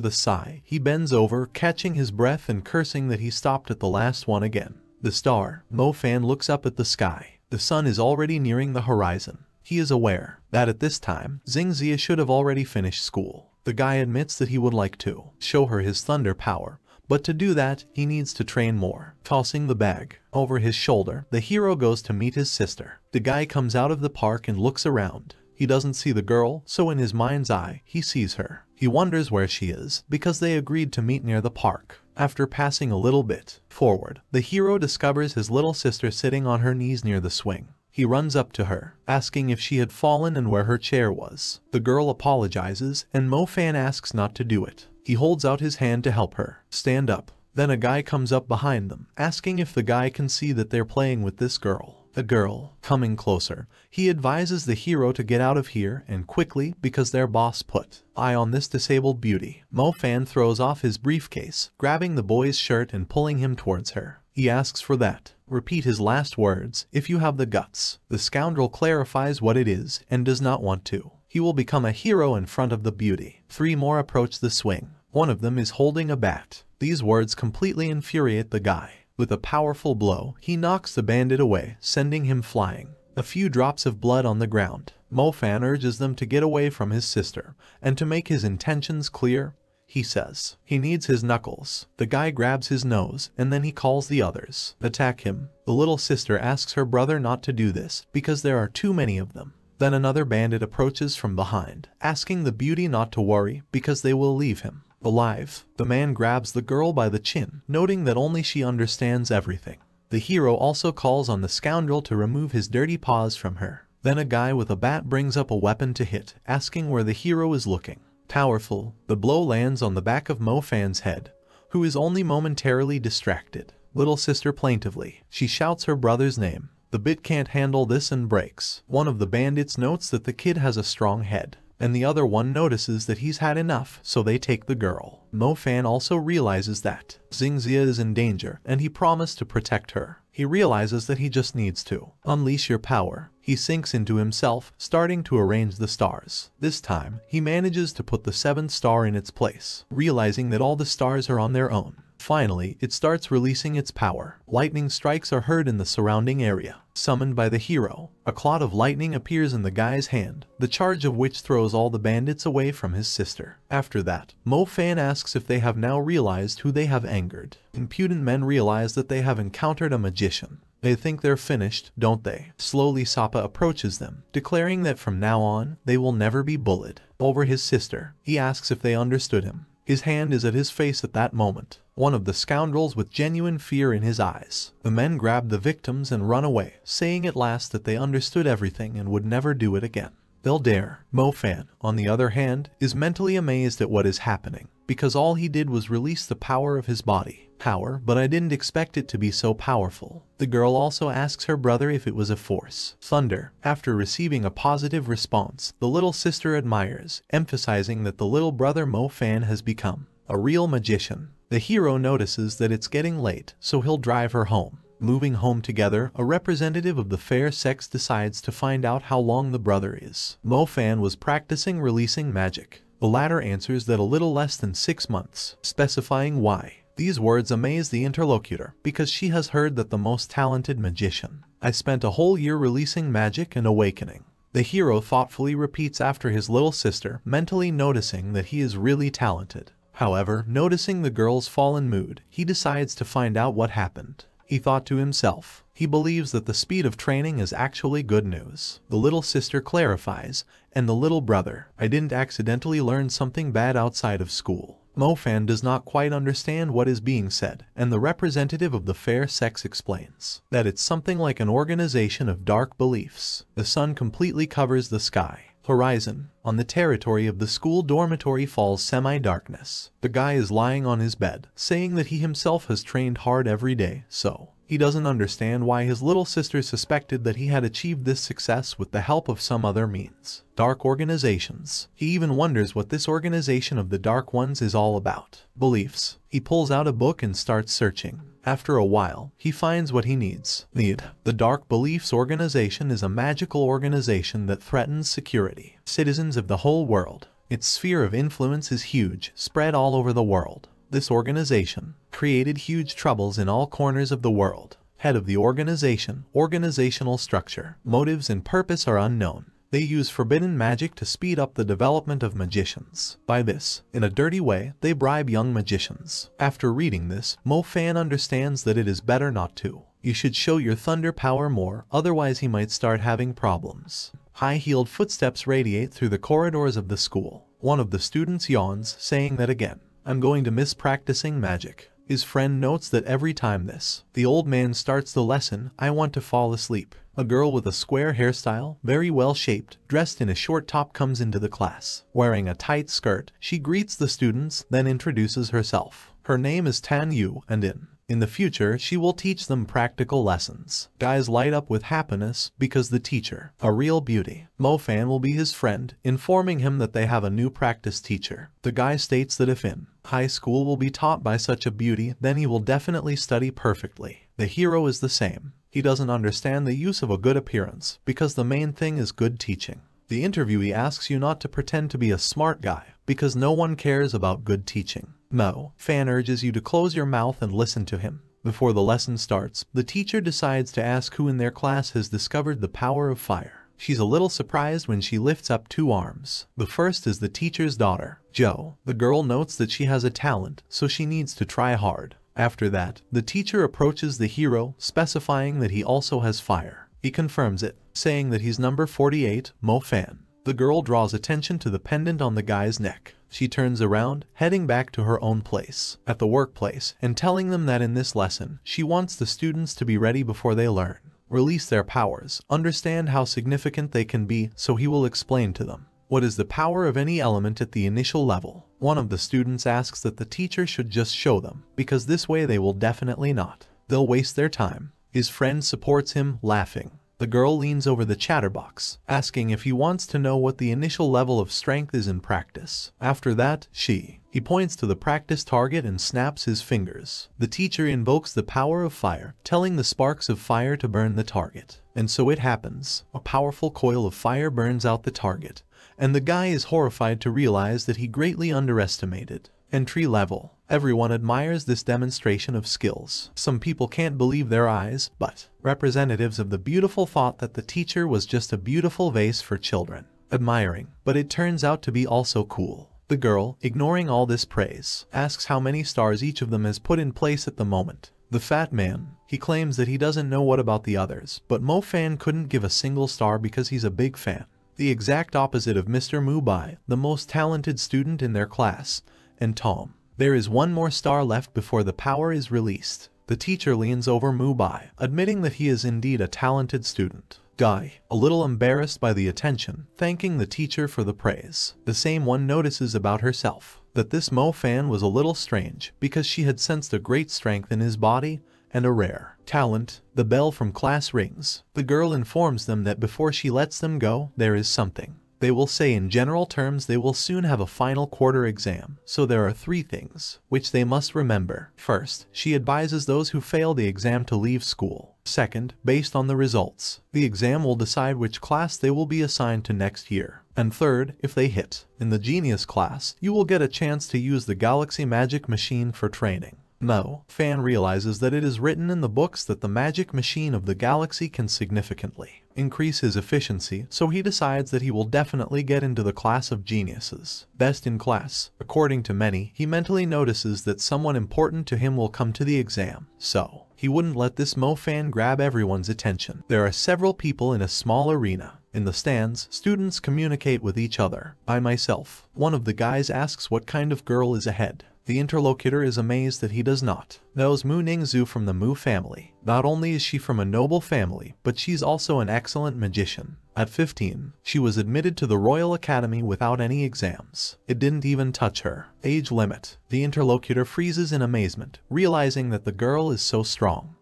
a sigh, he bends over, catching his breath and cursing that he stopped at the last one again. The star, Mo Fan looks up at the sky. The sun is already nearing the horizon. He is aware that at this time, Xingxia should have already finished school. The guy admits that he would like to show her his thunder power, but to do that, he needs to train more. Tossing the bag over his shoulder, the hero goes to meet his sister. The guy comes out of the park and looks around. He doesn't see the girl, so in his mind's eye, he sees her. He wonders where she is, because they agreed to meet near the park. After passing a little bit forward, the hero discovers his little sister sitting on her knees near the swing. He runs up to her, asking if she had fallen and where her chair was. The girl apologizes, and Mo Fan asks not to do it. He holds out his hand to help her stand up. Then a guy comes up behind them, asking if the guy can see that they're playing with this girl. The girl, coming closer, he advises the hero to get out of here and quickly because their boss put eye on this disabled beauty. Mo Fan throws off his briefcase, grabbing the boy's shirt and pulling him towards her. He asks for that. Repeat his last words, if you have the guts. The scoundrel clarifies what it is and does not want to. He will become a hero in front of the beauty. 3 more approach the swing. One of them is holding a bat. These words completely infuriate the guy. With a powerful blow, he knocks the bandit away, sending him flying. A few drops of blood on the ground. Mo Fan urges them to get away from his sister, and to make his intentions clear, he says he needs his knuckles. The guy grabs his nose, and then he calls the others. Attack him. The little sister asks her brother not to do this, because there are too many of them. Then another bandit approaches from behind, asking the beauty not to worry, because they will leave him alive. The man grabs the girl by the chin, noting that only she understands everything. The hero also calls on the scoundrel to remove his dirty paws from her. Then a guy with a bat brings up a weapon to hit, asking where the hero is looking. Powerful, the blow lands on the back of Mo Fan's head, who is only momentarily distracted. Little sister plaintively, she shouts her brother's name. The bit can't handle this and breaks. One of the bandits notes that the kid has a strong head, and the other one notices that he's had enough, so they take the girl. Mo Fan also realizes that Xingxia is in danger, and he promised to protect her. He realizes that he just needs to unleash your power. He sinks into himself, starting to arrange the stars. This time, he manages to put the 7th star in its place, realizing that all the stars are on their own. Finally, it starts releasing its power. Lightning strikes are heard in the surrounding area. Summoned by the hero, a cloud of lightning appears in the guy's hand, the charge of which throws all the bandits away from his sister. After that, Mo Fan asks if they have now realized who they have angered. Impudent men realize that they have encountered a magician. They think they're finished, don't they? Slowly Sapa approaches them, declaring that from now on, they will never be bullied. Over his sister, he asks if they understood him. His hand is at his face at that moment. One of the scoundrels with genuine fear in his eyes. The men grab the victims and run away, saying at last that they understood everything and would never do it again. They'll dare. Mo Fan, on the other hand, is mentally amazed at what is happening, because all he did was release the power of his body. Power, but I didn't expect it to be so powerful. The girl also asks her brother if it was a force. Thunder. After receiving a positive response, the little sister admires, emphasizing that the little brother Mo Fan has become a real magician. The hero notices that it's getting late, so he'll drive her home. Moving home together, a representative of the fair sex decides to find out how long the brother is. Mo Fan was practicing releasing magic. The latter answers that a little less than 6 months, specifying why. These words amaze the interlocutor, because she has heard that the most talented magician. I spent a whole year releasing magic and awakening. The hero thoughtfully repeats after his little sister, mentally noticing that he is really talented. However, noticing the girl's fallen mood, he decides to find out what happened. He thought to himself, he believes that the speed of training is actually good news. The little sister clarifies, and the little brother, I didn't accidentally learn something bad outside of school. Mo Fan does not quite understand what is being said, and the representative of the fair sex explains that it's something like an organization of dark beliefs. The sun completely covers the sky. Horizon. On the territory of the school dormitory falls semi-darkness. The guy is lying on his bed, saying that he himself has trained hard every day, so he doesn't understand why his little sister suspected that he had achieved this success with the help of some other means. Dark organizations. He even wonders what this organization of the Dark Ones is all about. Beliefs. He pulls out a book and starts searching. After a while, he finds what he needs. The Dark Beliefs Organization is a magical organization that threatens security. Citizens of the whole world. Its sphere of influence is huge, spread all over the world. This organization created huge troubles in all corners of the world. Head of the organization, organizational structure, motives and purpose are unknown. They use forbidden magic to speed up the development of magicians. By this, in a dirty way, they bribe young magicians. After reading this, Mo Fan understands that it is better not to. You should show your thunder power more, otherwise he might start having problems. High-heeled footsteps radiate through the corridors of the school. One of the students yawns, saying that again. I'm going to miss practicing magic. His friend notes that every time the old man starts the lesson, I want to fall asleep. A girl with a square hairstyle, very well shaped, dressed in a short top comes into the class. Wearing a tight skirt, she greets the students, then introduces herself. Her name is Tan Yu, and in the future she will teach them practical lessons. Guys light up with happiness because the teacher, a real beauty. Mo Fan will be his friend, informing him that they have a new practice teacher. The guy states that if in high school will be taught by such a beauty, then he will definitely study perfectly. The hero is the same. He doesn't understand the use of a good appearance, because the main thing is good teaching. The interviewee asks you not to pretend to be a smart guy, because no one cares about good teaching. Mo Fan urges you to close your mouth and listen to him. Before the lesson starts, the teacher decides to ask who in their class has discovered the power of fire. She's a little surprised when she lifts up two arms. The first is the teacher's daughter, Jo. The girl notes that she has a talent, so she needs to try hard. After that, the teacher approaches the hero, specifying that he also has fire. He confirms it, saying that he's number 48, Mo Fan. The girl draws attention to the pendant on the guy's neck. She turns around, heading back to her own place, at the workplace, and telling them that in this lesson, she wants the students to be ready before they learn. Release their powers, understand how significant they can be, so he will explain to them. What is the power of any element at the initial level? One of the students asks that the teacher should just show them, because this way they will definitely not. They'll waste their time. His friend supports him, laughing. The girl leans over the chatterbox, asking if he wants to know what the initial level of strength is in practice. After that, he points to the practice target and snaps his fingers. The teacher invokes the power of fire, telling the sparks of fire to burn the target. And so it happens. A powerful coil of fire burns out the target, and the guy is horrified to realize that he greatly underestimated. Entry level. Everyone admires this demonstration of skills. Some people can't believe their eyes, but representatives of the beautiful thought that the teacher was just a beautiful vase for children. Admiring, but it turns out to be also cool. The girl, ignoring all this praise, asks how many stars each of them has put in place at the moment. The fat man, he claims that he doesn't know what about the others, but Mo Fan couldn't give a single star because he's a big fan. The exact opposite of Mr. Mubai, the most talented student in their class, and Tom. There is one more star left before the power is released. The teacher leans over Mubai, admitting that he is indeed a talented student. Guy, a little embarrassed by the attention, thanking the teacher for the praise. The same one notices about herself that this Mo Fan was a little strange because she had sensed a great strength in his body and a rare talent. The bell from class rings. The girl informs them that before she lets them go, there is something. They will say in general terms they will soon have a final quarter exam, so there are 3 things which they must remember. First, she advises those who fail the exam to leave school. Second, based on the results, the exam will decide which class they will be assigned to next year. And third, if they hit in the genius class, you will get a chance to use the Galaxy Magic Machine for training. Mo Fan realizes that it is written in the books that the magic machine of the galaxy can significantly increase his efficiency, so he decides that he will definitely get into the class of geniuses. Best in class. According to many, he mentally notices that someone important to him will come to the exam, so he wouldn't let this Mo Fan grab everyone's attention. There are several people in a small arena. In the stands, students communicate with each other. I myself. One of the guys asks what kind of girl is ahead. The interlocutor is amazed that he does not. Knows Mu Ningzhu from the Mu family. Not only is she from a noble family, but she's also an excellent magician. At 15, she was admitted to the Royal Academy without any exams. It didn't even touch her. Age limit. The interlocutor freezes in amazement, realizing that the girl is so strong.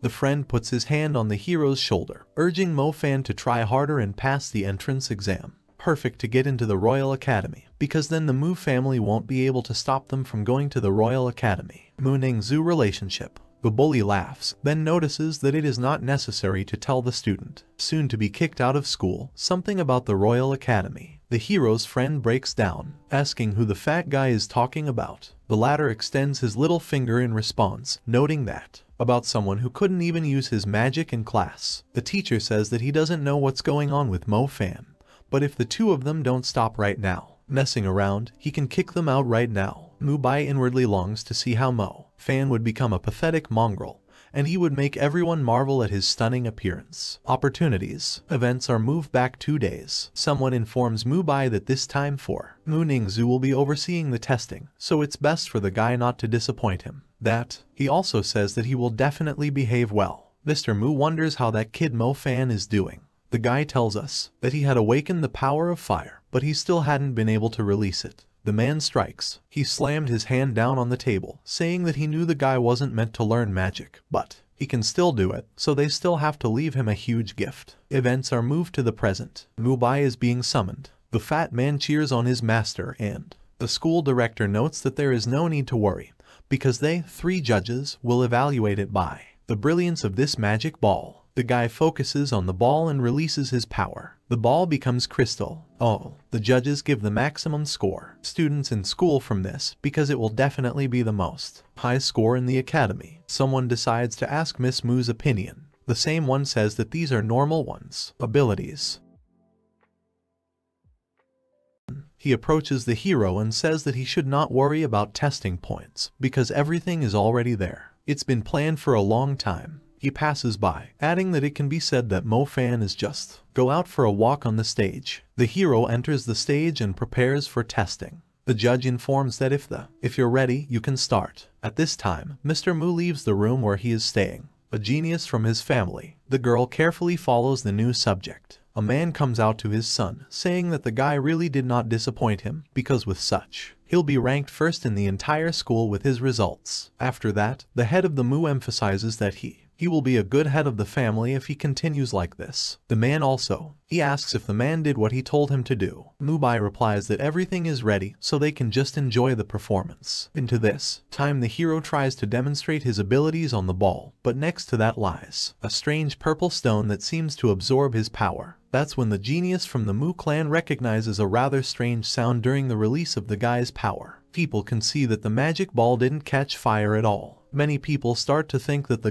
The friend puts his hand on the hero's shoulder, urging Mo Fan to try harder and pass the entrance exam. Perfect to get into the Royal Academy, because then the Mu family won't be able to stop them from going to the Royal Academy. Mu Ningzhu relationship. The bully laughs, then notices that it is not necessary to tell the student, soon to be kicked out of school, something about the Royal Academy. The hero's friend breaks down, asking who the fat guy is talking about. The latter extends his little finger in response, noting that about someone who couldn't even use his magic in class. The teacher says that he doesn't know what's going on with Mo Fan, but if the two of them don't stop right now messing around, he can kick them out right now. Mubai inwardly longs to see how Mo Fan would become a pathetic mongrel, and he would make everyone marvel at his stunning appearance. Opportunities. Events are moved back 2 days. Someone informs Mubai that this time for Mu Ningzu will be overseeing the testing, so it's best for the guy not to disappoint him. He also says that he will definitely behave well. Mr. Mu wonders how that kid Mo Fan is doing. The guy tells us that he had awakened the power of fire, but he still hadn't been able to release it. The man strikes. He slammed his hand down on the table, saying that he knew the guy wasn't meant to learn magic, but he can still do it, so they still have to leave him a huge gift. Events are moved to the present. Mubai is being summoned. The fat man cheers on his master and the school director notes that there is no need to worry, because they, 3 judges, will evaluate it by the brilliance of this magic ball. The guy focuses on the ball and releases his power. The ball becomes crystal. The judges give the maximum score. Students in school from this, because it will definitely be the most high score in the academy. Someone decides to ask Miss Mu's opinion. The same one says that these are normal ones. Abilities. He approaches the hero and says that he should not worry about testing points, because everything is already there. It's been planned for a long time. He passes by, adding that it can be said that Mo Fan is just go out for a walk on the stage. The hero enters the stage and prepares for testing. The judge informs that if you're ready, you can start. At this time, Mr. Mu leaves the room where he is staying. A genius from his family. The girl carefully follows the new subject. A man comes out to his son, saying that the guy really did not disappoint him, because with such, he'll be ranked first in the entire school with his results. After that, the head of the Mu emphasizes that he will be a good head of the family if he continues like this. The man he asks if the man did what he told him to do. Mubai replies that everything is ready, so they can just enjoy the performance. Into this time the hero tries to demonstrate his abilities on the ball, but next to that lies a strange purple stone that seems to absorb his power. That's when the genius from the Mu clan recognizes a rather strange sound during the release of the guy's power. People can see that the magic ball didn't catch fire at all. Many people start to think that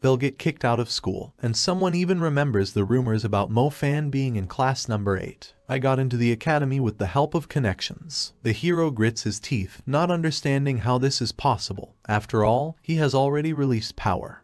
they'll get kicked out of school, and someone even remembers the rumors about Mo Fan being in class number 8. I got into the academy with the help of connections. The hero grits his teeth, not understanding how this is possible. After all, he has already released power.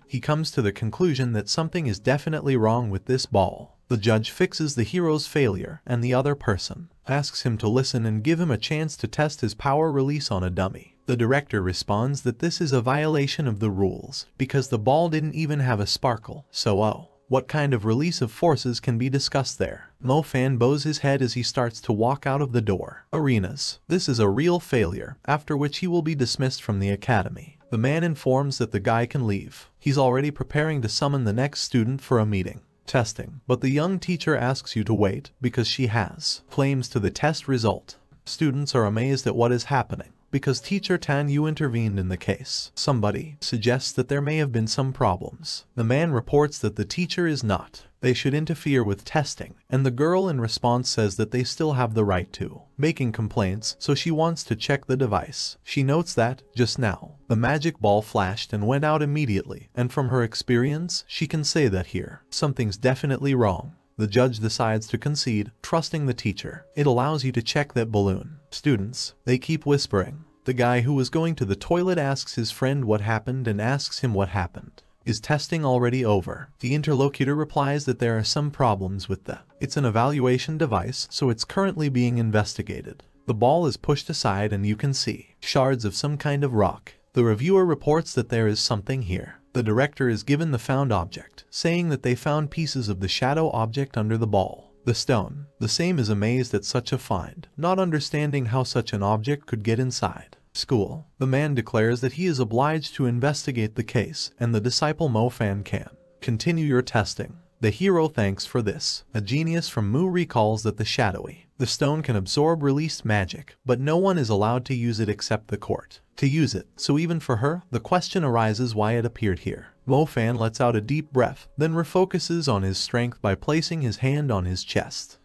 He comes to the conclusion that something is definitely wrong with this ball. The judge fixes the hero's failure, and the other person asks him to listen and give him a chance to test his power release on a dummy. The director responds that this is a violation of the rules, because the ball didn't even have a sparkle, so what kind of release of forces can be discussed there? Mo Fan bows his head as he starts to walk out of the door. Arenas. This is a real failure, after which he will be dismissed from the academy. The man informs that the guy can leave. He's already preparing to summon the next student for a meeting. Testing. But the young teacher asks you to wait, because she has claims to the test result. Students are amazed at what is happening, because Teacher Tan Yu intervened in the case. Somebody suggests that there may have been some problems. The man reports that the teacher is not. They should interfere with testing, and the girl in response says that they still have the right to making complaints, so she wants to check the device. She notes that, just now, the magic ball flashed and went out immediately, and from her experience, she can say that here, something's definitely wrong. The judge decides to concede, trusting the teacher. It allows you to check that balloon. Students, they keep whispering. The guy who was going to the toilet asks his friend what happened and asks him what happened. Is testing already over? The interlocutor replies that there are some problems with it's an evaluation device, so it's currently being investigated. The ball is pushed aside and you can see shards of some kind of rock. The reviewer reports that there is something here. The director is given the found object, saying that they found pieces of the shadow object under the ball. The stone. The same is amazed at such a find, not understanding how such an object could get inside. School. The man declares that he is obliged to investigate the case, and the disciple Mo Fan can continue your testing. The hero thanks for this. A genius from Mu recalls that the stone can absorb released magic, but no one is allowed to use it except the court. To use it, so even for her, the question arises why it appeared here. Mo Fan lets out a deep breath, then refocuses on his strength by placing his hand on his chest.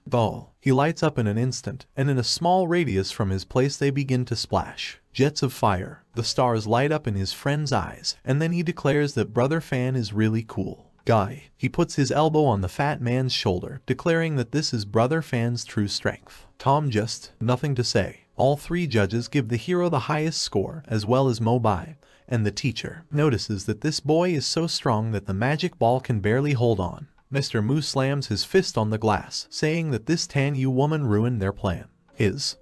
He lights up in an instant, and in a small radius from his place they begin to splash jets of fire. The stars light up in his friend's eyes, and then he declares that Brother Fan is really cool guy. He puts his elbow on the fat man's shoulder, declaring that this is Brother Fan's true strength. Tom just nothing to say. All three judges give the hero the highest score, as well as Mobai, and the teacher notices that this boy is so strong that the magic ball can barely hold on. Mr. Mu slams his fist on the glass, saying that this Tan Yu woman ruined their plan.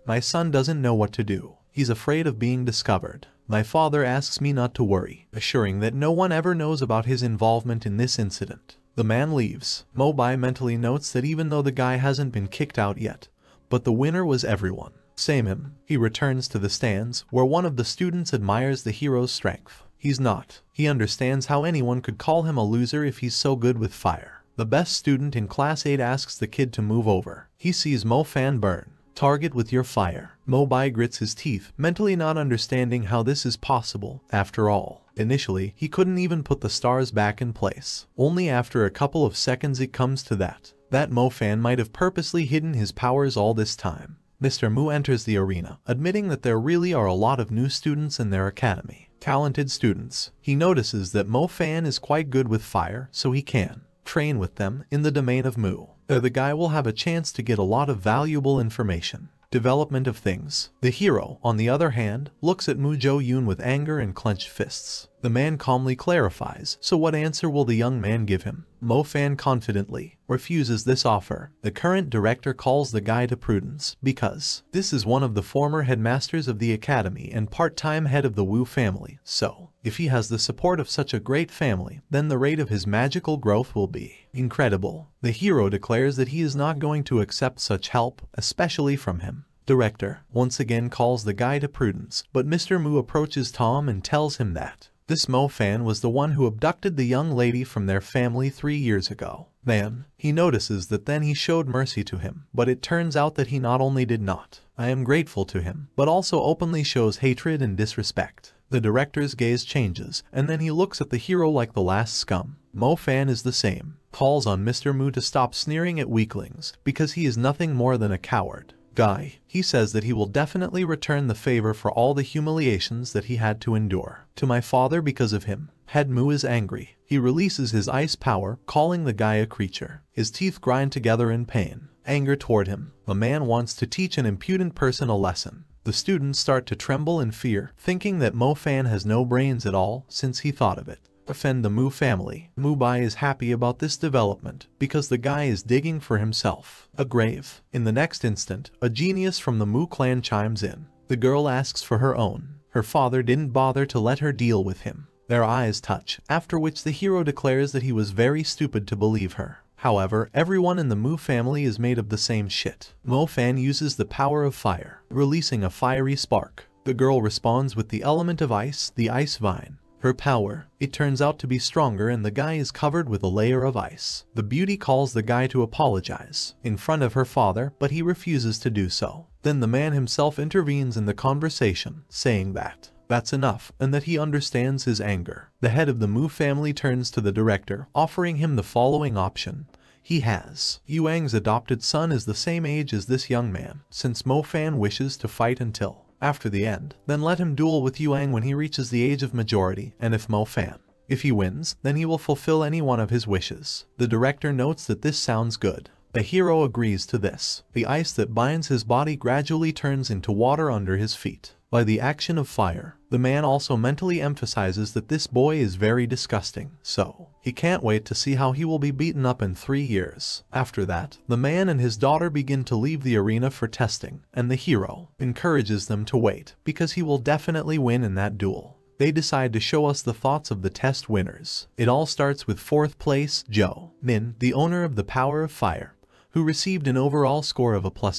My son doesn't know what to do. He's afraid of being discovered. My father asks me not to worry, assuring that no one ever knows about his involvement in this incident. The man leaves. Mobai mentally notes that even though the guy hasn't been kicked out yet, but the winner was everyone. Same him. He returns to the stands, where one of the students admires the hero's strength. He's not. He understands how anyone could call him a loser if he's so good with fire. The best student in Class 8 asks the kid to move over. He sees Mo Fan burn. Target with your fire. Mobai grits his teeth, mentally not understanding how this is possible. After all, initially, he couldn't even put the stars back in place. Only after a couple of seconds it comes to that Mo Fan might have purposely hidden his powers all this time. Mr. Mu enters the arena, admitting that there really are a lot of new students in their academy. Talented students. He notices that Mo Fan is quite good with fire, so he can train with them in the domain of Mu. The guy will have a chance to get a lot of valuable information. Development of things. The hero, on the other hand, looks at Mu Jo Yoon with anger and clenched fists. The man calmly clarifies, so what answer will the young man give him? Mo Fan confidently refuses this offer. The current director calls the guy to prudence, because this is one of the former headmasters of the academy and part-time head of the Wu family, so if he has the support of such a great family, then the rate of his magical growth will be incredible. The hero declares that he is not going to accept such help, especially from him. Director once again calls the guy to prudence, but Mr. Mu approaches Tom and tells him that this Mo Fan was the one who abducted the young lady from their family 3 years ago. Then, he notices that then he showed mercy to him, but it turns out that he not only did not, I am grateful to him, but also openly shows hatred and disrespect. The director's gaze changes, and then he looks at the hero like the last scum. Mo Fan is the same, calls on Mr. Mu to stop sneering at weaklings, because he is nothing more than a coward. Guy. He says that he will definitely return the favor for all the humiliations that he had to endure to my father because of him. Head Mu is angry. He releases his ice power, calling the guy a creature. His teeth grind together in pain. Anger toward him. The man wants to teach an impudent person a lesson. The students start to tremble in fear, thinking that Mo Fan has no brains at all since he thought of it. Offend the Mu family. Mubai is happy about this development because the guy is digging for himself a grave. In the next instant, a genius from the Mu clan chimes in. The girl asks for her own. Her father didn't bother to let her deal with him. Their eyes touch, after which the hero declares that he was very stupid to believe her. However, everyone in the Mu family is made of the same shit. Mo Fan uses the power of fire, releasing a fiery spark. The girl responds with the element of ice, the ice vine. Her power, it turns out to be stronger, and the guy is covered with a layer of ice. The beauty calls the guy to apologize in front of her father, but he refuses to do so. Then the man himself intervenes in the conversation, saying that that's enough, and that he understands his anger. The head of the Mu family turns to the director, offering him the following option. He has. Yuang's adopted son is the same age as this young man, since Mo Fan wishes to fight until after the end, then let him duel with Yuang when he reaches the age of majority, and if Mo Fan, if he wins, then he will fulfill any one of his wishes. The director notes that this sounds good. The hero agrees to this. The ice that binds his body gradually turns into water under his feet by the action of fire. The man also mentally emphasizes that this boy is very disgusting, so he can't wait to see how he will be beaten up in 3 years. After that, the man and his daughter begin to leave the arena for testing, and the hero encourages them to wait, because he will definitely win in that duel. They decide to show us the thoughts of the test winners. It all starts with 4th place, Jo Min, the owner of the power of fire, who received an overall score of a ++.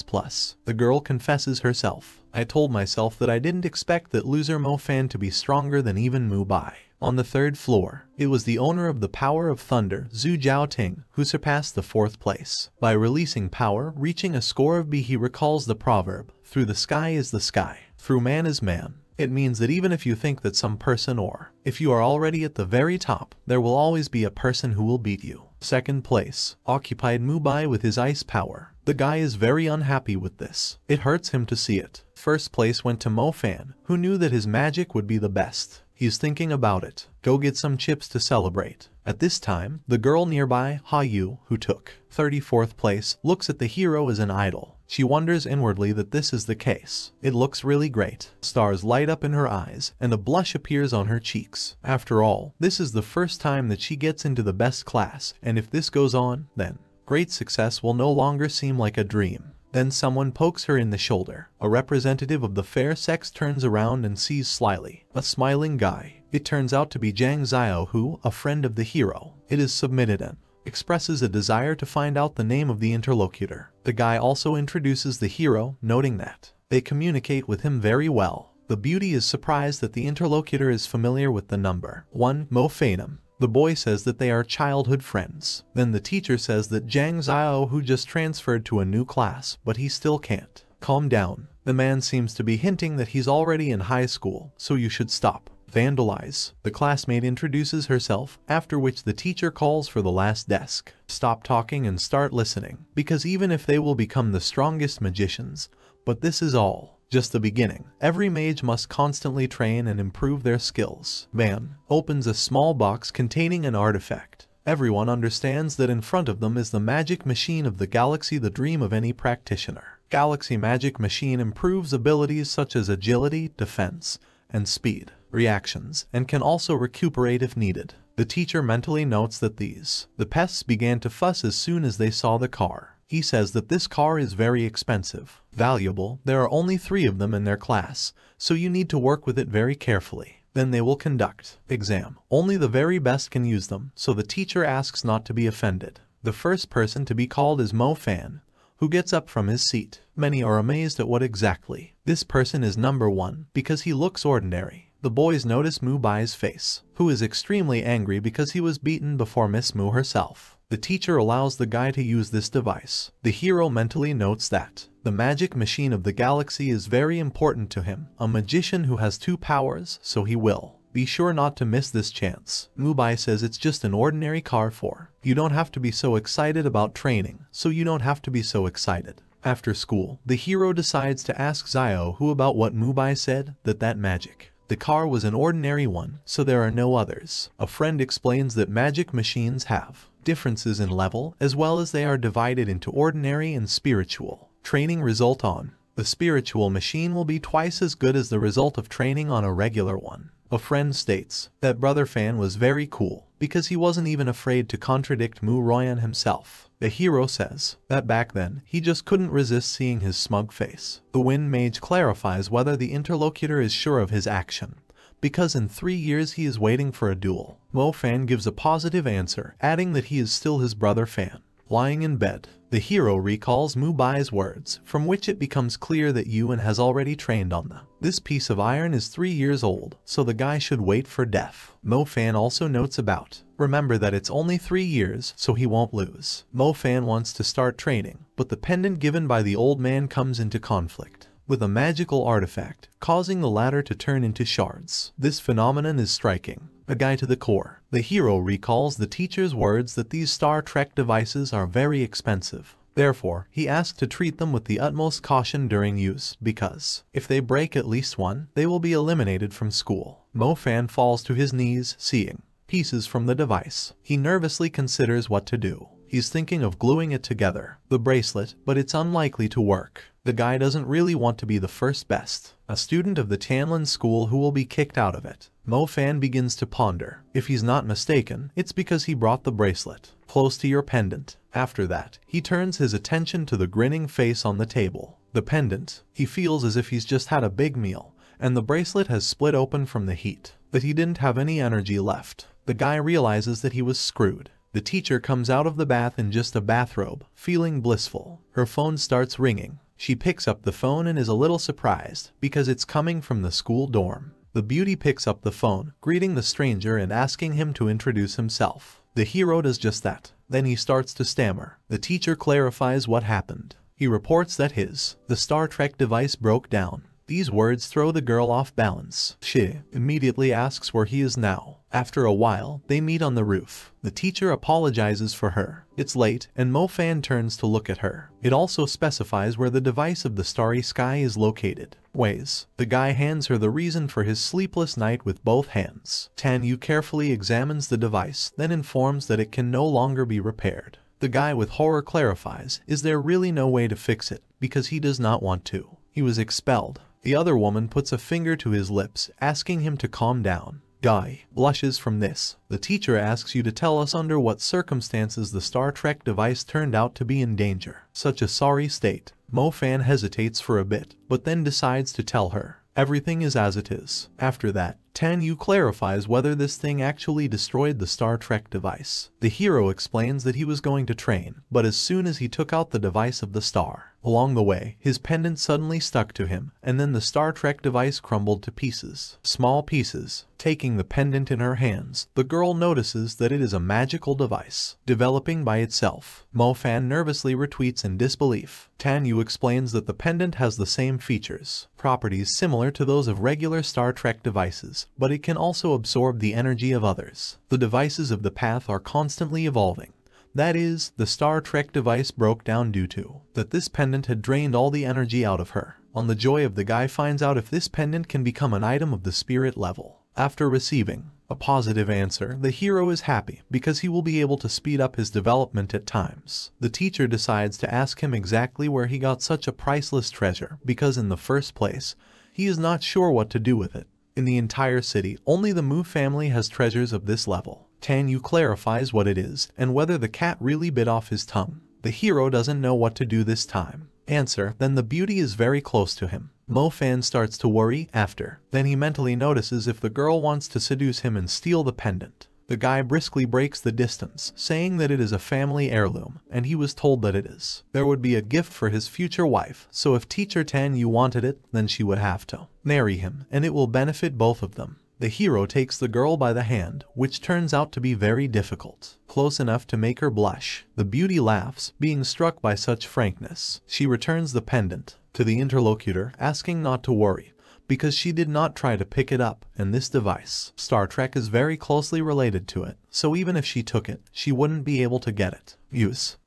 The girl confesses herself. I told myself that I didn't expect that loser Mo Fan to be stronger than even Mu Bai. On the third floor, it was the owner of the Power of Thunder, Zhu Jiaoting, who surpassed the 4th place. By releasing power, reaching a score of B, he recalls the proverb, through the sky is the sky, through man is man. It means that even if you think that some person, or if you are already at the very top, there will always be a person who will beat you. 2nd place, occupied Mu Bai with his ice power. The guy is very unhappy with this. It hurts him to see it. 1st place went to Mo Fan, who knew that his magic would be the best. He's thinking about it. Go get some chips to celebrate. At this time, the girl nearby, Ha Yu, who took 34th place, looks at the hero as an idol. She wonders inwardly that this is the case. It looks really great. Stars light up in her eyes, and a blush appears on her cheeks. After all, this is the first time that she gets into the best class, and if this goes on, then great success will no longer seem like a dream. Then someone pokes her in the shoulder. A representative of the fair sex turns around and sees slyly a smiling guy. It turns out to be Zhang Xiao, who, a friend of the hero, it is submitted and expresses a desire to find out the name of the interlocutor. The guy also introduces the hero, noting that they communicate with him very well. The beauty is surprised that the interlocutor is familiar with the number 1, Mo Fanum. The boy says that they are childhood friends. Then the teacher says that Zhang Xiao, who just transferred to a new class, but he still can't calm down. The man seems to be hinting that he's already in high school, so you should stop. Vandalize. The classmate introduces herself, after which the teacher calls for the last desk. Stop talking and start listening, because even if they will become the strongest magicians, but this is all just the beginning. Every mage must constantly train and improve their skills. Man opens a small box containing an artifact. Everyone understands that in front of them is the magic machine of the galaxy, the dream of any practitioner. Galaxy Magic Machine improves abilities such as agility, defense, and speed reactions, and can also recuperate if needed. The teacher mentally notes that the pests began to fuss as soon as they saw the car. He says that this car is very expensive, valuable. There are only 3 of them in their class, so you need to work with it very carefully. Then they will conduct exam. Only the very best can use them, so the teacher asks not to be offended. The first person to be called is Mo Fan, who gets up from his seat. Many are amazed at what exactly this person is number 1, because he looks ordinary. The boys notice Mu Bai's face, who is extremely angry because he was beaten before Miss Mu herself. The teacher allows the guy to use this device. The hero mentally notes that the magic machine of the galaxy is very important to him, a magician who has 2 powers, so he will be sure not to miss this chance. Mu Bai says it's just an ordinary car for you don't have to be so excited about training, so you don't have to be so excited. After school, the hero decides to ask Xiao who about what Mu Bai said, that magic. The car was an ordinary one, so there are no others. A friend explains that magic machines have differences in level, as well as they are divided into ordinary and spiritual. Training result on the spiritual machine will be twice as good as the result of training on a regular one. A friend states that Brother Fan was very cool, because he wasn't even afraid to contradict Mu Royan himself. The hero says that back then, he just couldn't resist seeing his smug face. The Wind Mage clarifies whether the interlocutor is sure of his action, because in 3 years he is waiting for a duel. Mo Fan gives a positive answer, adding that he is still his brother Fan. Lying in bed, the hero recalls Mu Bai's words, from which it becomes clear that Yuan has already trained on them. This piece of iron is 3 years old, so the guy should wait for death. Mo Fan also notes about remember that it's only 3 years, so he won't lose. Mo Fan wants to start training, but the pendant given by the old man comes into conflict with a magical artifact, causing the latter to turn into shards. This phenomenon is striking a guy to the core. The hero recalls the teacher's words that these Star Trek devices are very expensive. Therefore, he asks to treat them with the utmost caution during use, because if they break at least one, they will be eliminated from school. Mo Fan falls to his knees, seeing pieces from the device. He nervously considers what to do. He's thinking of gluing it together, the bracelet, but it's unlikely to work. The guy doesn't really want to be the first best, a student of the Tianlin school who will be kicked out of it. Mo Fan begins to ponder. If he's not mistaken, it's because he brought the bracelet close to your pendant. After that, he turns his attention to the grinning face on the table. The pendant, he feels as if he's just had a big meal, and the bracelet has split open from the heat, that he didn't have any energy left. The guy realizes that he was screwed. The teacher comes out of the bath in just a bathrobe, feeling blissful. Her phone starts ringing. She picks up the phone and is a little surprised, because it's coming from the school dorm. The beauty picks up the phone, greeting the stranger and asking him to introduce himself. The hero does just that. Then he starts to stammer. The teacher clarifies what happened. He reports that the Star Trek device broke down. These words throw the girl off balance. She immediately asks where he is now. After a while, they meet on the roof. The teacher apologizes for her. It's late, and Mo Fan turns to look at her. It also specifies where the device of the starry sky is located. The guy hands her the reason for his sleepless night with both hands. Tan Yu carefully examines the device, then informs that it can no longer be repaired. The guy with horror clarifies, is there really no way to fix it, because he does not want to. He was expelled. The other woman puts a finger to his lips, asking him to calm down. Guy blushes from this. The teacher asks you to tell us under what circumstances the Star Trek device turned out to be in danger. Such a sorry state. Mo Fan hesitates for a bit, but then decides to tell her. Everything is as it is. After that, Tan Yu clarifies whether this thing actually destroyed the Star Trek device. The hero explains that he was going to train, but as soon as he took out the device of the star, along the way, his pendant suddenly stuck to him, and then the Star Trek device crumbled to pieces. Small pieces. Taking the pendant in her hands, the girl notices that it is a magical device, developing by itself. Mo Fan nervously retweets in disbelief. Tan Yu explains that the pendant has the same features, properties similar to those of regular Star Trek devices, but it can also absorb the energy of others. The devices of the path are constantly evolving. That is, the Star Trek device broke down due to that this pendant had drained all the energy out of her. On the joy of the guy finds out if this pendant can become an item of the spirit level. After receiving a positive answer, the hero is happy because he will be able to speed up his development at times. The teacher decides to ask him exactly where he got such a priceless treasure because in the first place, he is not sure what to do with it. In the entire city, only the Mu family has treasures of this level. Tan Yu clarifies what it is and whether the cat really bit off his tongue. The hero doesn't know what to do this time. Answer, then the beauty is very close to him. Mo Fan starts to worry after. Then he mentally notices if the girl wants to seduce him and steal the pendant. The guy briskly breaks the distance, saying that it is a family heirloom, and he was told that it is. There would be a gift for his future wife, so if teacher Tan Yu wanted it, then she would have to marry him, and it will benefit both of them. The hero takes the girl by the hand, which turns out to be very difficult. Close enough to make her blush. The beauty laughs, being struck by such frankness. She returns the pendant to the interlocutor, asking not to worry, because she did not try to pick it up, and this device, Star Trek, is very closely related to it, so even if she took it, she wouldn't be able to get it.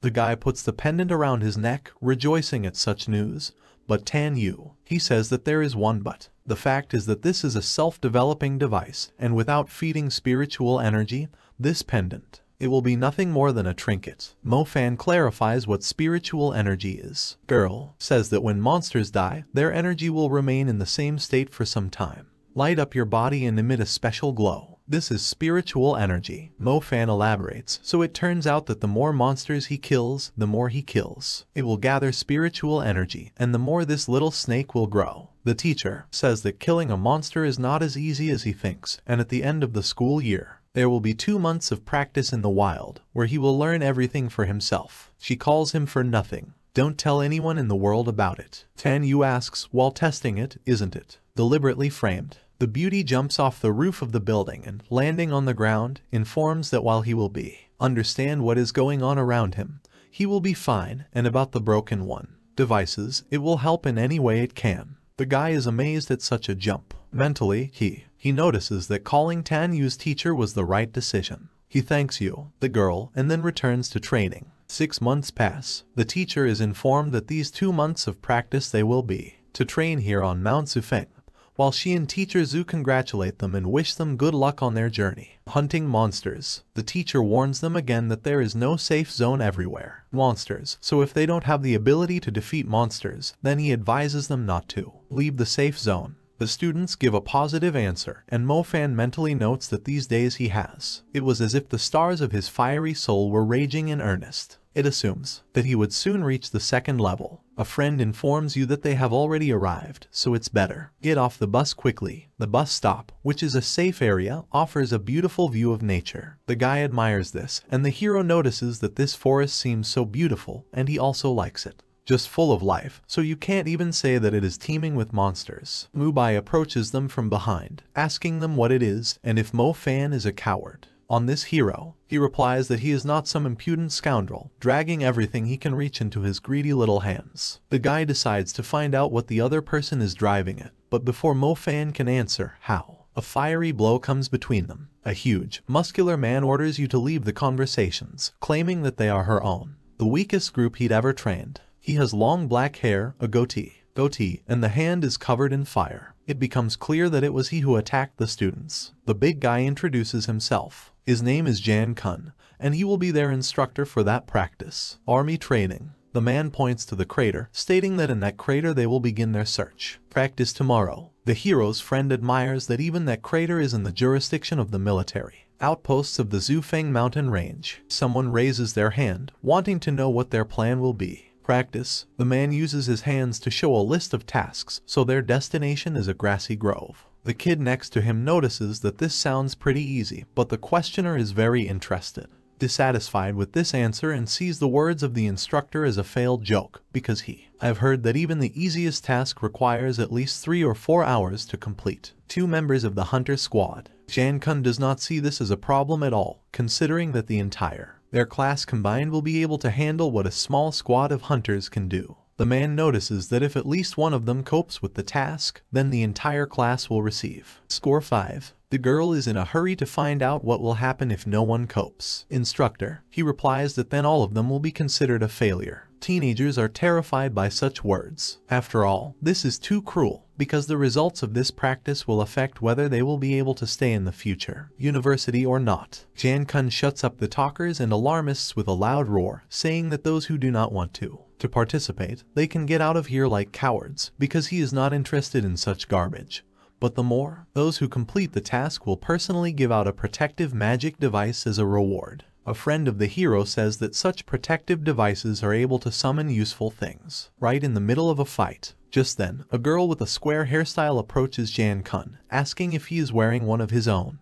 The guy puts the pendant around his neck, rejoicing at such news, but Tan Yu, he says that there is one but. The fact is that this is a self-developing device, and without feeding spiritual energy, this pendant, it will be nothing more than a trinket. Mo Fan clarifies what spiritual energy is. Girl says that when monsters die, their energy will remain in the same state for some time. Light up your body and emit a special glow. This is spiritual energy. Mo Fan elaborates, so it turns out that the more monsters he kills, the more he kills. It will gather spiritual energy, and the more this little snake will grow. The teacher says that killing a monster is not as easy as he thinks, and at the end of the school year, there will be 2 months of practice in the wild, where he will learn everything for himself. She calls him for nothing. Don't tell anyone in the world about it. Tan Yu asks, while testing it, isn't it deliberately framed? The beauty jumps off the roof of the building and, landing on the ground, informs that while he will understand what is going on around him, he will be fine, and about the broken devices, it will help in any way it can. The guy is amazed at such a jump. Mentally, he notices that calling Tan Yu's teacher was the right decision. He thanks Yu, the girl, and then returns to training. 6 months pass. The teacher is informed that these 2 months of practice they will be to train here on Mount Zufeng, while she and teacher Zhu congratulate them and wish them good luck on their journey. Hunting monsters. The teacher warns them again that there is no safe zone everywhere. Monsters. So if they don't have the ability to defeat monsters, then he advises them not to leave the safe zone. The students give a positive answer, and Mo Fan mentally notes that these days he has. It was as if the stars of his fiery soul were raging in earnest. It assumes that he would soon reach the 2nd level. A friend informs you that they have already arrived, so it's better. Get off the bus quickly. The bus stop, which is a safe area, offers a beautiful view of nature. The guy admires this, and the hero notices that this forest seems so beautiful, and he also likes it. Just full of life, so you can't even say that it is teeming with monsters. Mubai approaches them from behind, asking them what it is, and if Mo Fan is a coward. On this hero, he replies that he is not some impudent scoundrel, dragging everything he can reach into his greedy little hands. The guy decides to find out what the other person is driving it, but before Mo Fan can answer how, a fiery blow comes between them. A huge, muscular man orders you to leave the conversations, claiming that they are her own. The weakest group he'd ever trained. He has long black hair, a goatee, and the hand is covered in fire. It becomes clear that it was he who attacked the students. The big guy introduces himself. His name is Jan Kun, and he will be their instructor for that practice. Army training. The man points to the crater, stating that in that crater they will begin their search. Practice tomorrow. The hero's friend admires that even that crater is in the jurisdiction of the military. Outposts of the Zufeng mountain range. Someone raises their hand, wanting to know what their plan will be. Practice. The man uses his hands to show a list of tasks, so their destination is a grassy grove. The kid next to him notices that this sounds pretty easy, but the questioner is very interested. Dissatisfied with this answer and sees the words of the instructor as a failed joke, because I've heard that even the easiest task requires at least 3 or 4 hours to complete. 2 members of the hunter squad. Jan Kun does not see this as a problem at all, considering that their class combined will be able to handle what a small squad of hunters can do. The man notices that if at least one of them copes with the task, then the entire class will receive. Score 5. The girl is in a hurry to find out what will happen if no one copes. Instructor. He replies that then all of them will be considered a failure. Teenagers are terrified by such words. After all, this is too cruel, because the results of this practice will affect whether they will be able to stay in the future, university or not. Jan Kun shuts up the talkers and alarmists with a loud roar, saying that those who do not want to participate, they can get out of here like cowards, because he is not interested in such garbage. But those who complete the task will personally give out a protective magic device as a reward. A friend of the hero says that such protective devices are able to summon useful things. Right in the middle of a fight. Just then, a girl with a square hairstyle approaches Jan Kun, asking if he is wearing one of his own.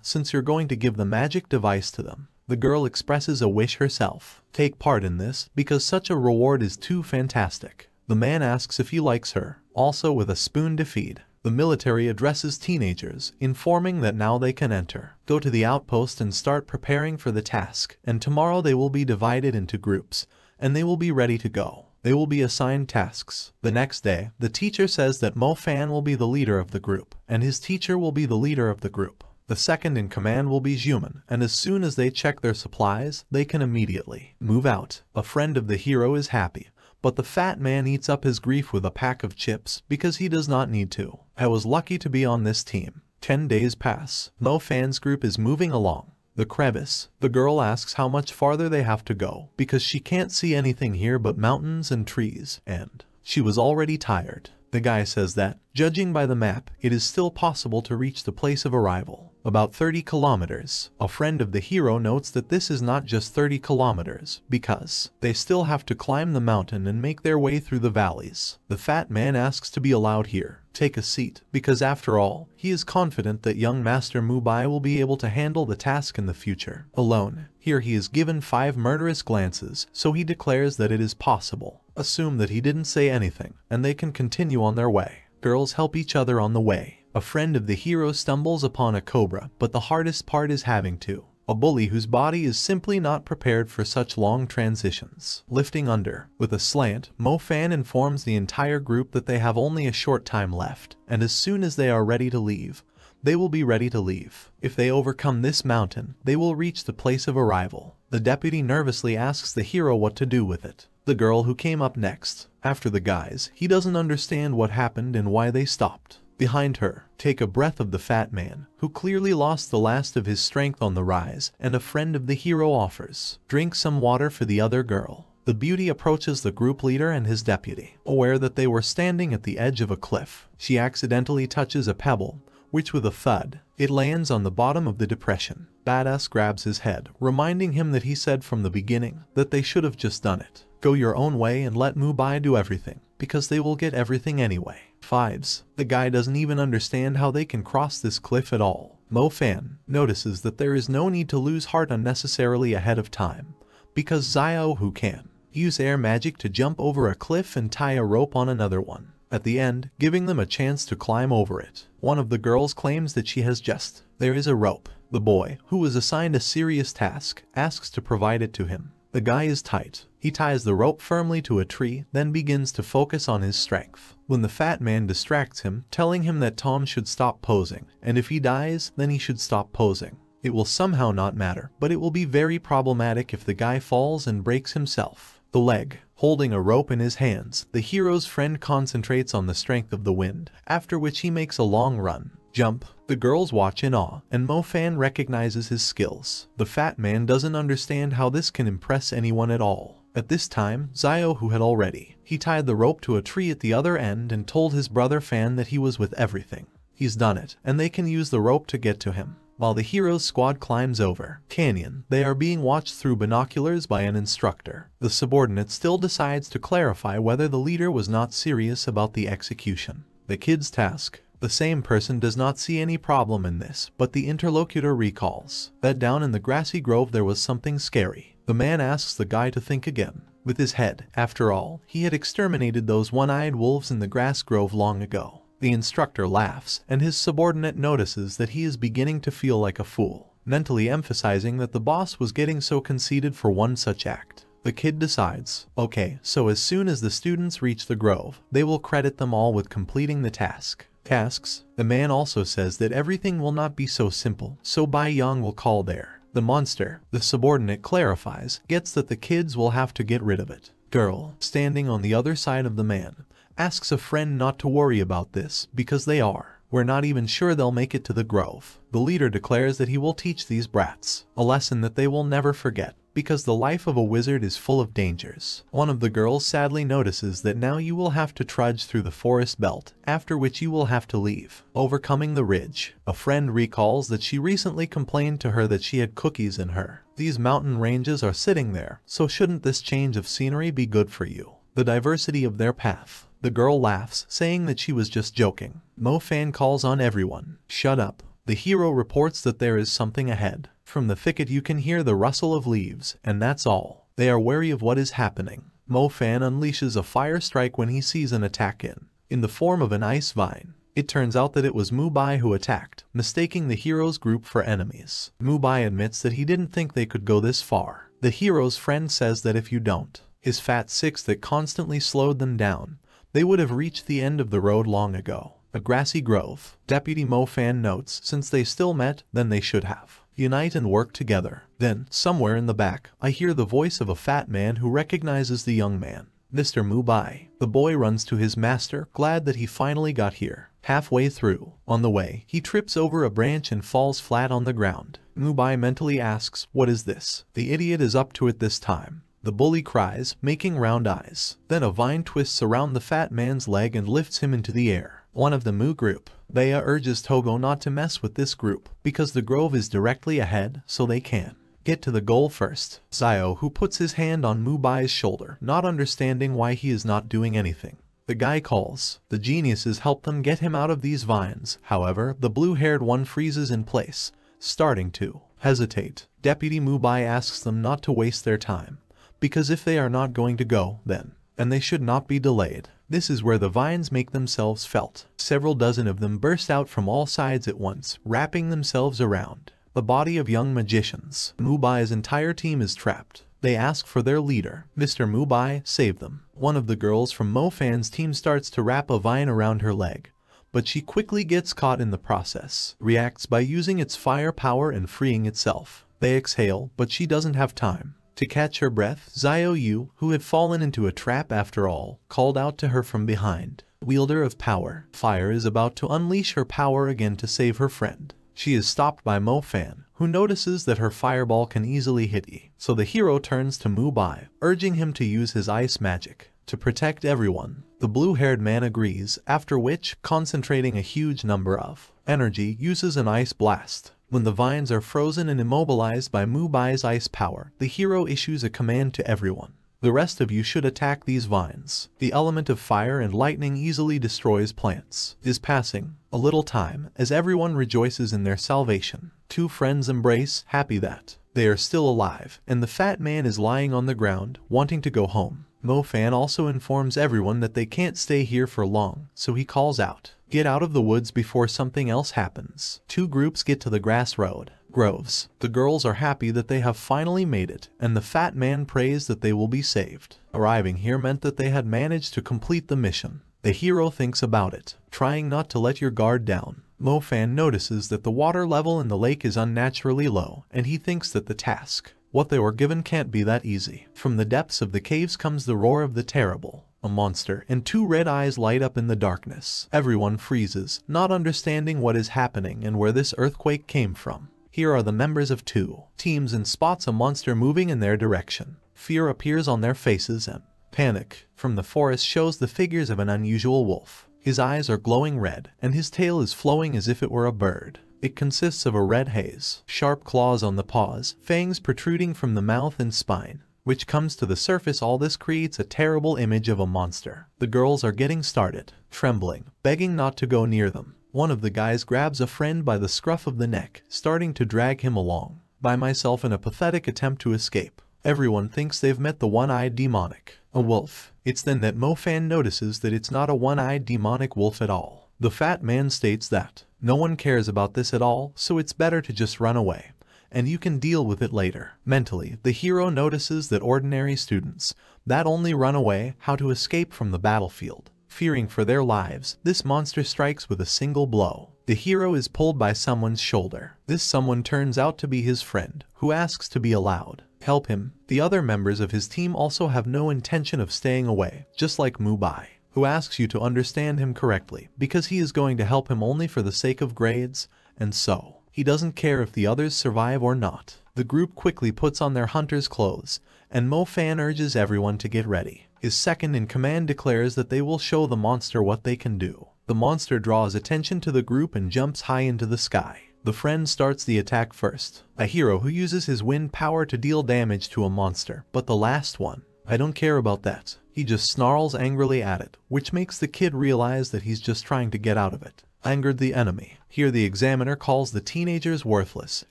Since you're going to give the magic device to them. The girl expresses a wish herself. Take part in this, because such a reward is too fantastic. The man asks if he likes her, also with a spoon to feed. The military addresses teenagers, informing that now they can enter. Go to the outpost and start preparing for the task, and tomorrow they will be divided into groups, and they will be ready to go. They will be assigned tasks. The next day, the teacher says that Mo Fan will be the leader of the group, and his teacher will be the leader of the group. The second in command will be Juman, and as soon as they check their supplies, they can immediately move out. A friend of the hero is happy, but the fat man eats up his grief with a pack of chips because he does not need to. I was lucky to be on this team. 10 days pass. Mo Fan's group is moving along. The crevice. The girl asks how much farther they have to go, because she can't see anything here but mountains and trees, and she was already tired. The guy says that, judging by the map, it is still possible to reach the place of arrival. About 30 kilometers. A friend of the hero notes that this is not just 30 kilometers, because they still have to climb the mountain and make their way through the valleys. The fat man asks to be allowed here. Take a seat, because after all, he is confident that young Master Mubai will be able to handle the task in the future. Alone. Here he is given 5 murderous glances, so he declares that it is possible. Assume that he didn't say anything, and they can continue on their way. Girls help each other on the way. A friend of the hero stumbles upon a cobra, but the hardest part is having to. A bully whose body is simply not prepared for such long transitions. Lifting under. With a slant, Mo Fan informs the entire group that they have only a short time left, and as soon as they are ready to leave, they will be ready to leave. If they overcome this mountain, they will reach the place of arrival. The deputy nervously asks the hero what to do with it. The girl who came up next. After the guys, he doesn't understand what happened and why they stopped. Behind her, take a breath of the fat man, who clearly lost the last of his strength on the rise, and a friend of the hero offers. Drink some water for the other girl. The beauty approaches the group leader and his deputy. Aware that they were standing at the edge of a cliff, she accidentally touches a pebble, which with a thud, it lands on the bottom of the depression. Badass grabs his head, reminding him that he said from the beginning that they should have just done it. Go your own way and let Mubai do everything, because they will get everything anyway. 5s. The guy doesn't even understand how they can cross this cliff at all. Mo Fan notices that there is no need to lose heart unnecessarily ahead of time, because Xiao who can use air magic to jump over a cliff and tie a rope on another one, at the end giving them a chance to climb over it. One of the girls claims that she has just. There is a rope. The boy, who was assigned a serious task, asks to provide it to him. The guy is tight. He ties the rope firmly to a tree, then begins to focus on his strength. When the fat man distracts him, telling him that Tom should stop posing, and if he dies, then he should stop posing. It will somehow not matter, but it will be very problematic if the guy falls and breaks himself the leg. Holding a rope in his hands, the hero's friend concentrates on the strength of the wind, after which he makes a long run. Jump. The girls watch in awe, and Mo Fan recognizes his skills. The fat man doesn't understand how this can impress anyone at all. At this time, Xiao who had already. He tied the rope to a tree at the other end and told his brother Fan that he was with everything. He's done it, and they can use the rope to get to him. While the hero's squad climbs over canyon, they are being watched through binoculars by an instructor. The subordinate still decides to clarify whether the leader was not serious about the execution. The kid's task. The same person does not see any problem in this, but the interlocutor recalls that down in the grassy grove there was something scary. The man asks the guy to think again with his head. After all, he had exterminated those one-eyed wolves in the grass grove long ago. The instructor laughs, and his subordinate notices that he is beginning to feel like a fool, mentally emphasizing that the boss was getting so conceited for one such act. The kid decides, okay, so as soon as the students reach the grove, they will credit them all with completing the task. Tasks. The man also says that everything will not be so simple, so Bai Yang will call there. The monster, the subordinate clarifies, gets that the kids will have to get rid of it. Girl, standing on the other side of the man, asks a friend not to worry about this, because we're not even sure they'll make it to the grove. The leader declares that he will teach these brats a lesson that they will never forget, because the life of a wizard is full of dangers. One of the girls sadly notices that now you will have to trudge through the forest belt, after which you will have to leave. Overcoming the ridge. A friend recalls that she recently complained to her that she had cookies in her. These mountain ranges are sitting there, so shouldn't this change of scenery be good for you? The diversity of their path. The girl laughs, saying that she was just joking. Mo Fan calls on everyone. Shut up. The hero reports that there is something ahead. From the thicket you can hear the rustle of leaves, and that's all. They are wary of what is happening. Mo Fan unleashes a fire strike when he sees an attack in the form of an ice vine. It turns out that it was Mubai who attacked, mistaking the hero's group for enemies. Mubai admits that he didn't think they could go this far. The hero's friend says that if you don't, his fat six that constantly slowed them down, they would have reached the end of the road long ago. A grassy grove. Deputy Mo Fan notes, since they still met, then they should have. Unite and work together. Then, somewhere in the back, I hear the voice of a fat man who recognizes the young man. Mr. Mubai. The boy runs to his master, glad that he finally got here. Halfway through, on the way, he trips over a branch and falls flat on the ground. Mubai mentally asks, what is this? The idiot is up to it this time. The bully cries, making round eyes. Then a vine twists around the fat man's leg and lifts him into the air. One of the Mu group. Bea urges Togo not to mess with this group, because the grove is directly ahead, so they can get to the goal first. Xiao, who puts his hand on Mubai's shoulder, not understanding why he is not doing anything. The guy calls. The geniuses help them get him out of these vines. However, the blue-haired one freezes in place, starting to hesitate. Deputy Mubai asks them not to waste their time, because if they are not going to go, then, and they should not be delayed. This is where the vines make themselves felt. Several dozen of them burst out from all sides at once, wrapping themselves around the body of young magicians. Mubai's entire team is trapped. They ask for their leader. Mr. Mubai, save them. One of the girls from Mo Fan's team starts to wrap a vine around her leg, but she quickly gets caught in the process, reacts by using its fire power and freeing itself. They exhale, but she doesn't have time to catch her breath. Xiao Yu, who had fallen into a trap after all, called out to her from behind. Wielder of power. Fire is about to unleash her power again to save her friend. She is stopped by Mo Fan, who notices that her fireball can easily hit Yi. So the hero turns to Mubai, urging him to use his ice magic to protect everyone. The blue-haired man agrees, after which, concentrating a huge number of energy, uses an ice blast. When the vines are frozen and immobilized by Mubai's ice power, the hero issues a command to everyone. The rest of you should attack these vines. The element of fire and lightning easily destroys plants. Is passing a little time as everyone rejoices in their salvation. Two friends embrace, happy that they are still alive, and the fat man is lying on the ground, wanting to go home. Mo-fan also informs everyone that they can't stay here for long, so he calls out, "Get out of the woods before something else happens." Two groups get to the grass road. Groves. The girls are happy that they have finally made it, and the fat man prays that they will be saved. Arriving here meant that they had managed to complete the mission. The hero thinks about it, trying not to let your guard down. Mo-fan notices that the water level in the lake is unnaturally low, and he thinks that the task, what they were given, can't be that easy. From the depths of the caves comes the roar of the terrible. A monster, and two red eyes light up in the darkness. Everyone freezes, not understanding what is happening and where this earthquake came from. Here are the members of two teams and spots a monster moving in their direction. Fear appears on their faces and panic from the forest shows the figures of an unusual wolf. His eyes are glowing red, and his tail is flowing as if it were a bird. It consists of a red haze, sharp claws on the paws, fangs protruding from the mouth and spine, which comes to the surface. All this creates a terrible image of a monster. The girls are getting started, trembling, begging not to go near them. One of the guys grabs a friend by the scruff of the neck, starting to drag him along. By myself in a pathetic attempt to escape. Everyone thinks they've met the one-eyed demonic, a wolf. It's then that Mo-fan notices that it's not a one-eyed demonic wolf at all. The fat man states that no one cares about this at all, so it's better to just run away, and you can deal with it later. Mentally, the hero notices that ordinary students that only run away how to escape from the battlefield. Fearing for their lives, this monster strikes with a single blow. The hero is pulled by someone's shoulder. This someone turns out to be his friend, who asks to be allowed help him. The other members of his team also have no intention of staying away, just like Mubai, who asks you to understand him correctly, because he is going to help him only for the sake of grades, and so he doesn't care if the others survive or not. The group quickly puts on their hunter's clothes, and Mo-fan urges everyone to get ready. His second-in-command declares that they will show the monster what they can do. The monster draws attention to the group and jumps high into the sky. The friend starts the attack first. A hero who uses his wind power to deal damage to a monster, but the last one, I don't care about that. He just snarls angrily at it, which makes the kid realize that he's just trying to get out of it. Angered the enemy. Here the examiner calls the teenagers worthless,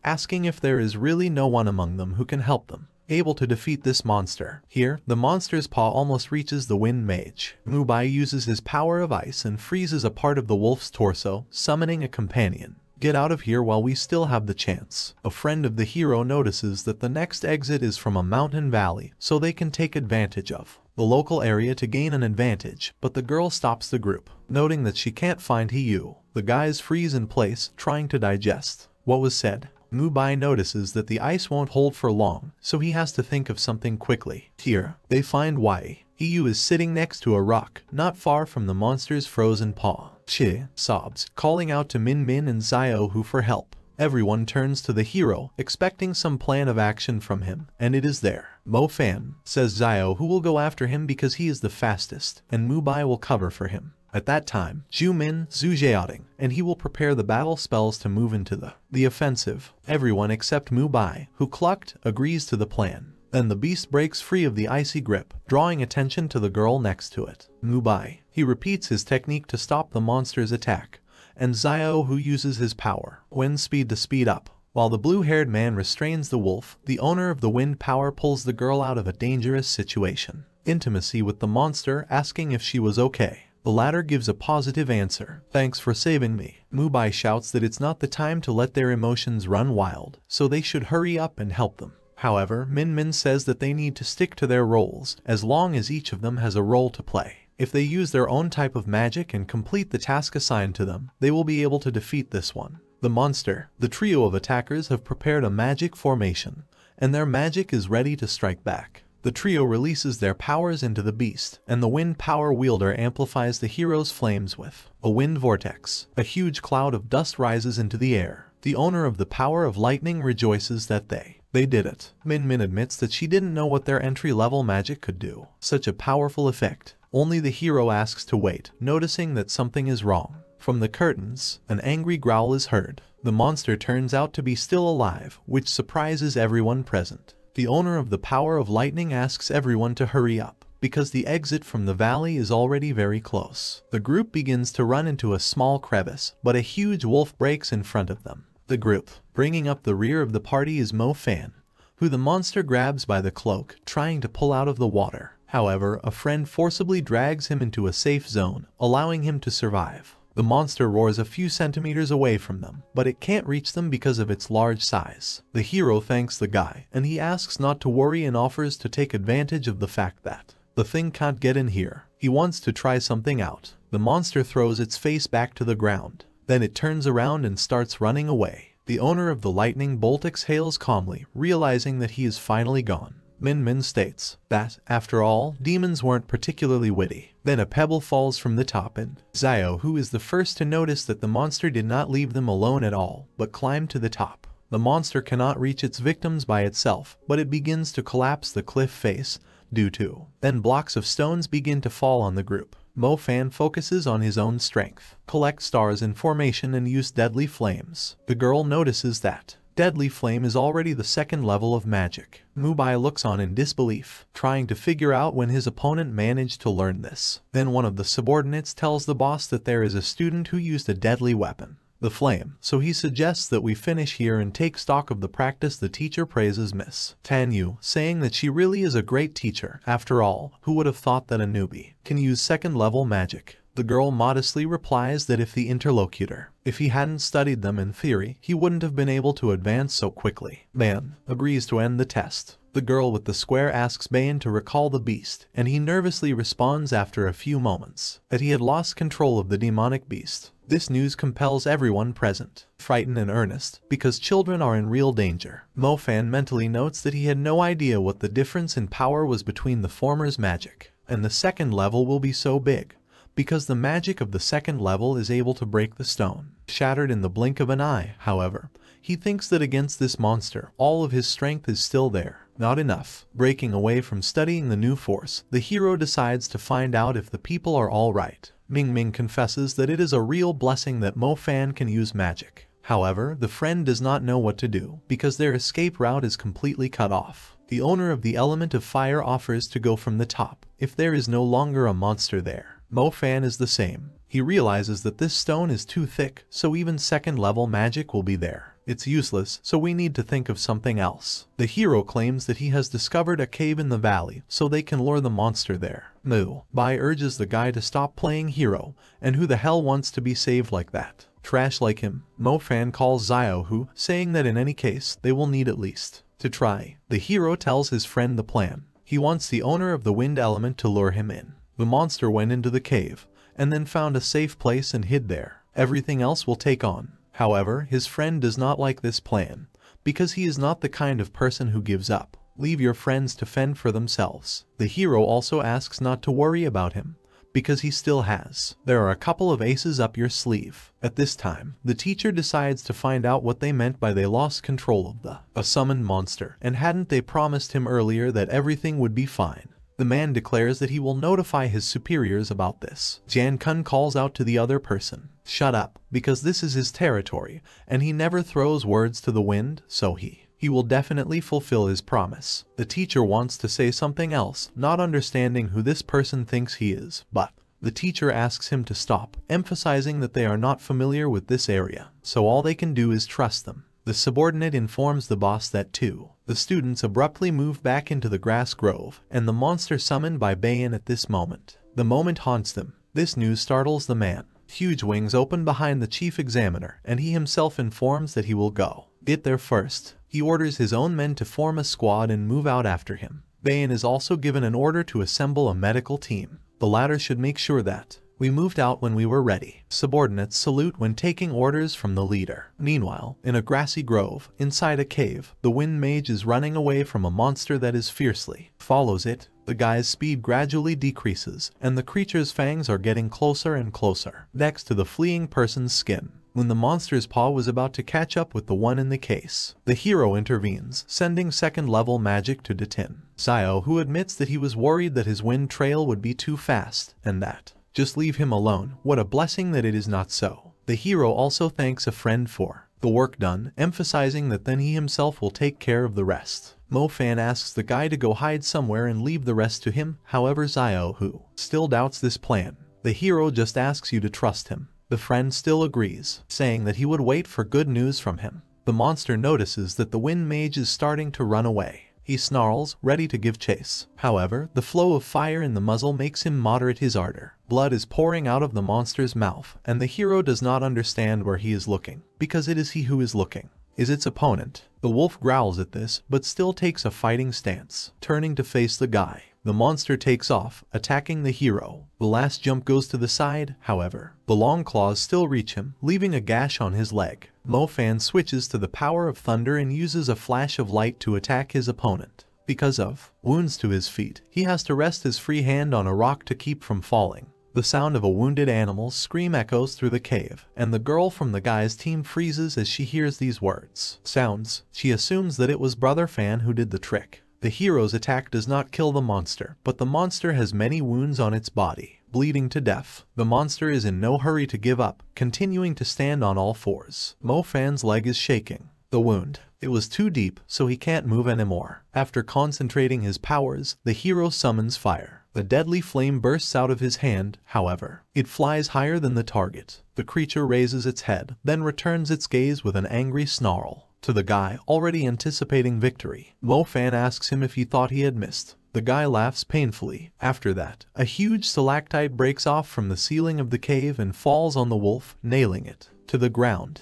asking if there is really no one among them who can help them, able to defeat this monster. Here, the monster's paw almost reaches the wind mage. Mubai uses his power of ice and freezes a part of the wolf's torso, summoning a companion. Get out of here while we still have the chance. A friend of the hero notices that the next exit is from a mountain valley, so they can take advantage of the local area to gain an advantage, but the girl stops the group, noting that she can't find Hiyu. The guys freeze in place, trying to digest what was said. Mubai notices that the ice won't hold for long, so he has to think of something quickly. Here, they find Wai. Hiyu is sitting next to a rock, not far from the monster's frozen paw. Chi sobs, calling out to Min Min and Xiao for help. Everyone turns to the hero, expecting some plan of action from him, and it is there. Mo-fan, says Xiao, who will go after him because he is the fastest, and Mubai will cover for him. At that time, Ju-min Zhujiaoding, and he will prepare the battle spells to move into the offensive. Everyone except Mubai, who clucked, agrees to the plan. Then the beast breaks free of the icy grip, drawing attention to the girl next to it. Mubai. He repeats his technique to stop the monster's attack, and Xiao who uses his power, wind speed to speed up. While the blue-haired man restrains the wolf, the owner of the wind power pulls the girl out of a dangerous situation. Intimacy with the monster, asking if she was okay. The latter gives a positive answer. Thanks for saving me. Mubai shouts that it's not the time to let their emotions run wild, so they should hurry up and help them. However, Min Min says that they need to stick to their roles, as long as each of them has a role to play. If they use their own type of magic and complete the task assigned to them, they will be able to defeat this one. The monster. The trio of attackers have prepared a magic formation, and their magic is ready to strike back. The trio releases their powers into the beast, and the wind power wielder amplifies the hero's flames with a wind vortex. A huge cloud of dust rises into the air. The owner of the power of lightning rejoices that they did it. Min Min admits that she didn't know what their entry-level magic could do. Such a powerful effect. Only the hero asks to wait, noticing that something is wrong. From the curtains, an angry growl is heard. The monster turns out to be still alive, which surprises everyone present. The owner of the power of lightning asks everyone to hurry up, because the exit from the valley is already very close. The group begins to run into a small crevice, but a huge wolf breaks in front of them. The group, bringing up the rear of the party, is Mo Fan, who the monster grabs by the cloak, trying to pull out of the water. However, a friend forcibly drags him into a safe zone, allowing him to survive. The monster roars a few centimeters away from them, but it can't reach them because of its large size. The hero thanks the guy, and he asks not to worry and offers to take advantage of the fact that the thing can't get in here. He wants to try something out. The monster throws its face back to the ground. Then it turns around and starts running away. The owner of the lightning bolt exhales calmly, realizing that he is finally gone. Min Min states that, after all, demons weren't particularly witty. Then a pebble falls from the top and Zio, who is the first to notice that the monster did not leave them alone at all, but climbed to the top. The monster cannot reach its victims by itself, but it begins to collapse the cliff face, then blocks of stones begin to fall on the group. Mo Fan focuses on his own strength, collects stars in formation and use deadly flames. The girl notices that deadly flame is already the second level of magic. Mubai looks on in disbelief, trying to figure out when his opponent managed to learn this. Then one of the subordinates tells the boss that there is a student who used a deadly weapon, the flame, so he suggests that we finish here and take stock of the practice. The teacher praises Miss Tanyu, saying that she really is a great teacher. After all, who would have thought that a newbie can use second-level magic? The girl modestly replies that if he hadn't studied them in theory, he wouldn't have been able to advance so quickly. Bayan agrees to end the test. The girl with the square asks Bayan to recall the beast, and he nervously responds after a few moments that he had lost control of the demonic beast. This news compels everyone present, frightened and earnest, because children are in real danger. Mo Fan mentally notes that he had no idea what the difference in power was between the former's magic and the second level will be so big, because the magic of the second level is able to break the stone, shattered in the blink of an eye. However, he thinks that against this monster, all of his strength is still there. Not enough. Breaking away from studying the new force, the hero decides to find out if the people are all right. Ming Ming confesses that it is a real blessing that Mo Fan can use magic. However, the friend does not know what to do, because their escape route is completely cut off. The owner of the element of fire offers to go from the top, if there is no longer a monster there. Mo Fan is the same. He realizes that this stone is too thick, so even second-level magic will be there. It's useless, so we need to think of something else. The hero claims that he has discovered a cave in the valley, so they can lure the monster there. Bai urges the guy to stop playing hero, and who the hell wants to be saved like that? Trash like him. Mo Fan calls Zio, who, saying that in any case, they will need at least to try. The hero tells his friend the plan. He wants the owner of the wind element to lure him in. The monster went into the cave, and then found a safe place and hid there. Everything else will take on. However, his friend does not like this plan, because he is not the kind of person who gives up. Leave your friends to fend for themselves. The hero also asks not to worry about him, because he still has. There are a couple of aces up your sleeve. At this time, the teacher decides to find out what they meant by they lost control of a summoned monster, and hadn't they promised him earlier that everything would be fine? The man declares that he will notify his superiors about this. Jan Kun calls out to the other person, "Shut up, because this is his territory, and he never throws words to the wind, so he will definitely fulfill his promise." The teacher wants to say something else, not understanding who this person thinks he is, but the teacher asks him to stop, emphasizing that they are not familiar with this area, so all they can do is trust them. The subordinate informs the boss that the students abruptly move back into the grass grove, and the monster summoned by Bayan at this moment. The moment haunts them. This news startles the man. Huge wings open behind the chief examiner, and he himself informs that he will get there first. He orders his own men to form a squad and move out after him. Bayan is also given an order to assemble a medical team. The latter should make sure that we moved out when we were ready. Subordinates salute when taking orders from the leader. Meanwhile, in a grassy grove, inside a cave, the wind mage is running away from a monster that is fiercely follows it. The guy's speed gradually decreases, and the creature's fangs are getting closer and closer, next to the fleeing person's skin. When the monster's paw was about to catch up with the one in the case, the hero intervenes, sending second-level magic to detain Zio, who admits that he was worried that his wind trail would be too fast, and that just leave him alone. What a blessing that it is not so. The hero also thanks a friend for the work done, emphasizing that then he himself will take care of the rest. Mo Fan asks the guy to go hide somewhere and leave the rest to him, however Xiao, who still doubts this plan, the hero just asks you to trust him. The friend still agrees, saying that he would wait for good news from him. The monster notices that the wind mage is starting to run away. He snarls, ready to give chase. However, the flow of fire in the muzzle makes him moderate his ardor. Blood is pouring out of the monster's mouth, and the hero does not understand where he is looking, because it is he who is looking is its opponent. The wolf growls at this, but still takes a fighting stance, turning to face the guy. The monster takes off, attacking the hero. The last jump goes to the side, however. The long claws still reach him, leaving a gash on his leg. Mo Fan switches to the power of thunder and uses a flash of light to attack his opponent. Because of wounds to his feet, he has to rest his free hand on a rock to keep from falling. The sound of a wounded animal's scream echoes through the cave, and the girl from the guy's team freezes as she hears these words. Sounds. She assumes that it was Brother Fan who did the trick. The hero's attack does not kill the monster, but the monster has many wounds on its body, bleeding to death. The monster is in no hurry to give up, continuing to stand on all fours. Mo Fan's leg is shaking. The wound. It was too deep, so he can't move anymore. After concentrating his powers, the hero summons fire. The deadly flame bursts out of his hand, however. It flies higher than the target. The creature raises its head, then returns its gaze with an angry snarl. To the guy, already anticipating victory, Mo Fan asks him if he thought he had missed. The guy laughs painfully. After that, a huge stalactite breaks off from the ceiling of the cave and falls on the wolf, nailing it to the ground.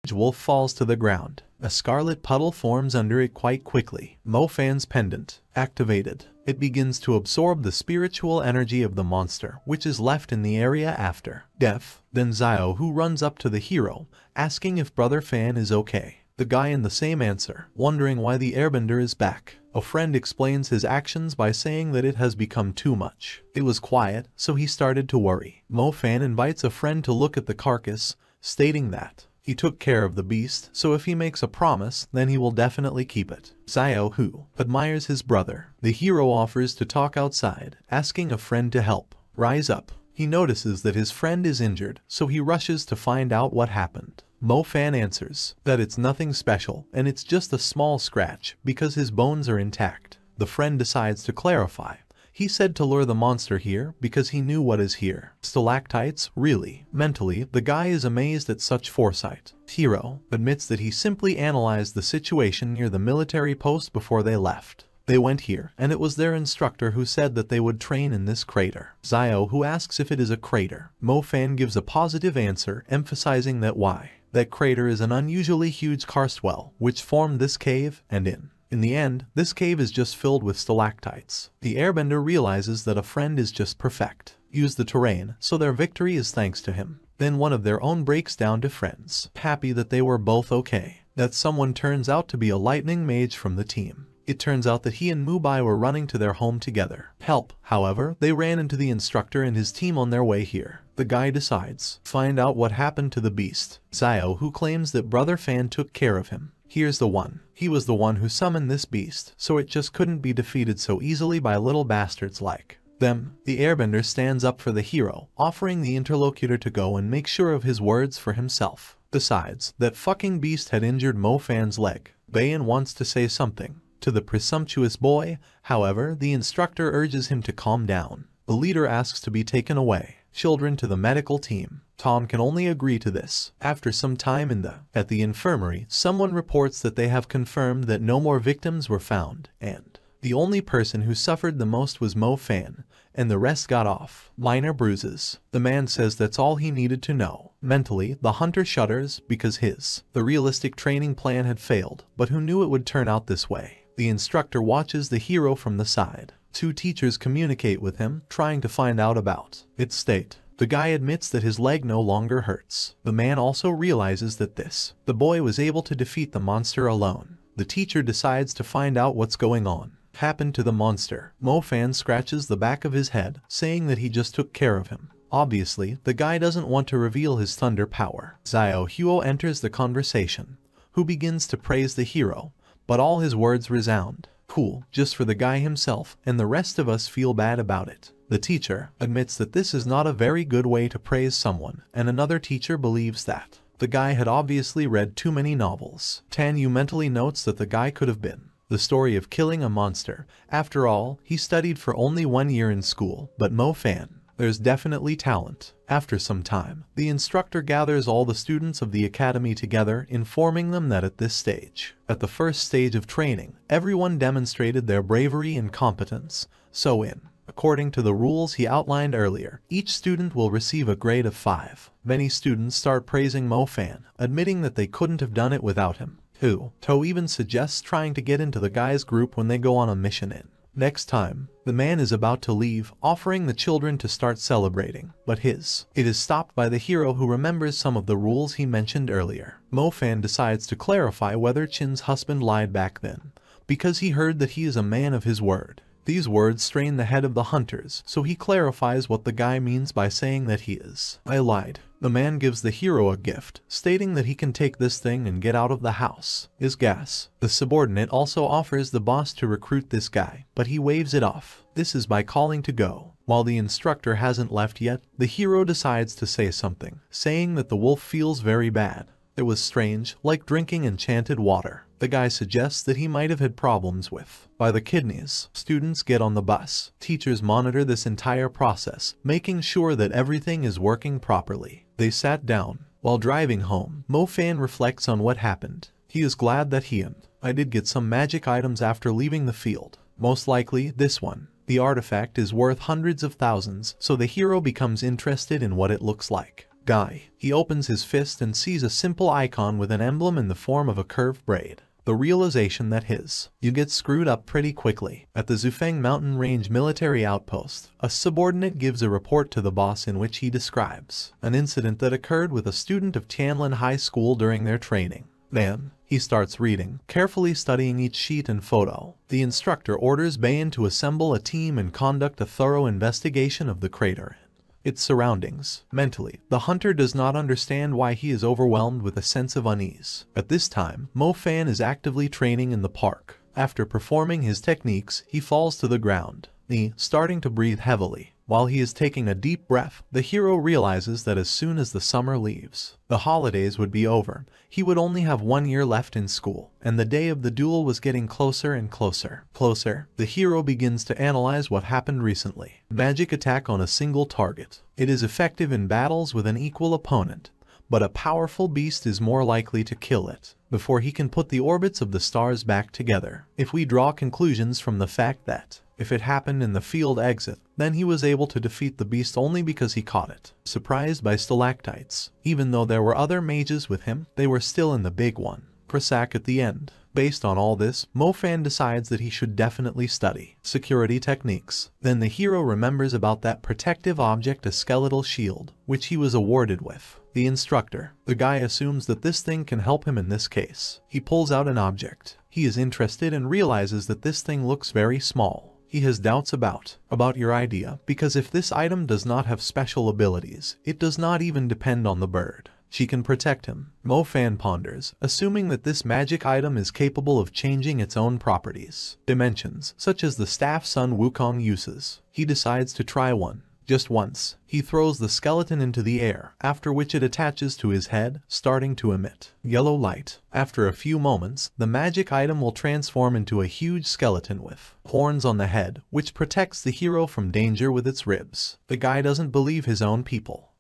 The wolf falls to the ground. A scarlet puddle forms under it quite quickly. Mo Fan's pendant, activated. It begins to absorb the spiritual energy of the monster, which is left in the area after death. Then Xiao, who runs up to the hero, asking if Brother Fan is okay. The guy in the same answer, wondering why the airbender is back. A friend explains his actions by saying that it has become too much. It was quiet, so he started to worry. Mo Fan invites a friend to look at the carcass, stating that he took care of the beast, so if he makes a promise, then he will definitely keep it. Xiao, who admires his brother, the hero offers to talk outside, asking a friend to help rise up. He notices that his friend is injured, so he rushes to find out what happened. Mo Fan answers that it's nothing special, and it's just a small scratch, because his bones are intact. The friend decides to clarify. He said to lure the monster here because he knew what is here. Stalactites, really. Mentally, the guy is amazed at such foresight. Hero admits that he simply analyzed the situation near the military post before they left. They went here, and it was their instructor who said that they would train in this crater. Xiao, who asks if it is a crater. Mo Fan gives a positive answer, emphasizing that that crater is an unusually huge karst well, which formed this cave, and in the end, this cave is just filled with stalactites. The airbender realizes that a friend is just perfect. Use the terrain, so their victory is thanks to him. Then one of their own breaks down to friends, happy that they were both okay. That someone turns out to be a lightning mage from the team. It turns out that he and Mubai were running to their home together. Help, however, they ran into the instructor and his team on their way here. The guy decides, find out what happened to the beast. Xiao, who claims that Brother Fan took care of him. Here's the one. He was the one who summoned this beast, so it just couldn't be defeated so easily by little bastards like them. The airbender stands up for the hero, offering the interlocutor to go and make sure of his words for himself. Besides, that fucking beast had injured Mo Fan's leg. Bayan wants to say something to the presumptuous boy, however, the instructor urges him to calm down. The leader asks to be taken away. Children to the medical team. Tom can only agree to this. After some time at the infirmary, someone reports that they have confirmed that no more victims were found, and the only person who suffered the most was Mo Fan, and the rest got off minor bruises. The man says that's all he needed to know. Mentally, the hunter shudders because the realistic training plan had failed, but who knew it would turn out this way? The instructor watches the hero from the side. Two teachers communicate with him, trying to find out about its state. The guy admits that his leg no longer hurts. The man also realizes that the boy was able to defeat the monster alone. The teacher decides to find out what's going on. Happened to the monster. Mo Fan scratches the back of his head, saying that he just took care of him. Obviously, the guy doesn't want to reveal his thunder power. Xiao Huo enters the conversation, who begins to praise the hero, but all his words resound cool just for the guy himself, and the rest of us feel bad about it. The teacher admits that this is not a very good way to praise someone, and another teacher believes that The guy had obviously read too many novels. Tanyu mentally notes that the guy could have been the story of killing a monster. After all, he studied for only 1 year in school, but Mo Fan, there's definitely talent. After some time, the instructor gathers all the students of the academy together, informing them that at this stage, at the first stage of training, everyone demonstrated their bravery and competence. So according to the rules he outlined earlier, each student will receive a grade of 5. Many students start praising Mo Fan, admitting that they couldn't have done it without him. To even suggests trying to get into the guy's group when they go on a mission in. Next time, the man is about to leave, offering the children to start celebrating, but it is stopped by the hero who remembers some of the rules he mentioned earlier. Mo Fan decides to clarify whether Chin's husband lied back then, because he heard that he is a man of his word. These words strain the head of the hunters, so he clarifies what the guy means by saying that he is. I lied. The man gives the hero a gift, stating that he can take this thing and get out of the house. Is gas. The subordinate also offers the boss to recruit this guy, but he waves it off. This is by calling to go. While the instructor hasn't left yet, the hero decides to say something, saying that the wolf feels very bad. It was strange, like drinking enchanted water. The guy suggests that he might have had problems by the kidneys. Students get on the bus. Teachers monitor this entire process, making sure that everything is working properly. They sat down. While driving home, Mo Fan reflects on what happened. He is glad that I did get some magic items after leaving the field. Most likely, this one. The artifact is worth hundreds of thousands, so the hero becomes interested in what it looks like. He opens his fist and sees a simple icon with an emblem in the form of a curved braid. The realization that you get screwed up pretty quickly. At the Zufeng Mountain Range military outpost, a subordinate gives a report to the boss in which he describes an incident that occurred with a student of Tianlin High School during their training. Then, he starts reading, carefully studying each sheet and photo. The instructor orders Bayan to assemble a team and conduct a thorough investigation of the crater. Its surroundings. Mentally, the hunter does not understand why he is overwhelmed with a sense of unease. At this time, Mo Fan is actively training in the park. After performing his techniques, he falls to the ground, starting to breathe heavily. While he is taking a deep breath, the hero realizes that as soon as the summer leaves, the holidays would be over. He would only have 1 year left in school, and the day of the duel was getting closer and closer. The hero begins to analyze what happened recently. Magic attack on a single target. It is effective in battles with an equal opponent, but a powerful beast is more likely to kill it before he can put the orbits of the stars back together. If we draw conclusions from the fact that if it happened in the field exit, then he was able to defeat the beast only because he caught it. Surprised by stalactites. Even though there were other mages with him, they were still in the big one. Prasak at the end. Based on all this, Mo Fan decides that he should definitely study security techniques. Then the hero remembers about that protective object, a skeletal shield, which he was awarded with the instructor. The guy assumes that this thing can help him in this case. He pulls out an object. He is interested and realizes that this thing looks very small. He has doubts about your idea, because if this item does not have special abilities, it does not even depend on the bird. She can protect him. Mo Fan ponders, assuming that this magic item is capable of changing its own properties, dimensions, such as the staff Sun Wukong uses. He decides to try one. Just once, he throws the skeleton into the air, after which it attaches to his head, starting to emit yellow light. After a few moments, the magic item will transform into a huge skeleton with horns on the head, which protects the hero from danger with its ribs. The guy doesn't believe his own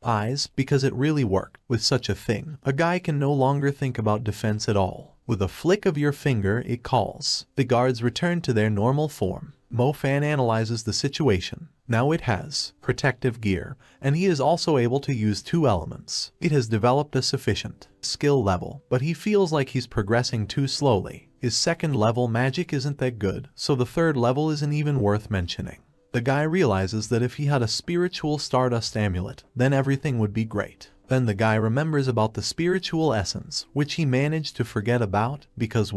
eyes, because it really worked. With such a thing, a guy can no longer think about defense at all. With a flick of your finger, it calls. The guards return to their normal form. Mo Fan analyzes the situation. Now it has protective gear, and he is also able to use 2 elements. It has developed a sufficient skill level, but he feels like he's progressing too slowly. His second level magic isn't that good, so the third level isn't even worth mentioning. The guy realizes that if he had a spiritual stardust amulet, then everything would be great. Then the guy remembers about the spiritual essence, which he managed to forget about, because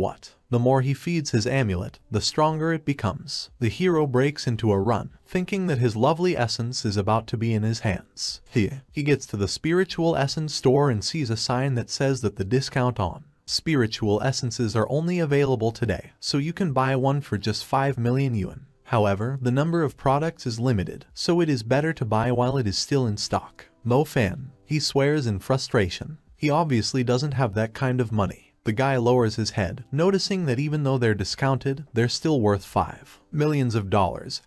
the more he feeds his amulet, the stronger it becomes. The hero breaks into a run, thinking that his lovely essence is about to be in his hands. He gets to the spiritual essence store and sees a sign that says that the discount on spiritual essences are only available today, so you can buy one for just 5 million yuan. However, the number of products is limited, so it is better to buy while it is still in stock. Mo Fan, he swears in frustration. He obviously doesn't have that kind of money. The guy lowers his head, noticing that even though they're discounted, they're still worth $5 million,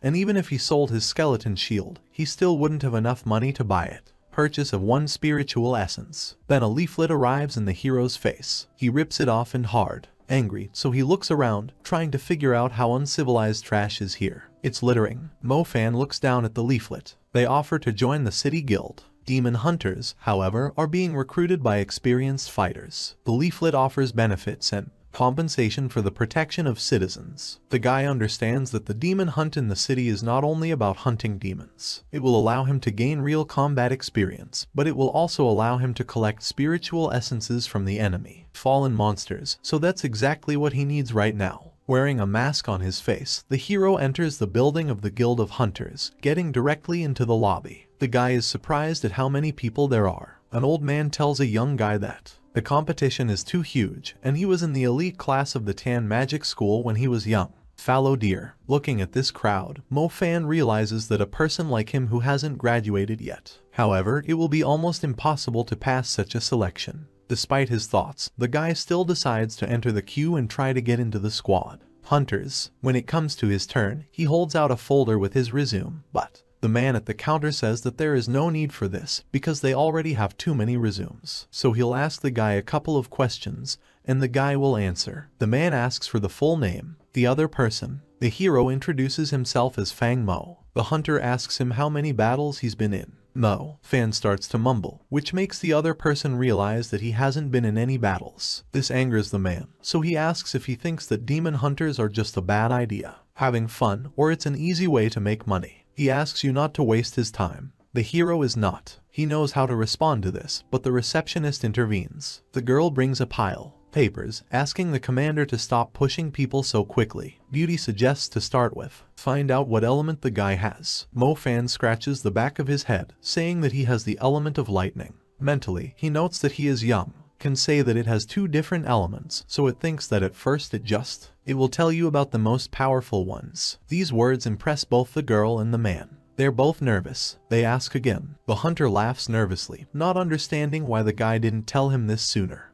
and even if he sold his skeleton shield, he still wouldn't have enough money to buy it. Purchase of 1 spiritual essence. Then a leaflet arrives in the hero's face. He rips it off and hard, angry, so he looks around, trying to figure out how uncivilized trash is here. It's littering. Mo-Fan looks down at the leaflet. They offer to join the city guild. Demon hunters, however, are being recruited by experienced fighters. The leaflet offers benefits and compensation for the protection of citizens. The guy understands that the demon hunt in the city is not only about hunting demons. It will allow him to gain real combat experience, but it will also allow him to collect spiritual essences from the enemy, fallen monsters, so that's exactly what he needs right now. Wearing a mask on his face, the hero enters the building of the Guild of Hunters, getting directly into the lobby. The guy is surprised at how many people there are. An old man tells a young guy that the competition is too huge, and he was in the elite class of the Tan Magic School when he was young. Fallow deer. Looking at this crowd, Mo-Fan realizes that a person like him who hasn't graduated yet. However, it will be almost impossible to pass such a selection. Despite his thoughts, the guy still decides to enter the queue and try to get into the squad. Hunters. When it comes to his turn, he holds out a folder with his resume, but the man at the counter says that there is no need for this because they already have too many resumes. So he'll ask the guy a couple of questions, and the guy will answer. The man asks for the full name. The other person. The hero introduces himself as Fang Mo. The hunter asks him how many battles he's been in. Mo-Fan starts to mumble, which makes the other person realize that he hasn't been in any battles. This angers the man, so he asks if he thinks that demon hunters are just a bad idea, having fun, or it's an easy way to make money. He asks you not to waste his time. The hero is not. He knows how to respond to this, but the receptionist intervenes. The girl brings a pile papers, asking the commander to stop pushing people so quickly. Beauty suggests to start with, find out what element the guy has. Mo-Fan scratches the back of his head, saying that he has the element of lightning. Mentally, he notes that he is young, can say that it has 2 different elements, so it thinks that at first it will tell you about the most powerful ones. These words impress both the girl and the man. They're both nervous. They ask again. The hunter laughs nervously, not understanding why the guy didn't tell him this sooner.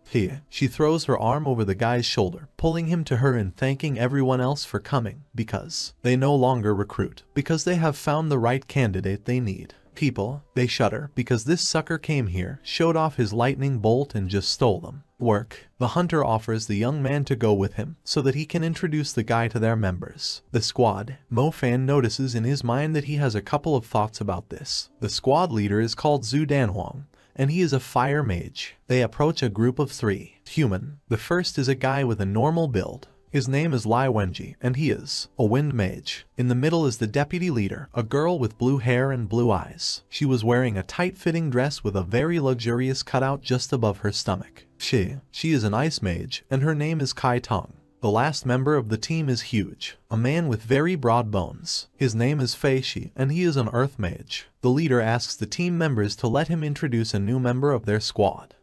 She throws her arm over the guy's shoulder, pulling him to her and thanking everyone else for coming, because they no longer recruit, because they have found the right candidate they need. People, they shudder, because this sucker came here, showed off his lightning bolt and just stole them. Work. The hunter offers the young man to go with him, so that he can introduce the guy to their members. The squad. Mo-Fan notices in his mind that he has a couple of thoughts about this. The squad leader is called Zhu Danhuang, and he is a fire mage. They approach a group of 3. Human. The first is a guy with a normal build. His name is Lai Wenji, and he is a wind mage. In the middle is the deputy leader, a girl with blue hair and blue eyes. She was wearing a tight-fitting dress with a very luxurious cutout just above her stomach. She is an ice mage, and her name is Kai Tong. The last member of the team is Huge, a man with very broad bones. His name is Fei Shi, and he is an earth mage. The leader asks the team members to let him introduce a new member of their squad.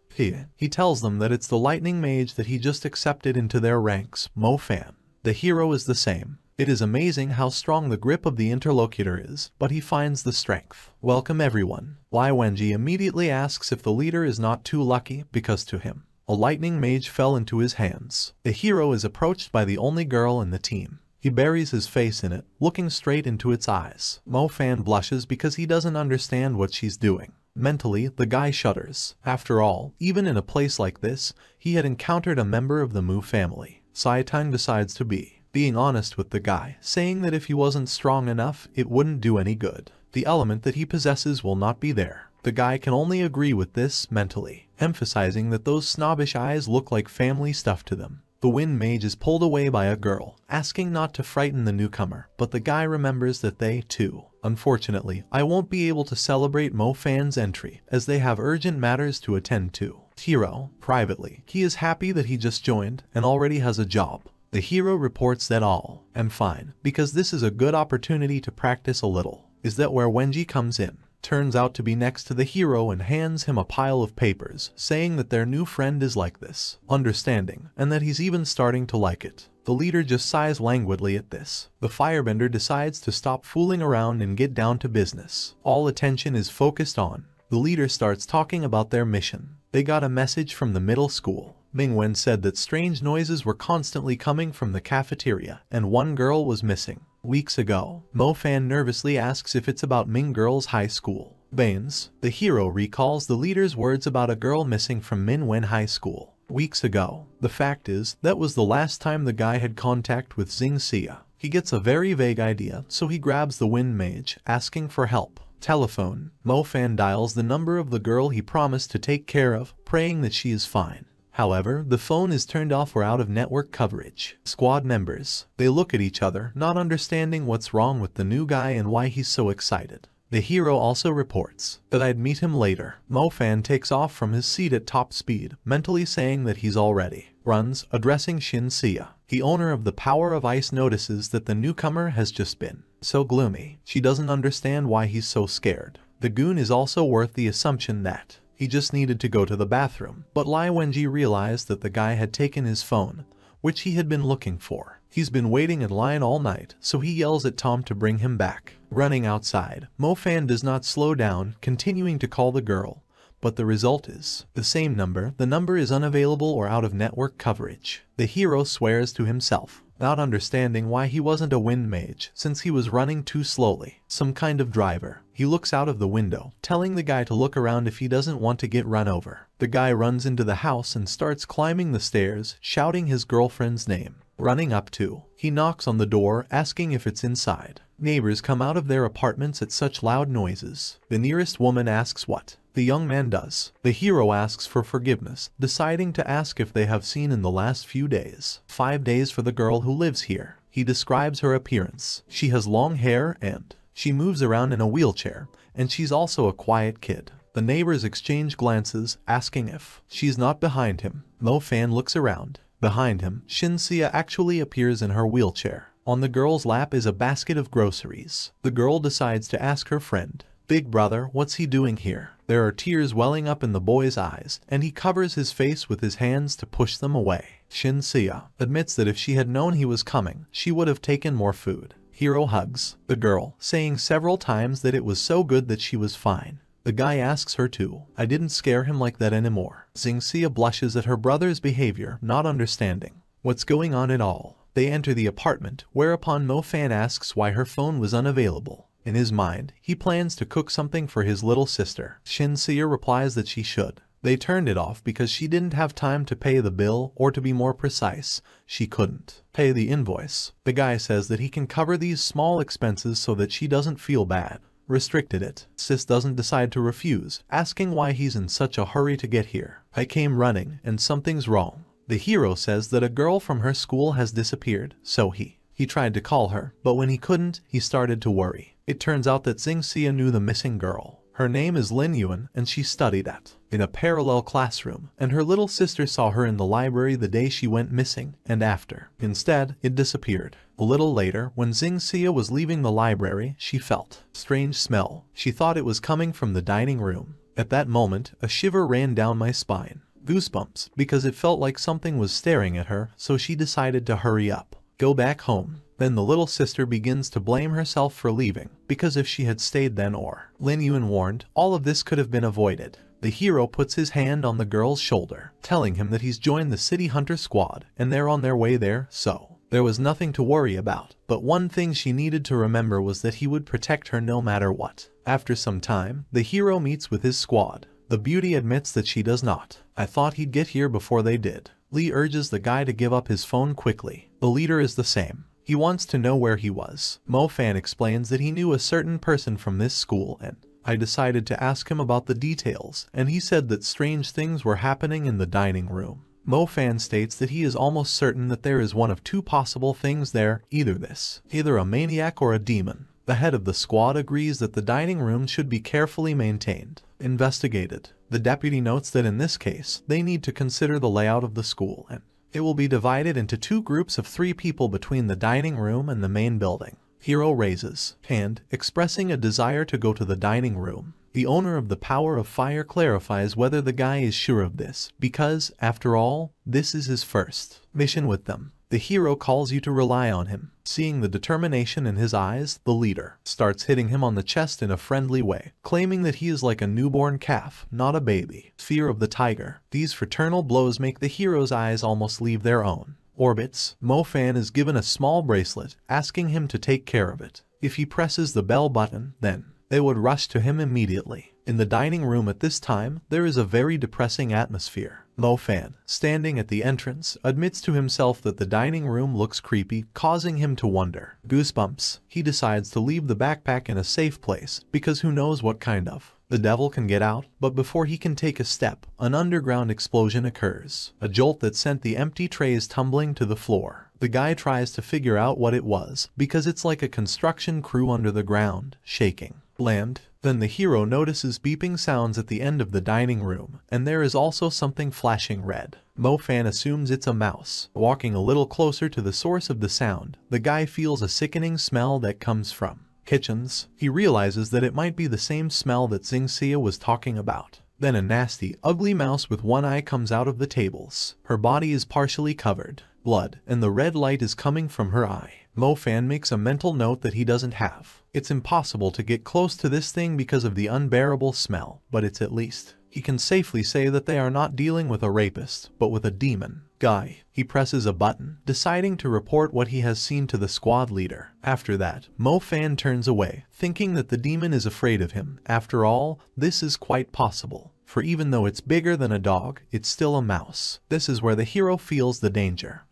He tells them that it's the lightning mage that he just accepted into their ranks, Mo-Fan. The hero is the same. It is amazing how strong the grip of the interlocutor is, but he finds the strength. Welcome everyone. Lai Wenji immediately asks if the leader is not too lucky, because to him, a lightning mage fell into his hands. The hero is approached by the only girl in the team. He buries his face in it, looking straight into its eyes. Mo-Fan blushes because he doesn't understand what she's doing. Mentally, the guy shudders. After all, even in a place like this, he had encountered a member of the Mu family. Saitang decides to being honest with the guy, saying that if he wasn't strong enough, it wouldn't do any good. The element that he possesses will not be there. The guy can only agree with this mentally, emphasizing that those snobbish eyes look like family stuff to them. The wind mage is pulled away by a girl, asking not to frighten the newcomer, but the guy remembers that they, too. Unfortunately, I won't be able to celebrate Mo-Fan's entry, as they have urgent matters to attend to. Hero. Privately, he is happy that he just joined, and already has a job. The hero reports that all, and fine, because this is a good opportunity to practice a little, is that where Wenji comes in. Turns out to be next to the hero and hands him a pile of papers, saying that their new friend is like this, understanding, and that he's even starting to like it. The leader just sighs languidly at this. The firebender decides to stop fooling around and get down to business. All attention is focused on. The leader starts talking about their mission. They got a message from the middle school. Mingwen said that strange noises were constantly coming from the cafeteria, and one girl was missing. Weeks ago, Mo Fan nervously asks if it's about Ming Girls High School. Baines, the hero, recalls the leader's words about a girl missing from Minwen High School. Weeks ago. The fact is, that was the last time the guy had contact with Xingxia. He gets a very vague idea, so he grabs the wind mage, asking for help. Telephone. Mo Fan dials the number of the girl he promised to take care of, praying that she is fine. However, the phone is turned off or out of network coverage. Squad members. They look at each other, not understanding what's wrong with the new guy and why he's so excited. The hero also reports that I'd meet him later. Mo Fan takes off from his seat at top speed, mentally saying that he's all ready. Runs, addressing Xingxia. The owner of the Power of Ice notices that the newcomer has just been so gloomy. She doesn't understand why he's so scared. The goon is also worth the assumption that he just needed to go to the bathroom, but Lai Wenji realized that the guy had taken his phone, which he had been looking for. He's been waiting in line all night, so he yells at Tom to bring him back. Running outside, Mo Fan does not slow down, continuing to call the girl, but the result is the same number. The number is unavailable or out of network coverage. The hero swears to himself, not understanding why he wasn't a wind mage since he was running too slowly. Some kind of driver. He looks out of the window, telling the guy to look around if he doesn't want to get run over. The guy runs into the house and starts climbing the stairs, shouting his girlfriend's name. Running up to, he knocks on the door, asking if it's inside. Neighbors come out of their apartments at such loud noises. The nearest woman asks what the young man does. The hero asks for forgiveness, deciding to ask if they have seen in the last few days. 5 days for the girl who lives here. He describes her appearance. She has long hair and she moves around in a wheelchair, and she's also a quiet kid. The neighbors exchange glances, asking if she's not behind him. Mo Fan looks around. Behind him, Xingxia actually appears in her wheelchair. On the girl's lap is a basket of groceries. The girl decides to ask her friend, "Big brother, what's he doing here?" There are tears welling up in the boy's eyes, and he covers his face with his hands to push them away. Xingxia admits that if she had known he was coming, she would have taken more food. Hero hugs the girl, saying several times that it was so good that she was fine. The guy asks her to. I didn't scare him like that anymore. Xingxia blushes at her brother's behavior, not understanding what's going on at all. They enter the apartment, whereupon Mo Fan asks why her phone was unavailable. In his mind, he plans to cook something for his little sister. Xingxia replies that she should. They turned it off because she didn't have time to pay the bill, or to be more precise, she couldn't pay the invoice. The guy says that he can cover these small expenses so that she doesn't feel bad. Restricted it. Sis doesn't decide to refuse, asking why he's in such a hurry to get here. I came running, and something's wrong. The hero says that a girl from her school has disappeared, so he tried to call her, but when he couldn't, he started to worry. It turns out that Xingxia knew the missing girl. Her name is Lin Yuan, and she studied in a parallel classroom, and her little sister saw her in the library the day she went missing, and after. Instead, it disappeared. A little later, when Xingxia was leaving the library, she felt a strange smell. She thought it was coming from the dining room. At that moment, a shiver ran down my spine. Goosebumps, because it felt like something was staring at her, so she decided to hurry up. Go back home. Then the little sister begins to blame herself for leaving, because if she had stayed then or Lin Yuan warned, all of this could have been avoided. The hero puts his hand on the girl's shoulder, telling him that he's joined the City Hunter squad, and they're on their way there, so there was nothing to worry about. But one thing she needed to remember was that he would protect her no matter what. After some time, the hero meets with his squad. The beauty admits that she does not. I thought he'd get here before they did. Lee urges the guy to give up his phone quickly. The leader is the same. He wants to know where he was. Mo Fan explains that he knew a certain person from this school, and I decided to ask him about the details, and he said that strange things were happening in the dining room. Mo Fan states that he is almost certain that there is one of two possible things there, either a maniac or a demon. The head of the squad agrees that the dining room should be carefully maintained, investigated. The deputy notes that in this case, they need to consider the layout of the school, and it will be divided into 2 groups of 3 people between the dining room and the main building. Hero raises hand, expressing a desire to go to the dining room. The owner of the Power of Fire clarifies whether the guy is sure of this, because, after all, this is his first mission with them. The hero calls you to rely on him. Seeing the determination in his eyes, the leader starts hitting him on the chest in a friendly way, claiming that he is like a newborn calf, not a baby. Fear of the tiger. These fraternal blows make the hero's eyes almost leave their own orbits. Mo Fan is given a small bracelet, asking him to take care of it. If he presses the bell button, then they would rush to him immediately. In the dining room at this time, there is a very depressing atmosphere. Mo Fan, standing at the entrance, admits to himself that the dining room looks creepy, causing him to wonder. Goosebumps. He decides to leave the backpack in a safe place, because who knows what kind of the devil can get out. But before he can take a step, an underground explosion occurs. A jolt that sent the empty trays tumbling to the floor. The guy tries to figure out what it was, because it's like a construction crew under the ground, shaking. Land. Then the hero notices beeping sounds at the end of the dining room, and there is also something flashing red. Mo Fan assumes it's a mouse. Walking a little closer to the source of the sound, the guy feels a sickening smell that comes from kitchens. He realizes that it might be the same smell that Xingxia was talking about. Then a nasty, ugly mouse with one eye comes out of the tables. Her body is partially covered. Blood, and the red light is coming from her eye. Mo Fan makes a mental note that he doesn't have. It's impossible to get close to this thing because of the unbearable smell, but it's at least he can safely say that they are not dealing with a rapist, but with a demon. Guy. He presses a button, deciding to report what he has seen to the squad leader. After that, Mo Fan turns away, thinking that the demon is afraid of him. After all, this is quite possible. For even though it's bigger than a dog, it's still a mouse. This is where the hero feels the danger.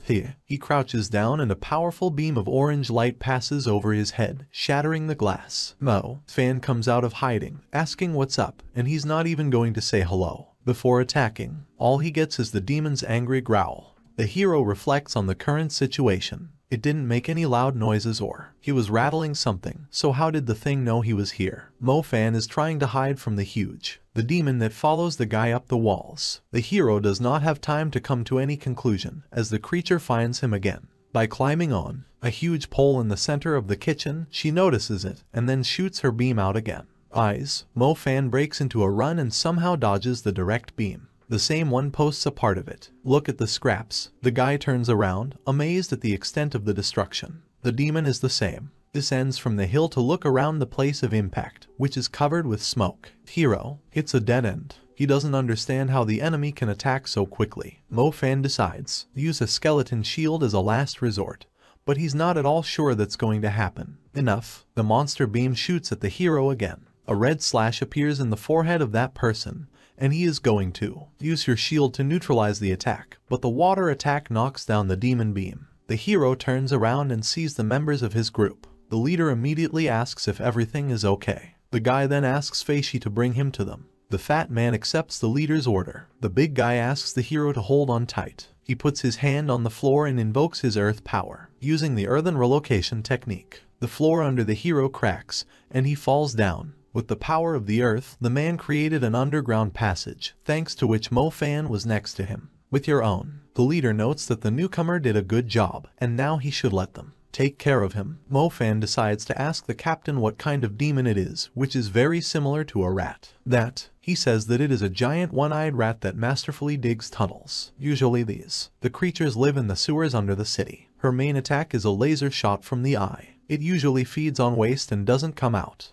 He crouches down and a powerful beam of orange light passes over his head, shattering the glass. Mo Fan comes out of hiding, asking what's up, and he's not even going to say hello. Before attacking, all he gets is the demon's angry growl. The hero reflects on the current situation. It didn't make any loud noises or he was rattling something, so how did the thing know he was here? Mo Fan is trying to hide from the demon that follows the guy up the walls. The hero does not have time to come to any conclusion, as the creature finds him again. By climbing on a huge pole in the center of the kitchen, she notices it, and then shoots her beam out again. Eyes. Mo Fan breaks into a run and somehow dodges the direct beam. The same one posts a part of it. Look at the scraps. The guy turns around, amazed at the extent of the destruction. The demon is the same. This ends from the hill to look around the place of impact, which is covered with smoke. Hero. It's a dead end. He doesn't understand how the enemy can attack so quickly. Mo Fan decides to use a skeleton shield as a last resort, but he's not at all sure that's going to happen. Enough. The monster beam shoots at the hero again. A red slash appears in the forehead of that person, and he is going to use your shield to neutralize the attack, but the water attack knocks down the demon beam. The hero turns around and sees the members of his group. The leader immediately asks if everything is okay. The guy then asks Feishi to bring him to them. The fat man accepts the leader's order. The big guy asks the hero to hold on tight. He puts his hand on the floor and invokes his earth power, using the earthen relocation technique. The floor under the hero cracks, and he falls down. With the power of the earth, the man created an underground passage, thanks to which Mo Fan was next to him. With your own. The leader notes that the newcomer did a good job, and now he should let them take care of him. Mo Fan decides to ask the captain what kind of demon it is, which is very similar to a rat. He says that it is a giant one-eyed rat that masterfully digs tunnels. Usually the creatures live in the sewers under the city. Her main attack is a laser shot from the eye. It usually feeds on waste and doesn't come out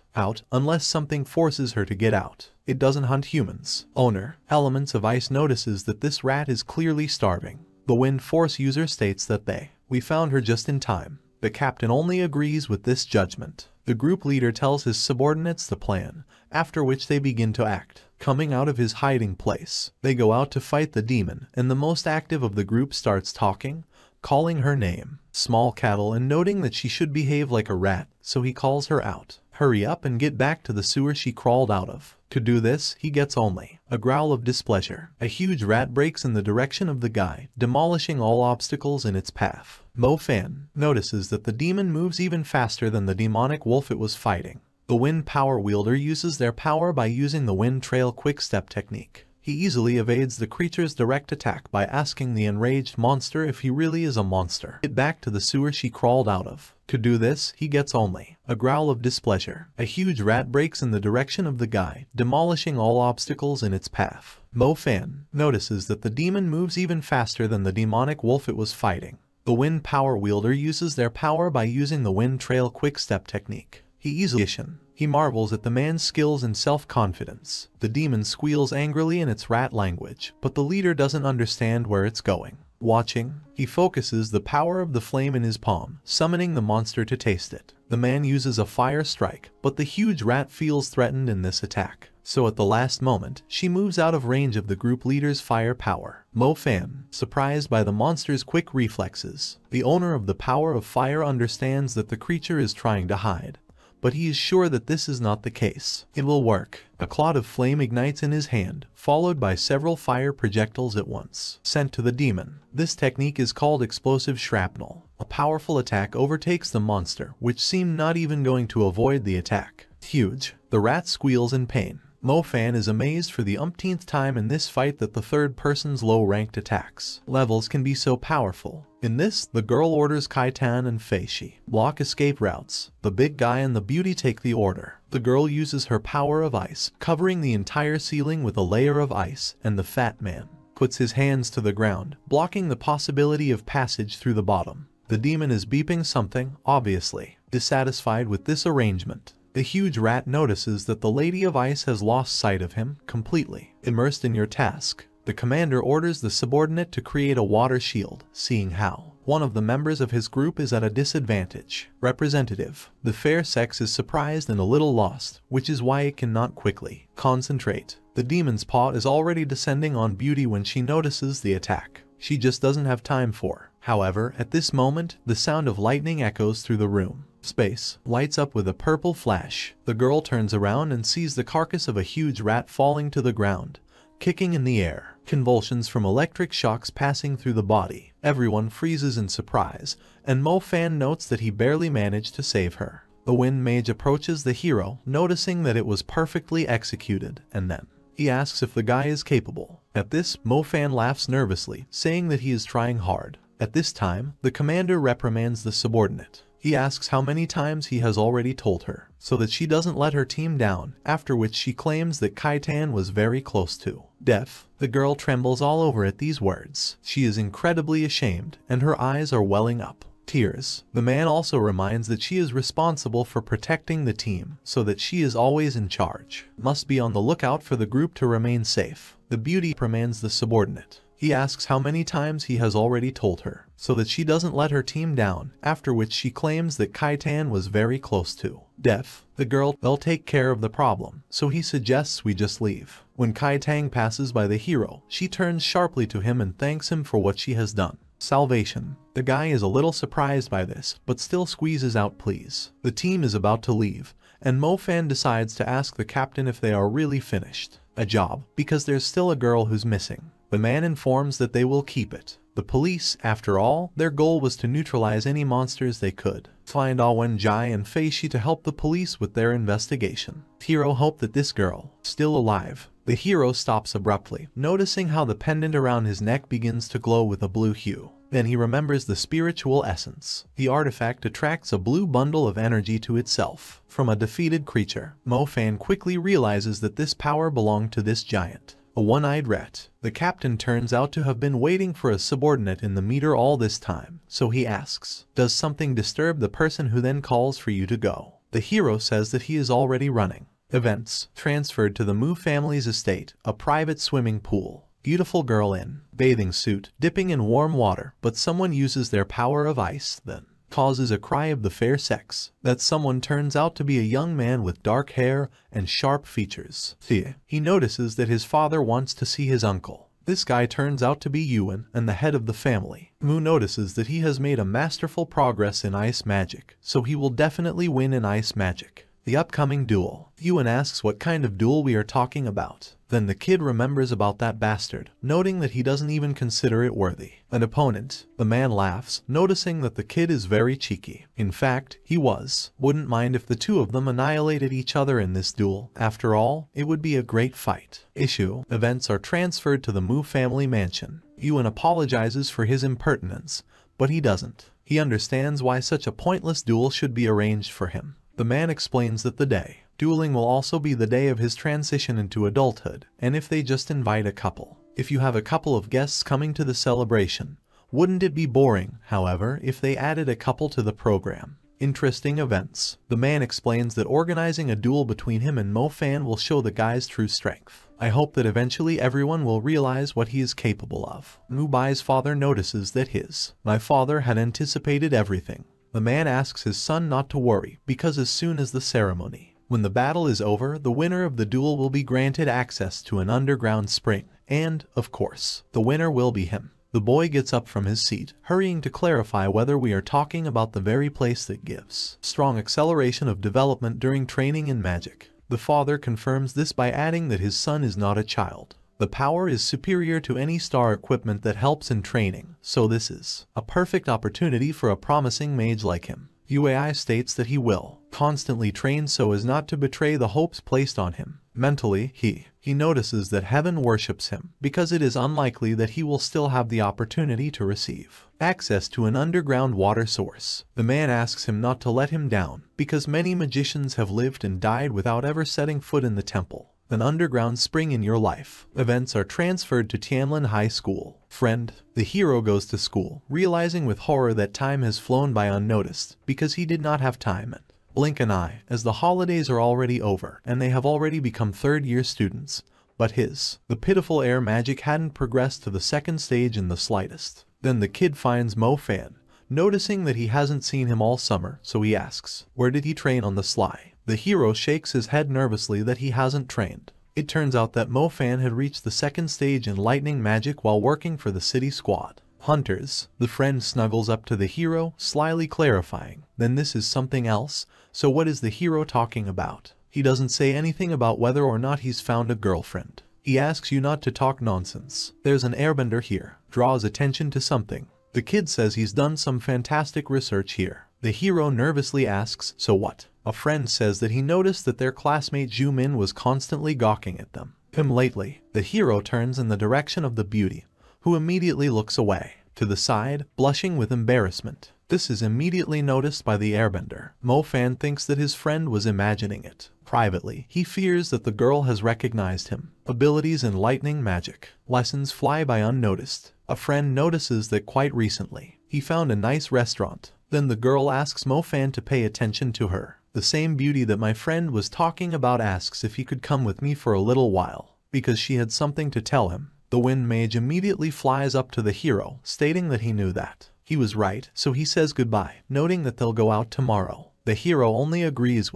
unless something forces her to get out. It doesn't hunt humans. Owner, Elements of Ice notices that this rat is clearly starving. The Wind Force user states that we found her just in time. The captain only agrees with this judgment. The group leader tells his subordinates the plan, after which they begin to act. Coming out of his hiding place, they go out to fight the demon, and the most active of the group starts talking, calling her name, Small Cattle, and noting that she should behave like a rat, so he calls her out. Hurry up and get back to the sewer she crawled out of. To do this, he gets only a growl of displeasure. A huge rat breaks in the direction of the guy, demolishing all obstacles in its path. Mo Fan notices that the demon moves even faster than the demonic wolf it was fighting. The Wind Power Wielder uses their power by using the Wind Trail Quick Step technique. He easily evades the creature's direct attack by asking the enraged monster if he really is a monster. Get back to the sewer she crawled out of. To do this, he gets only a growl of displeasure. A huge rat breaks in the direction of the guy, demolishing all obstacles in its path. Mo Fan notices that the demon moves even faster than the demonic wolf it was fighting. The wind power wielder uses their power by using the wind trail quick step technique. He marvels at the man's skills and self-confidence. The demon squeals angrily in its rat language, but the leader doesn't understand where it's going. Watching, he focuses the power of the flame in his palm, summoning the monster to taste it. The man uses a fire strike, but the huge rat feels threatened in this attack. So at the last moment, she moves out of range of the group leader's fire power. Mo Fan, surprised by the monster's quick reflexes. The owner of the power of fire understands that the creature is trying to hide, but he is sure that this is not the case. It will work. A cloud of flame ignites in his hand, followed by several fire projectiles at once, sent to the demon. This technique is called explosive shrapnel. A powerful attack overtakes the monster, which seemed not even going to avoid the attack. Huge. The rat squeals in pain. Mo Fan is amazed for the umpteenth time in this fight that the third person's low-ranked attacks levels can be so powerful. In this, the girl orders Kaitan and Fei Shi block escape routes. The big guy and the beauty take the order. The girl uses her power of ice, covering the entire ceiling with a layer of ice, and the fat man puts his hands to the ground, blocking the possibility of passage through the bottom. The demon is beeping something, obviously dissatisfied with this arrangement. The huge rat notices that the Lady of Ice has lost sight of him completely. Immersed in your task, the commander orders the subordinate to create a water shield, seeing how one of the members of his group is at a disadvantage. Representative. The fair sex is surprised and a little lost, which is why it cannot quickly concentrate. The demon's paw is already descending on Beauty when she notices the attack. She just doesn't have time for. However, at this moment, the sound of lightning echoes through the room. Space lights up with a purple flash. The girl turns around and sees the carcass of a huge rat falling to the ground, kicking in the air. Convulsions from electric shocks passing through the body. Everyone freezes in surprise, and Mo Fan notes that he barely managed to save her. The wind mage approaches the hero, noticing that it was perfectly executed, and then he asks if the guy is capable. At this, Mo Fan laughs nervously, saying that he is trying hard. At this time, the commander reprimands the subordinate. He asks how many times he has already told her, so that she doesn't let her team down, after which she claims that Kaitan was very close to death. The girl trembles all over at these words. She is incredibly ashamed, and her eyes are welling up. Tears. The man also reminds that she is responsible for protecting the team, so that she is always in charge. Must be on the lookout for the group to remain safe. The beauty reprimands the subordinate. He asks how many times he has already told her, so that she doesn't let her team down, after which she claims that Kaitan was very close to death. The girl, they'll take care of the problem, so he suggests we just leave. When Kaitan passes by the hero, she turns sharply to him and thanks him for what she has done. Salvation. The guy is a little surprised by this, but still squeezes out please. The team is about to leave, and Mo Fan decides to ask the captain if they are really finished a job, because there's still a girl who's missing. The man informs that they will keep it. The police, after all, their goal was to neutralize any monsters they could. Find Awen Jai and Fei Shi to help the police with their investigation. Hero hoped that this girl, still alive. The hero stops abruptly, noticing how the pendant around his neck begins to glow with a blue hue. Then he remembers the spiritual essence. The artifact attracts a blue bundle of energy to itself from a defeated creature. Mo Fan quickly realizes that this power belonged to this giant. A one-eyed rat. The captain turns out to have been waiting for a subordinate in the meter all this time, so he asks, does something disturb the person who then calls for you to go? The hero says that he is already running. Events. Transferred to the Mu family's estate, a private swimming pool. Beautiful girl in bathing suit, dipping in warm water, but someone uses their power of ice, then causes a cry of the fair sex. That someone turns out to be a young man with dark hair and sharp features. He notices that his father wants to see his uncle. This guy turns out to be Yuan and the head of the family. Mu notices that he has made a masterful progress in ice magic, so he will definitely win in ice magic. The upcoming duel. Yuan asks what kind of duel we are talking about. Then the kid remembers about that bastard, noting that he doesn't even consider it worthy. An opponent. The man laughs, noticing that the kid is very cheeky. In fact, he was. Wouldn't mind if the two of them annihilated each other in this duel. After all, it would be a great fight. Issue. Events are transferred to the Mu family mansion. Yuan apologizes for his impertinence, but he doesn't. He understands why such a pointless duel should be arranged for him. The man explains that the day dueling will also be the day of his transition into adulthood, and if they just invite a couple. If you have a couple of guests coming to the celebration, Wouldn't it be boring, however, if they added a couple to the program? Interesting events. The man explains that organizing a duel between him and Mo Fan will show the guy's true strength. I hope that eventually everyone will realize what he is capable of. Mubai's father notices that my father had anticipated everything. The man asks his son not to worry, because as soon as the ceremony, when the battle is over, the winner of the duel will be granted access to an underground spring, and, of course, the winner will be him. The boy gets up from his seat, hurrying to clarify whether we are talking about the very place that gives strong acceleration of development during training in magic. The father confirms this by adding that his son is not a child. The power is superior to any star equipment that helps in training, so this is a perfect opportunity for a promising mage like him. UAI states that he will constantly train so as not to betray the hopes placed on him. Mentally, he notices that heaven worships him, because it is unlikely that he will still have the opportunity to receive access to an underground water source. The man asks him not to let him down, because many magicians have lived and died without ever setting foot in the temple. An underground spring in your life. Events are transferred to Tianlin High School. Friend, the hero goes to school, realizing with horror that time has flown by unnoticed, because he did not have time and blink an eye, as the holidays are already over, and they have already become third-year students. But the pitiful air magic hadn't progressed to the second stage in the slightest. Then the kid finds Mo Fan, noticing that he hasn't seen him all summer, so he asks, where did he train on the sly? The hero shakes his head nervously that he hasn't trained. It turns out that Mo Fan had reached the second stage in lightning magic while working for the city squad hunters. The friend snuggles up to the hero, slyly clarifying, then this is something else, so what is the hero talking about? He doesn't say anything about whether or not he's found a girlfriend. He asks you not to talk nonsense. There's an airbender here. Draws attention to something. The kid says he's done some fantastic research here. The hero nervously asks, so what? A friend says that he noticed that their classmate Zhu Min was constantly gawking at them. Lately, the hero turns in the direction of the beauty, who immediately looks away, to the side, blushing with embarrassment. This is immediately noticed by the airbender. Mo Fan thinks that his friend was imagining it. Privately, he fears that the girl has recognized him. Abilities in lightning magic. Lessons fly by unnoticed. A friend notices that quite recently, he found a nice restaurant. Then the girl asks Mo Fan to pay attention to her. The same beauty that my friend was talking about asks if he could come with me for a little while, because she had something to tell him. The wind mage immediately flies up to the hero, stating that he knew that he was right, so he says goodbye, noting that they'll go out tomorrow. The hero only agrees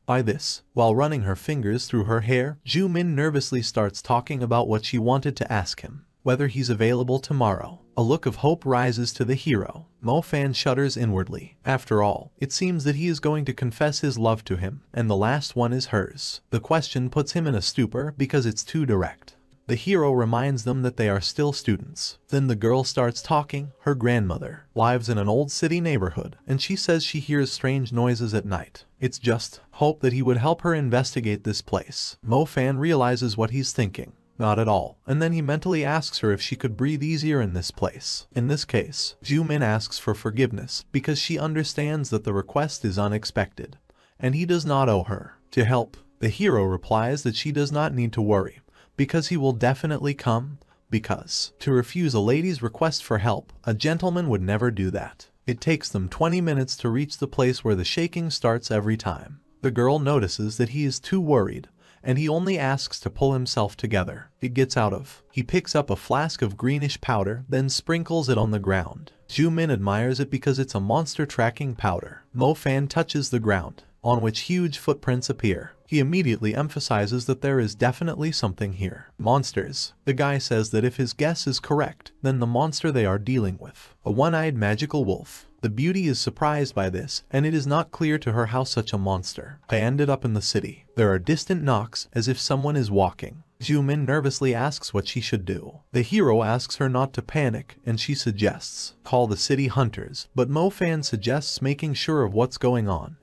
by this. While running her fingers through her hair, Zhu Min nervously starts talking about what she wanted to ask him, whether he's available tomorrow. A look of hope rises to the hero. Mo Fan shudders inwardly. After all, it seems that he is going to confess his love to him, and the last one is hers. The question puts him in a stupor because it's too direct. The hero reminds them that they are still students. Then the girl starts talking. Her grandmother lives in an old city neighborhood, and she says she hears strange noises at night. It's just hope that he would help her investigate this place. Mo Fan realizes what he's thinking. Not at all. And then he mentally asks her if she could breathe easier in this place. In this case, Zhu Min asks for forgiveness because she understands that the request is unexpected, and he does not owe her to help. The hero replies that she does not need to worry, because he will definitely come, because to refuse a lady's request for help, a gentleman would never do that. It takes them 20 minutes to reach the place where the shaking starts every time. The girl notices that he is too worried, and he only asks to pull himself together. It gets out of. He picks up a flask of greenish powder, then sprinkles it on the ground. Zhu Min admires it because it's a monster tracking powder. Mo Fan touches the ground, on which huge footprints appear. He immediately emphasizes that there is definitely something here. Monsters. The guy says that if his guess is correct, then the monster they are dealing with, a one-eyed magical wolf. The beauty is surprised by this, and it is not clear to her how such a monster ended up in the city. There are distant knocks, as if someone is walking. Zhu Min nervously asks what she should do. The hero asks her not to panic, and she suggests, call the city hunters, but Mo Fan suggests making sure of what's going on.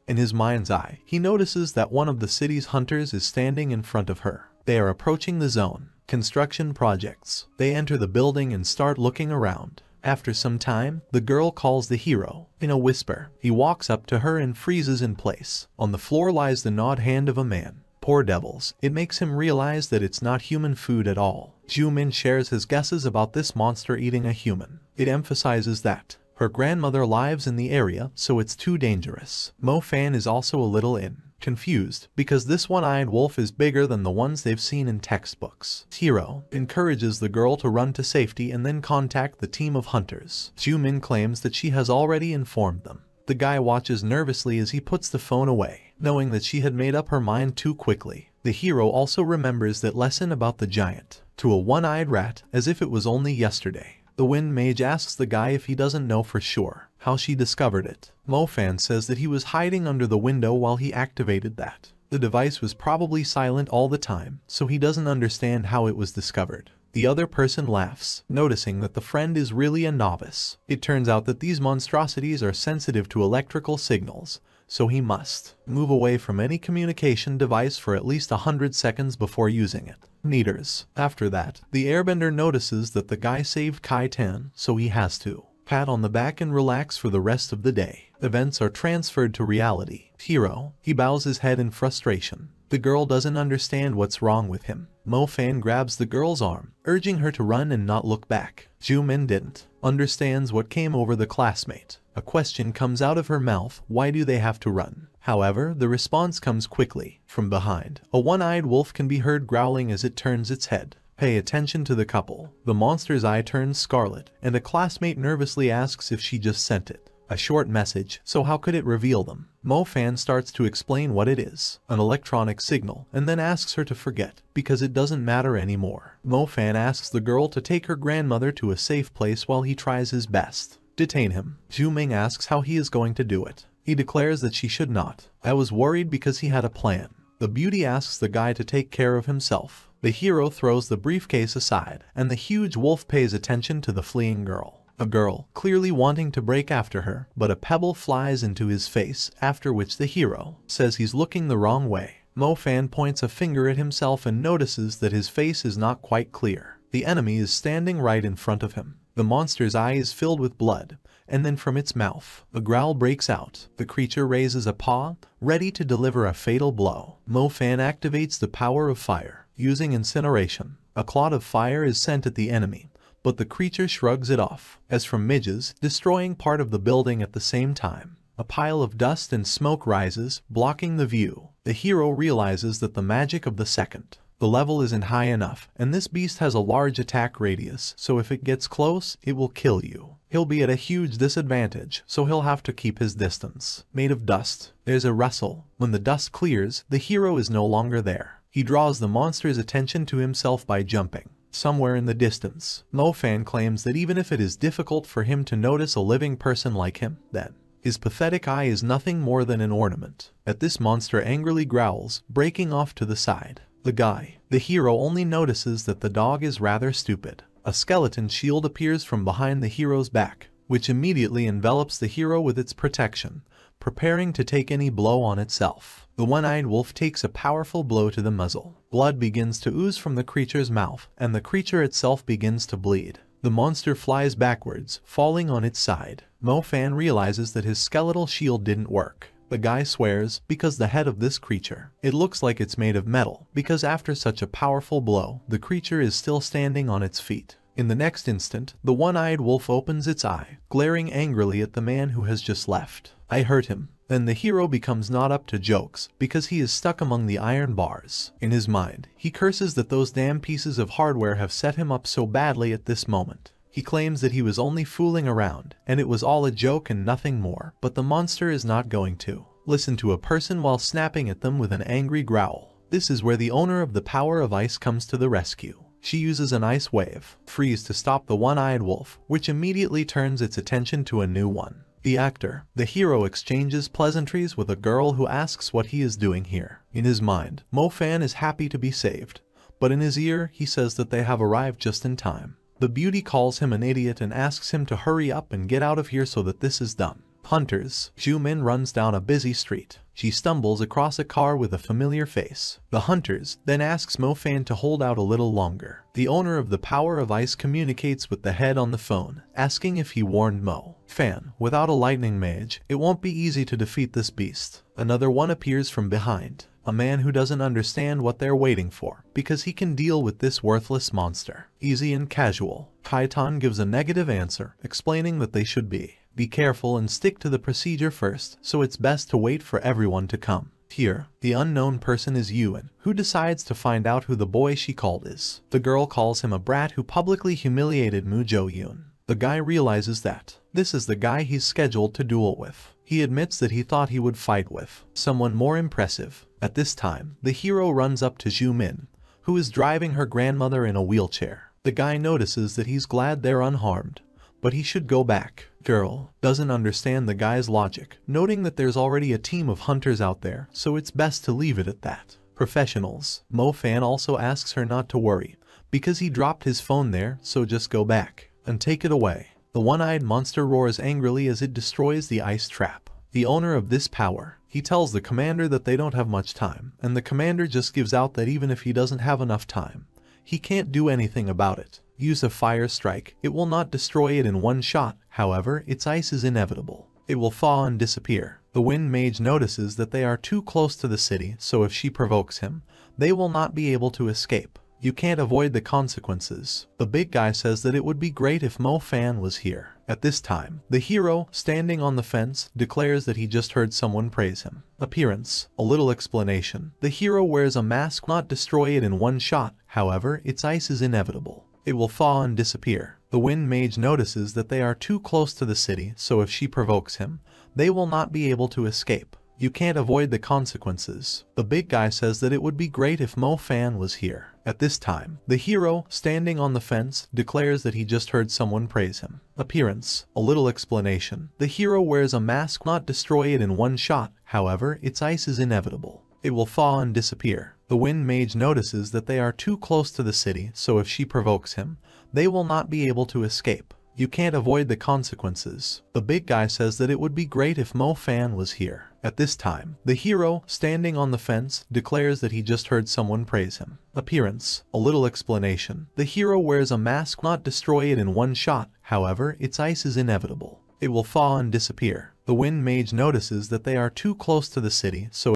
In his mind's eye, he notices that one of the city's hunters is standing in front of her. They are approaching the zone. Construction projects. They enter the building and start looking around. After some time, the girl calls the hero. In a whisper, he walks up to her and freezes in place. On the floor lies the gnawed hand of a man. Poor devils. It makes him realize that it's not human food at all. Zhu Min shares his guesses about this monster eating a human. It emphasizes that her grandmother lives in the area, so it's too dangerous. Mo Fan is also a little confused because this one-eyed wolf is bigger than the ones they've seen in textbooks. Hero encourages the girl to run to safety and then contact the team of hunters. Ju-min claims that she has already informed them. The guy watches nervously as he puts the phone away, knowing that she had made up her mind too quickly. The hero also remembers that lesson about the giant to a one-eyed rat as if it was only yesterday. The wind mage asks the guy if he doesn't know for sure how she discovered it. Mo Fan says that he was hiding under the window while he activated that. The device was probably silent all the time, so he doesn't understand how it was discovered. The other person laughs, noticing that the friend is really a novice. It turns out that these monstrosities are sensitive to electrical signals, so he must move away from any communication device for at least 100 seconds before using it. Meters. After that, the airbender notices that the guy saved Kai-tan, so he has to pat on the back and relax for the rest of the day. Events are transferred to reality. Hero. He bows his head in frustration. The girl doesn't understand what's wrong with him. Mo Fan grabs the girl's arm, urging her to run and not look back. Ju-min didn't understands what came over the classmate. A question comes out of her mouth, why do they have to run? However, the response comes quickly. From behind, a one-eyed wolf can be heard growling as it turns its head. Pay attention to the couple. The monster's eye turns scarlet, and a classmate nervously asks if she just sent it. A short message, so how could it reveal them? Mo Fan starts to explain what it is, an electronic signal, and then asks her to forget, because it doesn't matter anymore. Mo Fan asks the girl to take her grandmother to a safe place while he tries his best. Detain him. Ju-ming asks how he is going to do it. He declares that she should not. I was worried because he had a plan. The beauty asks the guy to take care of himself. The hero throws the briefcase aside, and the huge wolf pays attention to the fleeing girl. A girl, clearly wanting to break after her, but a pebble flies into his face, after which the hero says he's looking the wrong way. Mo Fan points a finger at himself and notices that his face is not quite clear. The enemy is standing right in front of him. The monster's eye is filled with blood, and then from its mouth, a growl breaks out. The creature raises a paw, ready to deliver a fatal blow. Mo Fan activates the power of fire, using incineration. A cloud of fire is sent at the enemy, but the creature shrugs it off, as from midges, destroying part of the building at the same time. A pile of dust and smoke rises, blocking the view. The hero realizes that the magic of the second the level isn't high enough, and this beast has a large attack radius, so if it gets close, it will kill you. He'll be at a huge disadvantage, so he'll have to keep his distance. Made of dust. There's a rustle. When the dust clears, the hero is no longer there. He draws the monster's attention to himself by jumping somewhere in the distance. Mo Fan claims that even if it is difficult for him to notice a living person like him, then his pathetic eye is nothing more than an ornament. At this, monster angrily growls, breaking off to the side. The hero only notices that the dog is rather stupid. A skeleton shield appears from behind the hero's back, which immediately envelops the hero with its protection, preparing to take any blow on itself. The one-eyed wolf takes a powerful blow to the muzzle. Blood begins to ooze from the creature's mouth, and the creature itself begins to bleed. The monster flies backwards, falling on its side. Mo Fan realizes that his skeletal shield didn't work. The guy swears, because the head of this creature, it looks like it's made of metal, because after such a powerful blow, the creature is still standing on its feet. In the next instant, the one-eyed wolf opens its eye, glaring angrily at the man who has just left. I hurt him. Then the hero becomes not up to jokes, because he is stuck among the iron bars. In his mind, he curses that those damn pieces of hardware have set him up so badly at this moment. He claims that he was only fooling around, and it was all a joke and nothing more, but the monster is not going to listen to a person while snapping at them with an angry growl. This is where the owner of the power of ice comes to the rescue. She uses an ice wave, freeze to stop the one-eyed wolf, which immediately turns its attention to a new one. The hero exchanges pleasantries with a girl who asks what he is doing here. In his mind, Mo Fan is happy to be saved, but in his ear, he says that they have arrived just in time. The beauty calls him an idiot and asks him to hurry up and get out of here so that this is done. Hunters. Ju-min runs down a busy street. She stumbles across a car with a familiar face. The hunters then asks Mo Fan to hold out a little longer. The owner of the power of ice communicates with the head on the phone, asking if he warned Mo Fan. Without a lightning mage, it won't be easy to defeat this beast. Another one appears from behind. a man who doesn't understand what they're waiting for, because he can deal with this worthless monster. Easy and casual. Kaitan gives a negative answer, explaining that they should be careful and stick to the procedure first, so it's best to wait for everyone to come. Here, the unknown person is Yuan, who decides to find out who the boy she called is. The girl calls him a brat who publicly humiliated Mu Jo-yoon. The guy realizes that this is the guy he's scheduled to duel with. He admits that he thought he would fight with someone more impressive. At this time, the hero runs up to Ju Min, who is driving her grandmother in a wheelchair. The guy notices that he's glad they're unharmed, but he should go back. Girl doesn't understand the guy's logic, noting that there's already a team of hunters out there, so it's best to leave it at that. Professionals. Mo Fan also asks her not to worry, because he dropped his phone there, so just go back and take it away. The one-eyed monster roars angrily as it destroys the ice trap. The owner of this power, he tells the commander that they don't have much time, and the commander just gives out that even if he doesn't have enough time, he can't do anything about it. Use a fire strike. It will not destroy it in one shot, however, its ice is inevitable. It will thaw and disappear. The wind mage notices that they are too close to the city, so if she provokes him, they will not be able to escape. You can't avoid the consequences. The big guy says that it would be great if Mo Fan was here. At this time, the hero, standing on the fence, declares that he just heard someone praise him. Appearance. A little explanation. The hero wears a mask, not destroy it in one shot, however, its ice is inevitable. It will thaw and disappear. The wind mage notices that they are too close to the city, so if she provokes him, they will not be able to escape. You can't avoid the consequences. The big guy says that it would be great if Mo Fan was here. At this time, the hero, standing on the fence, declares that he just heard someone praise him. Appearance. A little explanation. The hero wears a mask, not destroy it in one shot, however, its ice is inevitable. It will thaw and disappear. The wind mage notices that they are too close to the city, so if she provokes him, they will not be able to escape. You can't avoid the consequences. The big guy says that it would be great if Mo Fan was here. At this time, the hero, standing on the fence, declares that he just heard someone praise him. Appearance. A little explanation. The hero wears a mask, not destroy it in one shot, however, its ice is inevitable. It will thaw and disappear. The wind mage notices that they are too close to the city, so